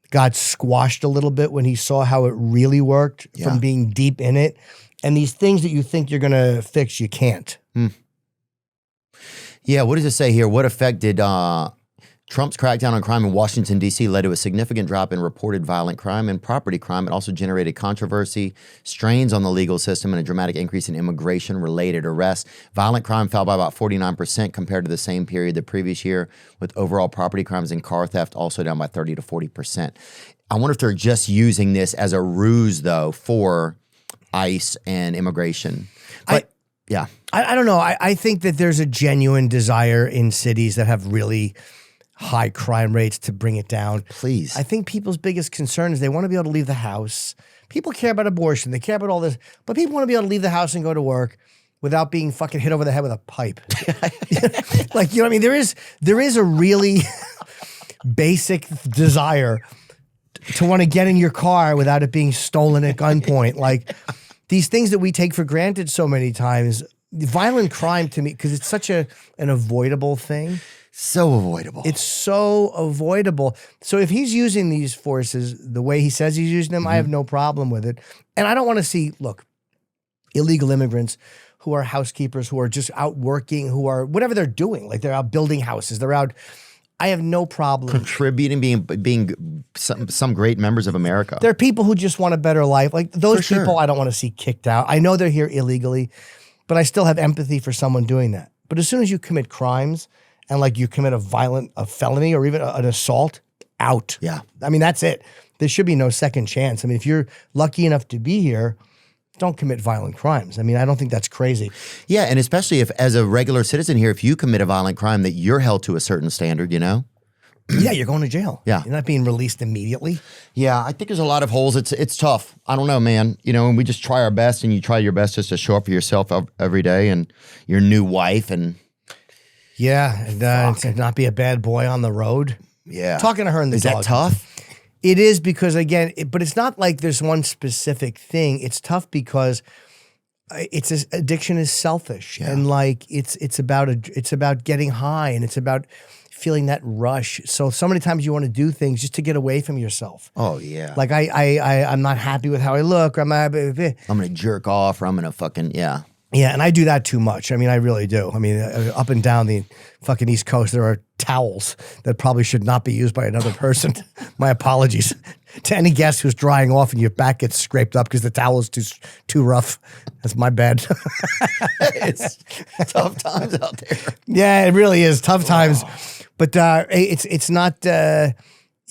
got squashed a little bit when he saw how it really worked from being deep in it. And these things that you think you're going to fix, you can't. Yeah, what does it say here? What effect did Trump's crackdown on crime in Washington, D.C. led to a significant drop in reported violent crime and property crime. It also generated controversy, strains on the legal system, and a dramatic increase in immigration-related arrests. Violent crime fell by about 49% compared to the same period the previous year, with overall property crimes and car theft also down by 30 to 40%. I wonder if they're just using this as a ruse, though, for ICE and immigration. But yeah. I don't know. I think that there's a genuine desire in cities that have really high crime rates to bring it down. Please. I think people's biggest concern is they want to be able to leave the house. People care about abortion. They care about all this. But people want to be able to leave the house and go to work without being fucking hit over the head with a pipe. Like, you know what I mean? There is a really basic desire to want to get in your car without it being stolen at gunpoint. Like these things that we take for granted so many times. Violent crime to me, because it's such an avoidable thing. So avoidable. It's so avoidable. So if he's using these forces the way he says he's using them, I have no problem with it. And I don't want to see, illegal immigrants who are housekeepers, who are just out working, who are whatever they're doing. Like they're out building houses. They're out. I have no problem contributing, being some great members of America. There are people who just want a better life. Like those For people sure. I don't want to see kicked out. I know they're here illegally, but I still have empathy for someone doing that. But as soon as you commit crimes and like you commit a felony or even an assault, out. Yeah. I mean, that's it. There should be no second chance. I mean, if you're lucky enough to be here, don't commit violent crimes. I mean, I don't think that's crazy. Yeah, and especially if, as a regular citizen here, if you commit a violent crime, that you're held to a certain standard, you know? Yeah, you're going to jail. Yeah. You're not being released immediately. Yeah, I think there's a lot of holes. It's tough. I don't know, man. You know, and we just try our best, and you try your best just to show up for yourself every day and your new wife and... Yeah, and to not be a bad boy on the road. Yeah. Talking to her in the Is dog. that tough? It is because, again, but it's not like there's one specific thing. It's tough because addiction is selfish, and like it's about getting high, and it's about feeling that rush. So many times you want to do things just to get away from yourself. Oh yeah. Like I'm not happy with how I look, or I'm gonna jerk off, or I'm gonna fucking yeah. Yeah, and I do that too much. I mean, I really do. I mean, up and down the fucking East Coast, there are towels that probably should not be used by another person. My apologies to any guest who's drying off and your back gets scraped up because the towel is too rough. That's my bad. It's tough times out there. Yeah, it really is tough times. But it's not.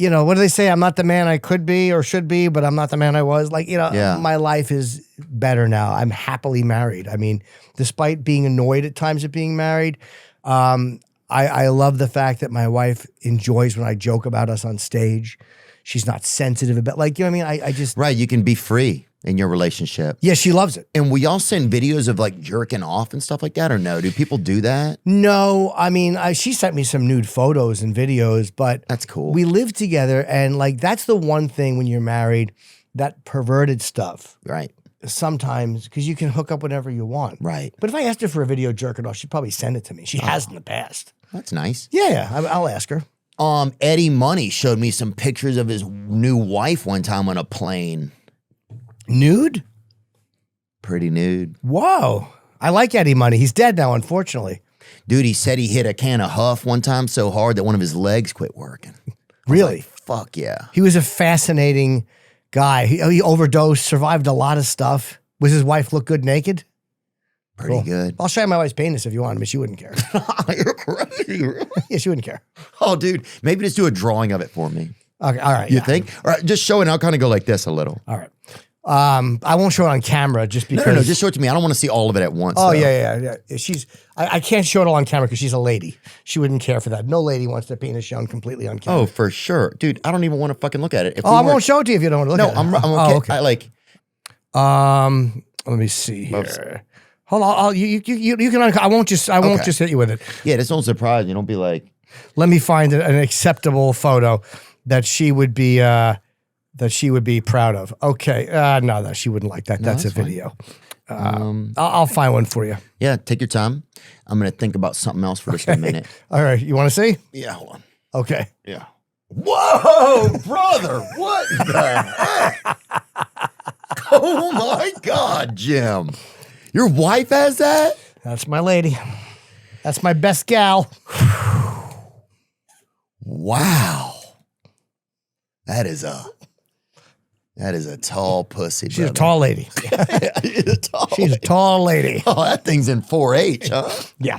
What do they say? I'm not the man I could be or should be, but I'm not the man I was. Like, my life is better now. I'm happily married. I mean, despite being annoyed at times at being married, I love the fact that my wife enjoys when I joke about us on stage. She's not sensitive about, like, you know what I mean? I just... Right, you can be free in your relationship. Yeah, she loves it. And we all send videos of like jerking off and stuff like that, or no? Do people do that? No, I mean, she sent me some nude photos and videos, but that's cool. We live together, and like that's the one thing when you're married, that perverted stuff. Right. Sometimes, because you can hook up whenever you want. Right. But if I asked her for a video jerking off, she'd probably send it to me. She has in the past. That's nice. Yeah, I'll ask her. Eddie Money showed me some pictures of his new wife one time on a plane. Nude? Pretty nude. Whoa. I like Eddie Money. He's dead now, unfortunately. Dude, he said he hit a can of Huff one time so hard that one of his legs quit working. Really? Like, fuck yeah. He was a fascinating guy. He overdosed, survived a lot of stuff. Was his wife look good naked? Pretty good. I'll show you my wife's penis if you want, but she wouldn't care. You're crazy. Yeah, she wouldn't care. Oh, dude, maybe just do a drawing of it for me. Okay, all right. You think? All right, just show it and I'll kind of go like this a little. All right. I won't show it on camera just because. No, just show it to me. I don't want to see all of it at once. Oh, though. yeah. I can't show it all on camera because she's a lady. She wouldn't care for that. No lady wants their penis shown completely on camera. Oh, for sure. Dude, I don't even want to fucking look at it. I won't show it to you if you don't want to look at it. No, I'm okay. Okay. Let me see here. Hold on. You can. I won't just hit you with it. Yeah, just don't surprise me. Don't be like. Let me find an acceptable photo that she would be proud of. Okay. No, she wouldn't like that. No, that's a fine. video. I'll find one for you. Yeah, take your time. I'm gonna think about something else for just a minute. All right. You want to see? Yeah, hold on. Okay. Yeah. Whoa, brother! What the heck? Oh my God, Jim! Your wife has that? That's my lady. That's my best gal. Wow. That is a tall pussy. She's a tall lady. She's a tall lady. Oh, that thing's in 4-H, huh? Yeah.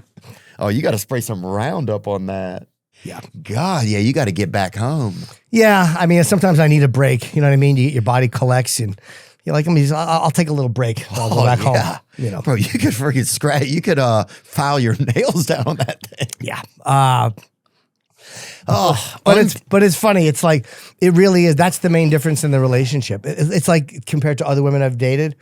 Oh, you got to spray some Roundup on that. Yeah. God, yeah, you got to get back home. Yeah. I mean, sometimes I need a break. You know what I mean? Your body collects and you're like, I'll take a little break. I'll go back home. You know, bro, you could freaking scratch. You could file your nails down on that thing. Yeah. But it's funny. It's like, it really is. That's the main difference in the relationship. It's like compared to other women I've dated,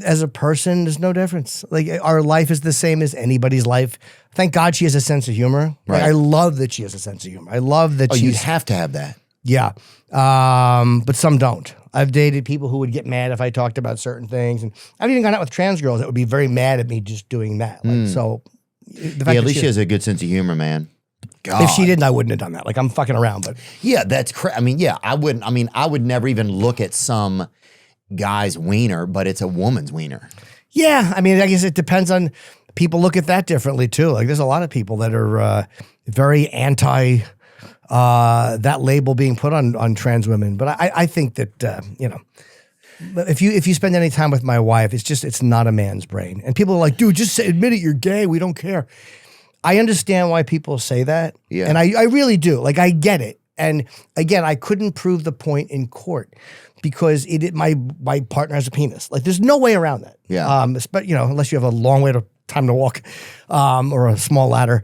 as a person, there's no difference. Like our life is the same as anybody's life. Thank God she has a sense of humor. Right. Like, I love that she has a sense of humor. I love that you'd have to have that. Yeah. But some don't. I've dated people who would get mad if I talked about certain things. And I've even gone out with trans girls that would be very mad at me just doing that. Like, so the fact at least she has a good sense of humor, man. God. If she didn't, I wouldn't have done that. Like, I'm fucking around, but yeah, that's I mean, yeah, I wouldn't. I mean, I would never even look at some guy's wiener, but it's a woman's wiener. Yeah, I mean, I guess it depends on people look at that differently too. Like, there's a lot of people that are very anti that label being put on trans women. But I think that, you know, if you spend any time with my wife, it's not a man's brain. And people are like, dude, just admit it, you're gay. We don't care. I understand why people say that. Yeah. And I really do. Like, I get it. And again, I couldn't prove the point in court because my partner has a penis. Like, there's no way around that. Yeah. But, you know, unless you have a long time to walk or a small ladder.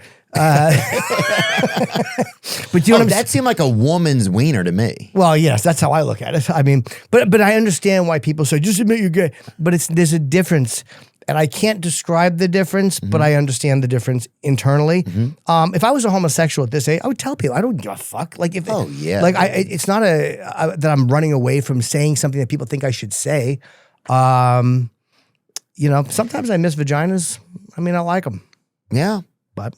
But you know that seemed like a woman's wiener to me. Well, yes, that's how I look at it. I mean, but I understand why people say, just admit you're gay. But there's a difference. And I can't describe the difference, but I understand the difference internally. If I was a homosexual at this age, I would tell people I don't give a fuck. Like if it's not that I'm running away from saying something that people think I should say. You know, sometimes I miss vaginas. I mean, I like them. Yeah, but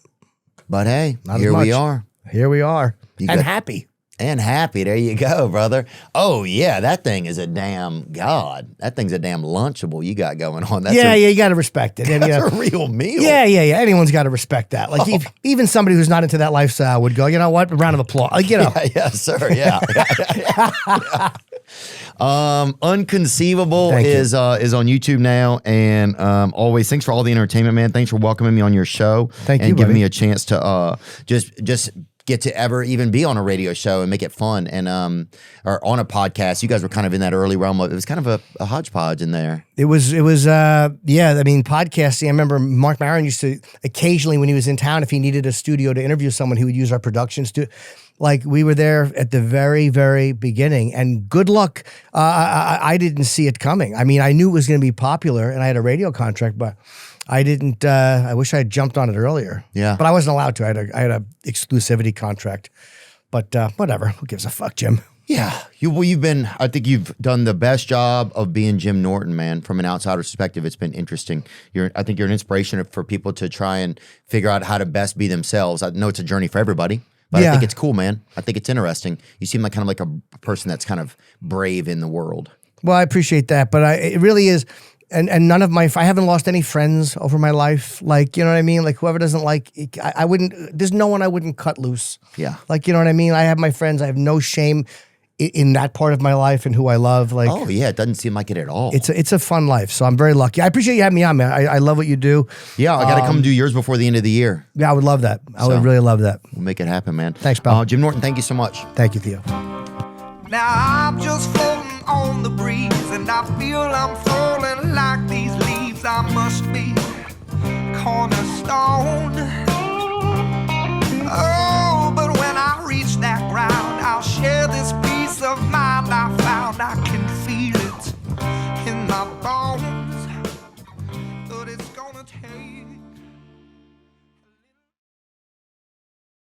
hey, here we are. Here we are, and happy. And happy. There you go, brother. Oh, yeah, that thing is a damn God. That thing's a damn Lunchable you got going on. That's you got to respect it. And, that's a real meal. Yeah. Anyone's got to respect that. Like even somebody who's not into that lifestyle would go, you know what? A round of applause. Like, you know. Yeah, sir. Yeah. Unconceivable is on YouTube now, and always thanks for all the entertainment, man. Thanks for welcoming me on your show. Thank you, and giving buddy. me a chance to just get to ever even be on a radio show and make it fun and or on a podcast. You guys were kind of in that early realm of, it was kind of a hodgepodge in there. It was I mean, podcasting, I remember Mark Maron used to occasionally, when he was in town, if he needed a studio to interview someone, he would use our production studio. Like, we were there at the very, very beginning, and good luck. I didn't see it coming. I mean, I knew it was going to be popular and I had a radio contract, but I didn't. I wish I had jumped on it earlier. Yeah, but I wasn't allowed to. I had a exclusivity contract. But whatever. Who gives a fuck, Jim? Yeah, you've been. I think you've done the best job of being Jim Norton, man. From an outsider perspective, it's been interesting. I think you're an inspiration for people to try and figure out how to best be themselves. I know it's a journey for everybody, but I think it's cool, man. I think it's interesting. You seem like kind of like a person that's kind of brave in the world. Well, I appreciate that, but it really is. And none of I haven't lost any friends over my life. Like, you know what I mean? Like, whoever doesn't like, I wouldn't, there's no one I wouldn't cut loose. Yeah. Like, you know what I mean? I have my friends. I have no shame in that part of my life and who I love. Like, oh yeah, it doesn't seem like it at all. It's a fun life. So I'm very lucky. I appreciate you having me on, man. I love what you do. Yeah, I got to come do yours before the end of the year. Yeah, I would love that. I would really love that. We'll make it happen, man. Thanks, pal. Jim Norton, thank you so much. Thank you, Theo. Now I'm just floating on the breeze, and I feel I'm falling like these leaves. I must be caught